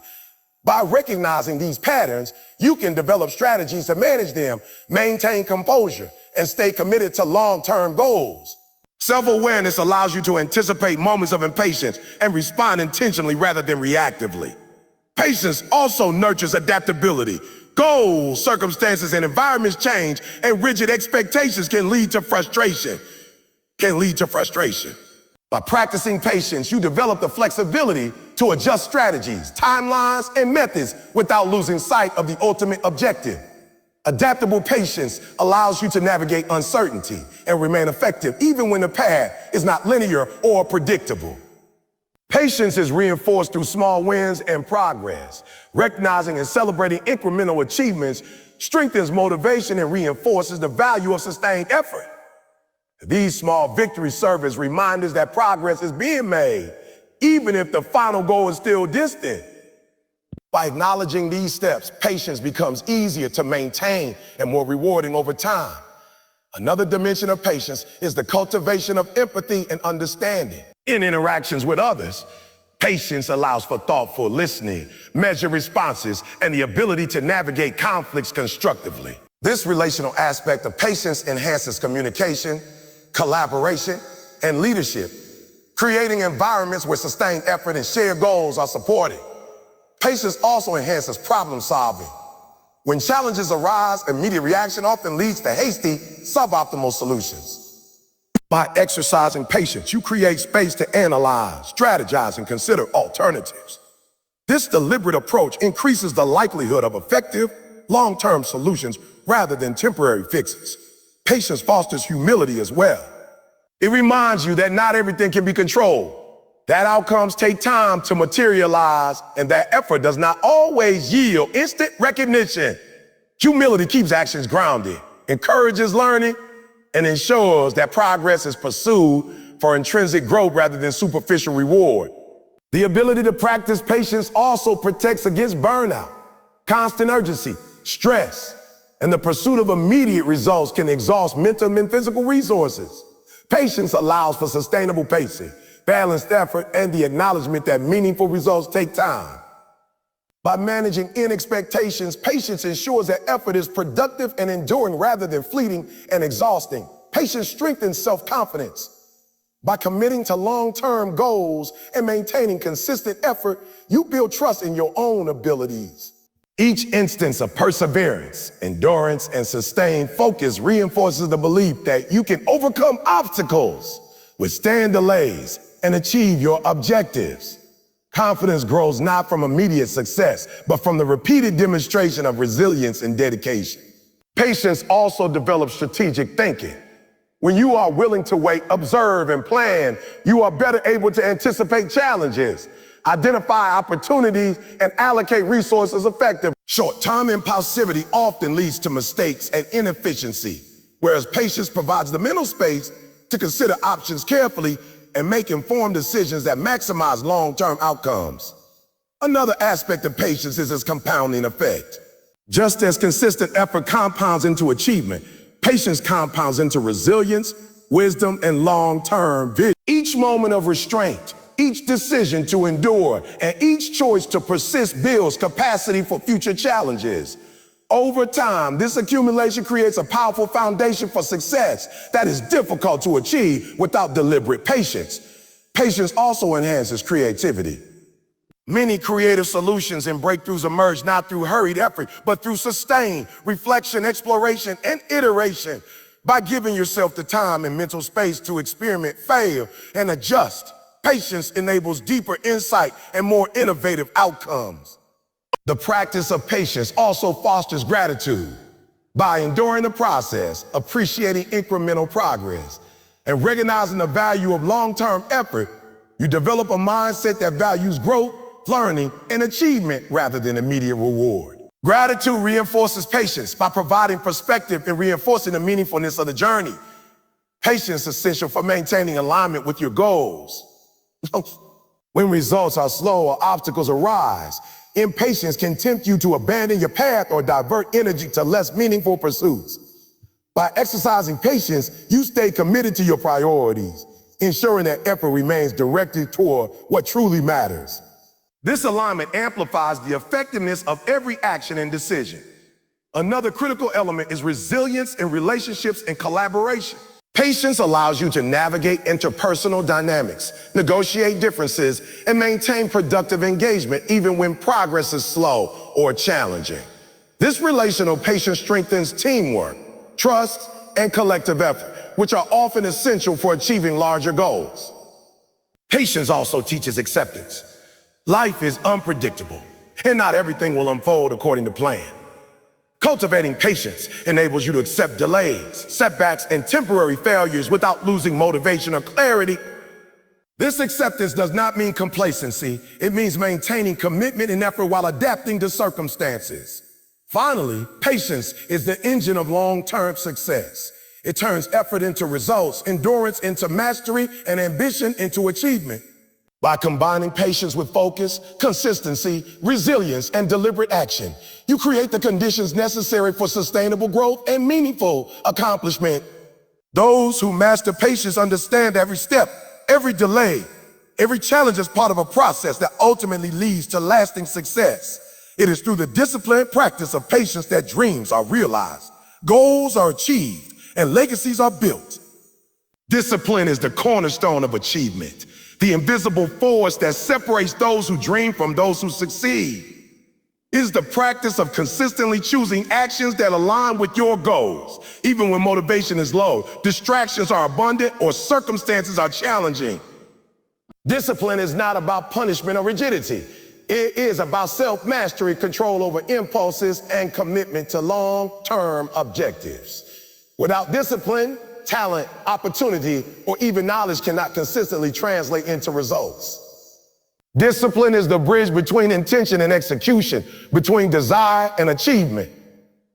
By recognizing these patterns, you can develop strategies to manage them, maintain composure, and stay committed to long-term goals. Self-awareness allows you to anticipate moments of impatience and respond intentionally rather than reactively. Patience also nurtures adaptability. Goals, circumstances, and environments change, and rigid expectations can lead to frustration. By practicing patience, you develop the flexibility to adjust strategies, timelines, and methods without losing sight of the ultimate objective. Adaptable patience allows you to navigate uncertainty and remain effective even when the path is not linear or predictable. Patience is reinforced through small wins and progress. Recognizing and celebrating incremental achievements strengthens motivation and reinforces the value of sustained effort. These small victories serve as reminders that progress is being made, even if the final goal is still distant. By acknowledging these steps, patience becomes easier to maintain and more rewarding over time. Another dimension of patience is the cultivation of empathy and understanding. In interactions with others, patience allows for thoughtful listening, measured responses, and the ability to navigate conflicts constructively. This relational aspect of patience enhances communication, collaboration, and leadership, creating environments where sustained effort and shared goals are supported. Patience also enhances problem solving. When challenges arise, immediate reaction often leads to hasty, suboptimal solutions. By exercising patience, you create space to analyze, strategize, and consider alternatives. This deliberate approach increases the likelihood of effective, long-term solutions rather than temporary fixes. Patience fosters humility as well. It reminds you that not everything can be controlled, that outcomes take time to materialize, and that effort does not always yield instant recognition. Humility keeps actions grounded, encourages learning, and ensures that progress is pursued for intrinsic growth rather than superficial reward. The ability to practice patience also protects against burnout. Constant urgency, stress, and the pursuit of immediate results can exhaust mental and physical resources. Patience allows for sustainable pacing, balanced effort, and the acknowledgement that meaningful results take time. By managing expectations, patience ensures that effort is productive and enduring rather than fleeting and exhausting. Patience strengthens self-confidence. By committing to long-term goals and maintaining consistent effort, you build trust in your own abilities. Each instance of perseverance, endurance, and sustained focus reinforces the belief that you can overcome obstacles, withstand delays, and achieve your objectives. Confidence grows not from immediate success, but from the repeated demonstration of resilience and dedication. Patience also develops strategic thinking. When you are willing to wait, observe, and plan, you are better able to anticipate challenges, identify opportunities, and allocate resources effectively. Short-term impulsivity often leads to mistakes and inefficiency, whereas patience provides the mental space to consider options carefully and make informed decisions that maximize long-term outcomes. Another aspect of patience is its compounding effect. Just as consistent effort compounds into achievement, patience compounds into resilience, wisdom, and long-term vision. Each moment of restraint, each decision to endure, and each choice to persist builds capacity for future challenges. Over time, this accumulation creates a powerful foundation for success that is difficult to achieve without deliberate patience. Patience also enhances creativity. Many creative solutions and breakthroughs emerge not through hurried effort, but through sustained reflection, exploration, and iteration. By giving yourself the time and mental space to experiment, fail, and adjust, patience enables deeper insight and more innovative outcomes. The practice of patience also fosters gratitude. By enduring the process, appreciating incremental progress, and recognizing the value of long-term effort, you develop a mindset that values growth, learning, and achievement rather than immediate reward. Gratitude reinforces patience by providing perspective and reinforcing the meaningfulness of the journey. Patience is essential for maintaining alignment with your goals. When results are slow or obstacles arise, impatience can tempt you to abandon your path or divert energy to less meaningful pursuits. By exercising patience, you stay committed to your priorities, ensuring that effort remains directed toward what truly matters. This alignment amplifies the effectiveness of every action and decision. Another critical element is resilience in relationships and collaboration. Patience allows you to navigate interpersonal dynamics, negotiate differences, and maintain productive engagement even when progress is slow or challenging. This relational patience strengthens teamwork, trust, and collective effort, which are often essential for achieving larger goals. Patience also teaches acceptance. Life is unpredictable, and not everything will unfold according to plan. Cultivating patience enables you to accept delays, setbacks, and temporary failures without losing motivation or clarity. This acceptance does not mean complacency. It means maintaining commitment and effort while adapting to circumstances. Finally, patience is the engine of long-term success. It turns effort into results, endurance into mastery, and ambition into achievement. By combining patience with focus, consistency, resilience, and deliberate action, you create the conditions necessary for sustainable growth and meaningful accomplishment. Those who master patience understand every step, every delay, every challenge is part of a process that ultimately leads to lasting success. It is through the disciplined practice of patience that dreams are realized, goals are achieved, and legacies are built. Discipline is the cornerstone of achievement, the invisible force that separates those who dream from those who succeed. It is the practice of consistently choosing actions that align with your goals, even when motivation is low, distractions are abundant, or circumstances are challenging. Discipline is not about punishment or rigidity. It is about self-mastery, control over impulses, and commitment to long-term objectives. Without discipline, talent, opportunity, or even knowledge cannot consistently translate into results. Discipline is the bridge between intention and execution, between desire and achievement.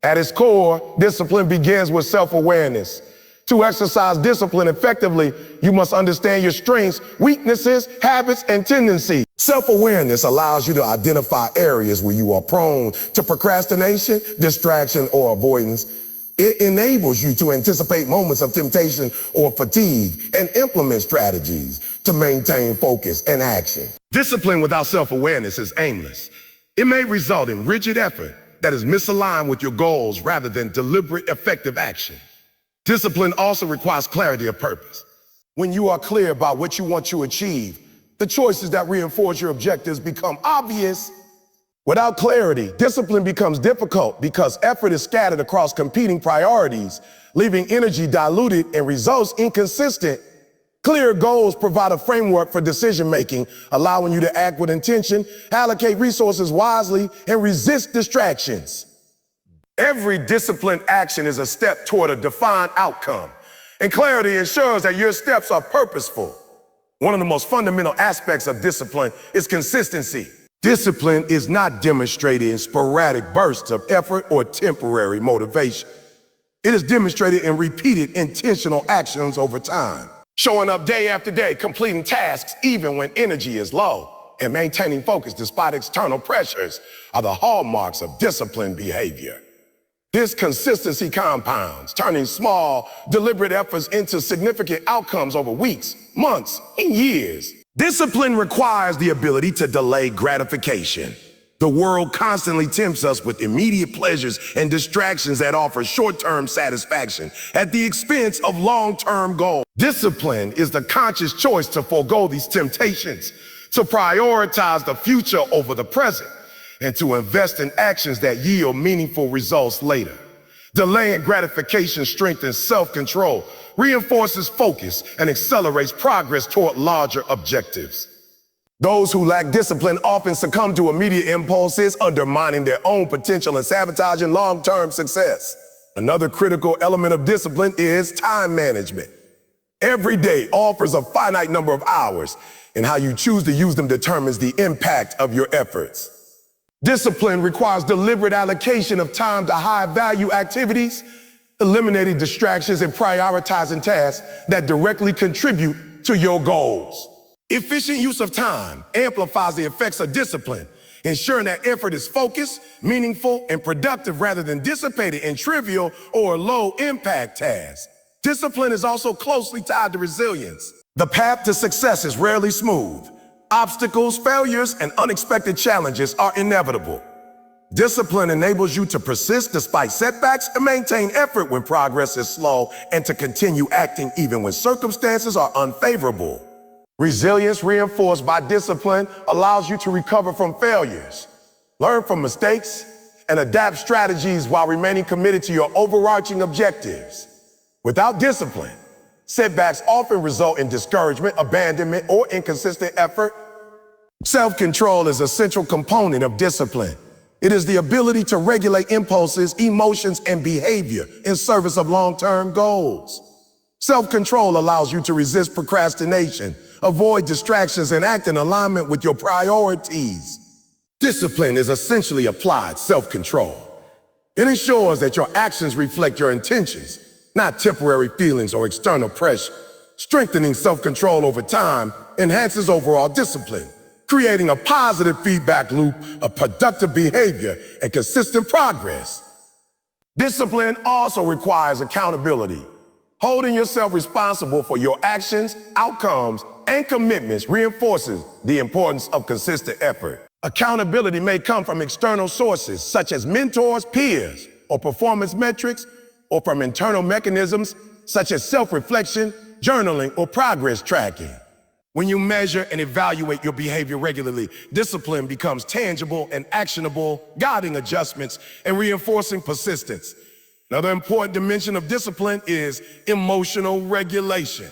At its core, discipline begins with self-awareness. To exercise discipline effectively, you must understand your strengths, weaknesses, habits, and tendencies. Self-awareness allows you to identify areas where you are prone to procrastination, distraction, or avoidance. It enables you to anticipate moments of temptation or fatigue and implement strategies to maintain focus and action. Discipline without self-awareness is aimless. It may result in rigid effort that is misaligned with your goals rather than deliberate, effective action. Discipline also requires clarity of purpose. When you are clear about what you want to achieve, the choices that reinforce your objectives become obvious. Without clarity, discipline becomes difficult because effort is scattered across competing priorities, leaving energy diluted and results inconsistent. Clear goals provide a framework for decision-making, allowing you to act with intention, allocate resources wisely, and resist distractions. Every disciplined action is a step toward a defined outcome, and clarity ensures that your steps are purposeful. One of the most fundamental aspects of discipline is consistency. Discipline is not demonstrated in sporadic bursts of effort or temporary motivation. It is demonstrated in repeated intentional actions over time. Showing up day after day, completing tasks even when energy is low, and maintaining focus despite external pressures are the hallmarks of disciplined behavior. This consistency compounds, turning small, deliberate efforts into significant outcomes over weeks, months, and years. Discipline requires the ability to delay gratification. The world constantly tempts us with immediate pleasures and distractions that offer short-term satisfaction at the expense of long-term goals. Discipline is the conscious choice to forego these temptations, to prioritize the future over the present, and to invest in actions that yield meaningful results later. Delaying gratification strengthens self-control, reinforces focus, and accelerates progress toward larger objectives. Those who lack discipline often succumb to immediate impulses, undermining their own potential and sabotaging long-term success. Another critical element of discipline is time management. Every day offers a finite number of hours, and how you choose to use them determines the impact of your efforts. Discipline requires deliberate allocation of time to high-value activities, eliminating distractions and prioritizing tasks that directly contribute to your goals. Efficient use of time amplifies the effects of discipline, ensuring that effort is focused, meaningful, and productive rather than dissipated in trivial or low-impact tasks. Discipline is also closely tied to resilience. The path to success is rarely smooth. Obstacles, failures, and unexpected challenges are inevitable. Discipline enables you to persist despite setbacks and maintain effort when progress is slow, and to continue acting even when circumstances are unfavorable. Resilience, reinforced by discipline, allows you to recover from failures, learn from mistakes, and adapt strategies while remaining committed to your overarching objectives. Without discipline, setbacks often result in discouragement, abandonment, or inconsistent effort. Self-control is a central component of discipline. It is the ability to regulate impulses, emotions, and behavior in service of long-term goals. Self-control allows you to resist procrastination, avoid distractions, and act in alignment with your priorities. Discipline is essentially applied self-control. It ensures that your actions reflect your intentions, not temporary feelings or external pressure. Strengthening self-control over time enhances overall discipline, creating a positive feedback loop of productive behavior and consistent progress. Discipline also requires accountability. Holding yourself responsible for your actions, outcomes, and commitments reinforces the importance of consistent effort. Accountability may come from external sources such as mentors, peers, or performance metrics, or from internal mechanisms such as self-reflection, journaling, or progress tracking. When you measure and evaluate your behavior regularly, discipline becomes tangible and actionable, guiding adjustments and reinforcing persistence. Another important dimension of discipline is emotional regulation.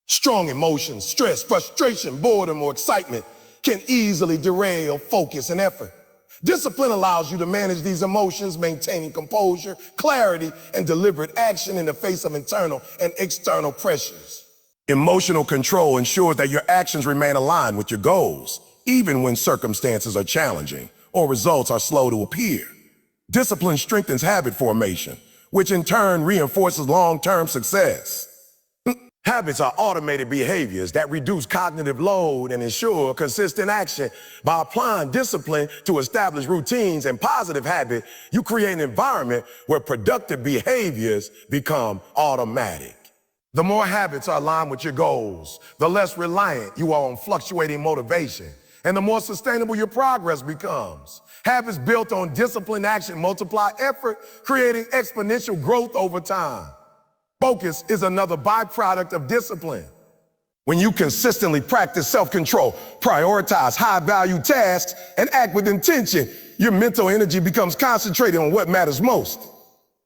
Strong emotions, stress, frustration, boredom, or excitement can easily derail focus and effort. Discipline allows you to manage these emotions, maintaining composure, clarity, and deliberate action in the face of internal and external pressures. Emotional control ensures that your actions remain aligned with your goals, even when circumstances are challenging or results are slow to appear. Discipline strengthens habit formation, which in turn reinforces long-term success. Habits are automated behaviors that reduce cognitive load and ensure consistent action. By applying discipline to establish routines and positive habits, you create an environment where productive behaviors become automatic. The more habits are aligned with your goals, the less reliant you are on fluctuating motivation, and the more sustainable your progress becomes. Habits built on disciplined action multiply effort, creating exponential growth over time. Focus is another byproduct of discipline. When you consistently practice self-control, prioritize high-value tasks, and act with intention, your mental energy becomes concentrated on what matters most.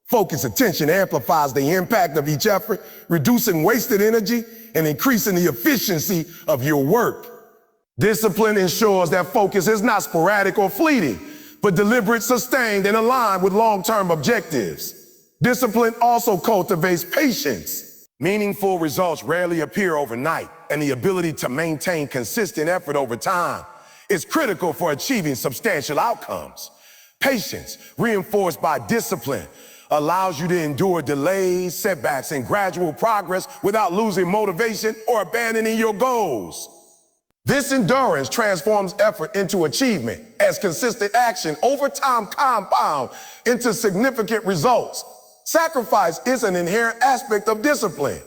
Focused attention amplifies the impact of each effort, reducing wasted energy and increasing the efficiency of your work. Discipline ensures that focus is not sporadic or fleeting, but deliberate, sustained, and aligned with long-term objectives. Discipline also cultivates patience. Meaningful results rarely appear overnight, and the ability to maintain consistent effort over time is critical for achieving substantial outcomes. Patience, reinforced by discipline, allows you to endure delays, setbacks, and gradual progress without losing motivation or abandoning your goals. This endurance transforms effort into achievement as consistent action over time compounds into significant results. Sacrifice is an inherent aspect of discipline.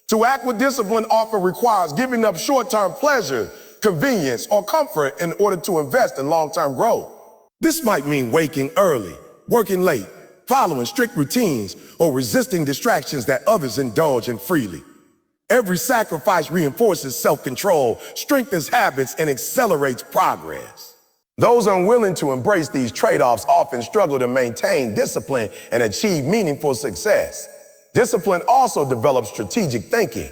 To act with discipline often requires giving up short-term pleasure, convenience, or comfort in order to invest in long-term growth. This might mean waking early, working late, following strict routines, or resisting distractions that others indulge in freely. Every sacrifice reinforces self-control, strengthens habits, and accelerates progress. Those unwilling to embrace these trade-offs often struggle to maintain discipline and achieve meaningful success. Discipline also develops strategic thinking.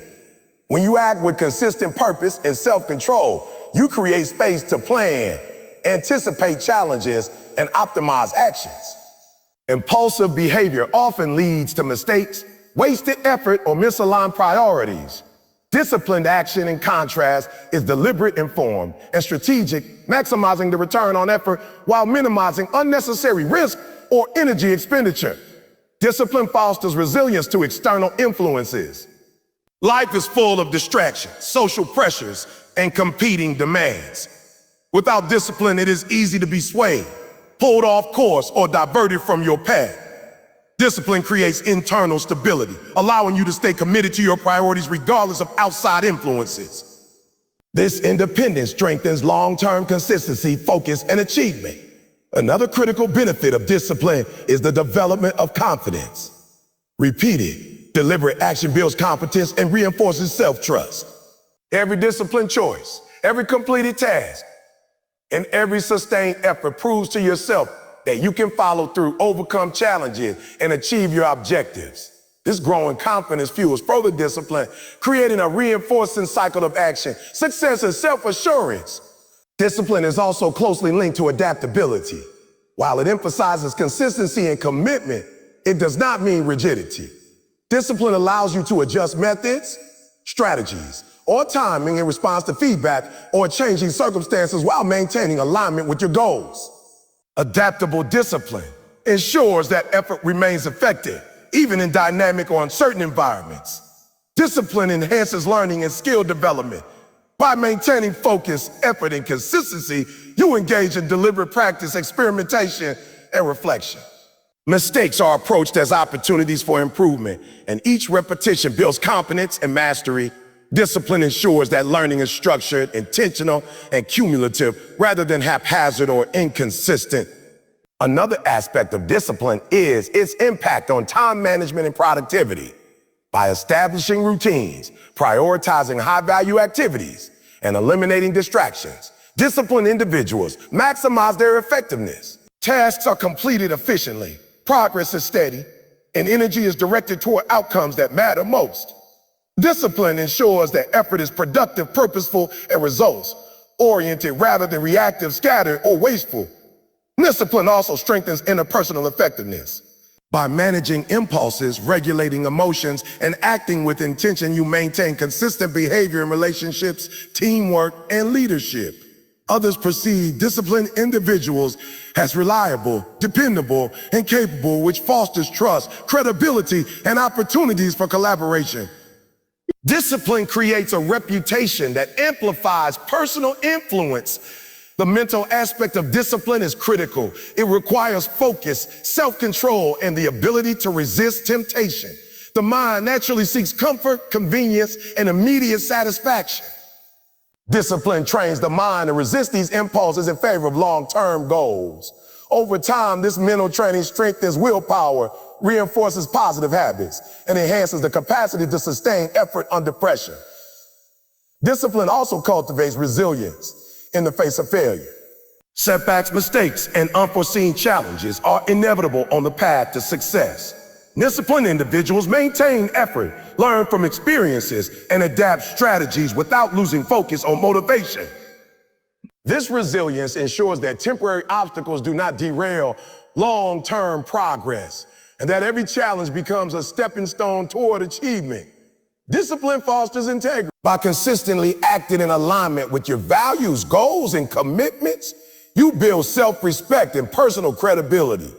When you act with consistent purpose and self-control, you create space to plan, anticipate challenges, and optimize actions. Impulsive behavior often leads to mistakes, wasted effort, or misaligned priorities. Disciplined action, in contrast, is deliberate, informed, and strategic, maximizing the return on effort while minimizing unnecessary risk or energy expenditure. Discipline fosters resilience to external influences. Life is full of distractions, social pressures, and competing demands. Without discipline, it is easy to be swayed, pulled off course, or diverted from your path. Discipline creates internal stability, allowing you to stay committed to your priorities regardless of outside influences. This independence strengthens long-term consistency, focus, and achievement. Another critical benefit of discipline is the development of confidence. Repeated, deliberate action builds competence and reinforces self-trust. Every disciplined choice, every completed task, and every sustained effort proves to yourself that you can follow through, overcome challenges, and achieve your objectives. This growing confidence fuels further discipline, creating a reinforcing cycle of action, success, and self-assurance. Discipline is also closely linked to adaptability. While it emphasizes consistency and commitment, it does not mean rigidity. Discipline allows you to adjust methods, strategies, or timing in response to feedback or changing circumstances while maintaining alignment with your goals. Adaptable discipline ensures that effort remains effective, even in dynamic or uncertain environments. Discipline enhances learning and skill development. By maintaining focus, effort, and consistency, you engage in deliberate practice, experimentation, and reflection. Mistakes are approached as opportunities for improvement, and each repetition builds confidence and mastery. Discipline ensures that learning is structured, intentional, and cumulative rather than haphazard or inconsistent. Another aspect of discipline is its impact on time management and productivity. By establishing routines, prioritizing high-value activities, and eliminating distractions, disciplined individuals maximize their effectiveness. Tasks are completed efficiently, progress is steady, and energy is directed toward outcomes that matter most. Discipline ensures that effort is productive, purposeful, and results-oriented rather than reactive, scattered, or wasteful. Discipline also strengthens interpersonal effectiveness. By managing impulses, regulating emotions, and acting with intention, you maintain consistent behavior in relationships, teamwork, and leadership. Others perceive disciplined individuals as reliable, dependable, and capable, which fosters trust, credibility, and opportunities for collaboration. Discipline creates a reputation that amplifies personal influence. The mental aspect of discipline is critical. It requires focus, self-control, and the ability to resist temptation. The mind naturally seeks comfort, convenience, and immediate satisfaction. Discipline trains the mind to resist these impulses in favor of long-term goals. Over time, this mental training strengthens willpower, reinforces positive habits, and enhances the capacity to sustain effort under pressure. Discipline also cultivates resilience in the face of failure. Setbacks, mistakes, and unforeseen challenges are inevitable on the path to success. Disciplined individuals maintain effort, learn from experiences, and adapt strategies without losing focus or motivation. This resilience ensures that temporary obstacles do not derail long-term progress, and that every challenge becomes a stepping stone toward achievement. Discipline fosters integrity. By consistently acting in alignment with your values, goals, and commitments, you build self-respect and personal credibility.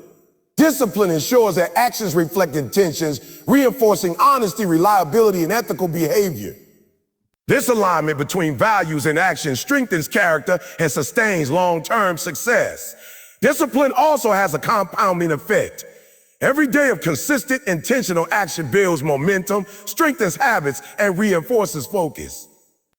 Discipline ensures that actions reflect intentions, reinforcing honesty, reliability, and ethical behavior. This alignment between values and actions strengthens character and sustains long-term success. Discipline also has a compounding effect. Every day of consistent, intentional action builds momentum, strengthens habits, and reinforces focus.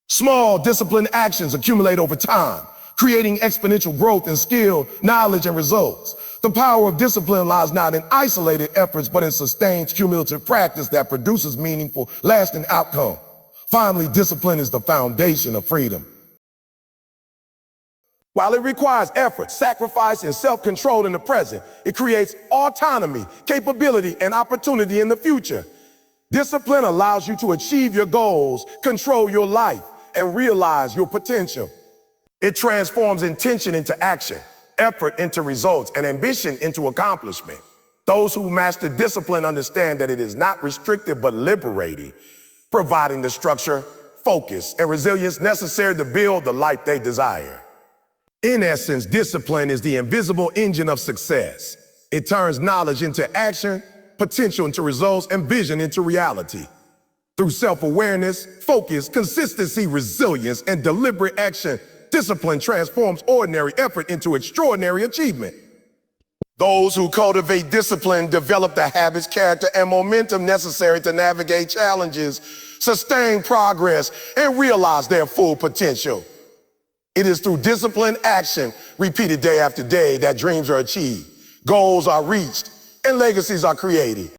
Small, disciplined actions accumulate over time, creating exponential growth in skill, knowledge, and results. The power of discipline lies not in isolated efforts, but in sustained cumulative practice that produces meaningful, lasting outcome. Finally, discipline is the foundation of freedom. While it requires effort, sacrifice, and self-control in the present, it creates autonomy, capability, and opportunity in the future. Discipline allows you to achieve your goals, control your life, and realize your potential. It transforms intention into action, effort into results, and ambition into accomplishment. Those who master discipline understand that it is not restrictive but liberating, providing the structure, focus, and resilience necessary to build the life they desire. In essence, discipline is the invisible engine of success. It turns knowledge into action, potential into results, and vision into reality. Through self-awareness, focus, consistency, resilience, and deliberate action, discipline transforms ordinary effort into extraordinary achievement. Those who cultivate discipline develop the habits, character, and momentum necessary to navigate challenges, sustain progress, and realize their full potential. It is through disciplined action, repeated day after day, that dreams are achieved, goals are reached, and legacies are created.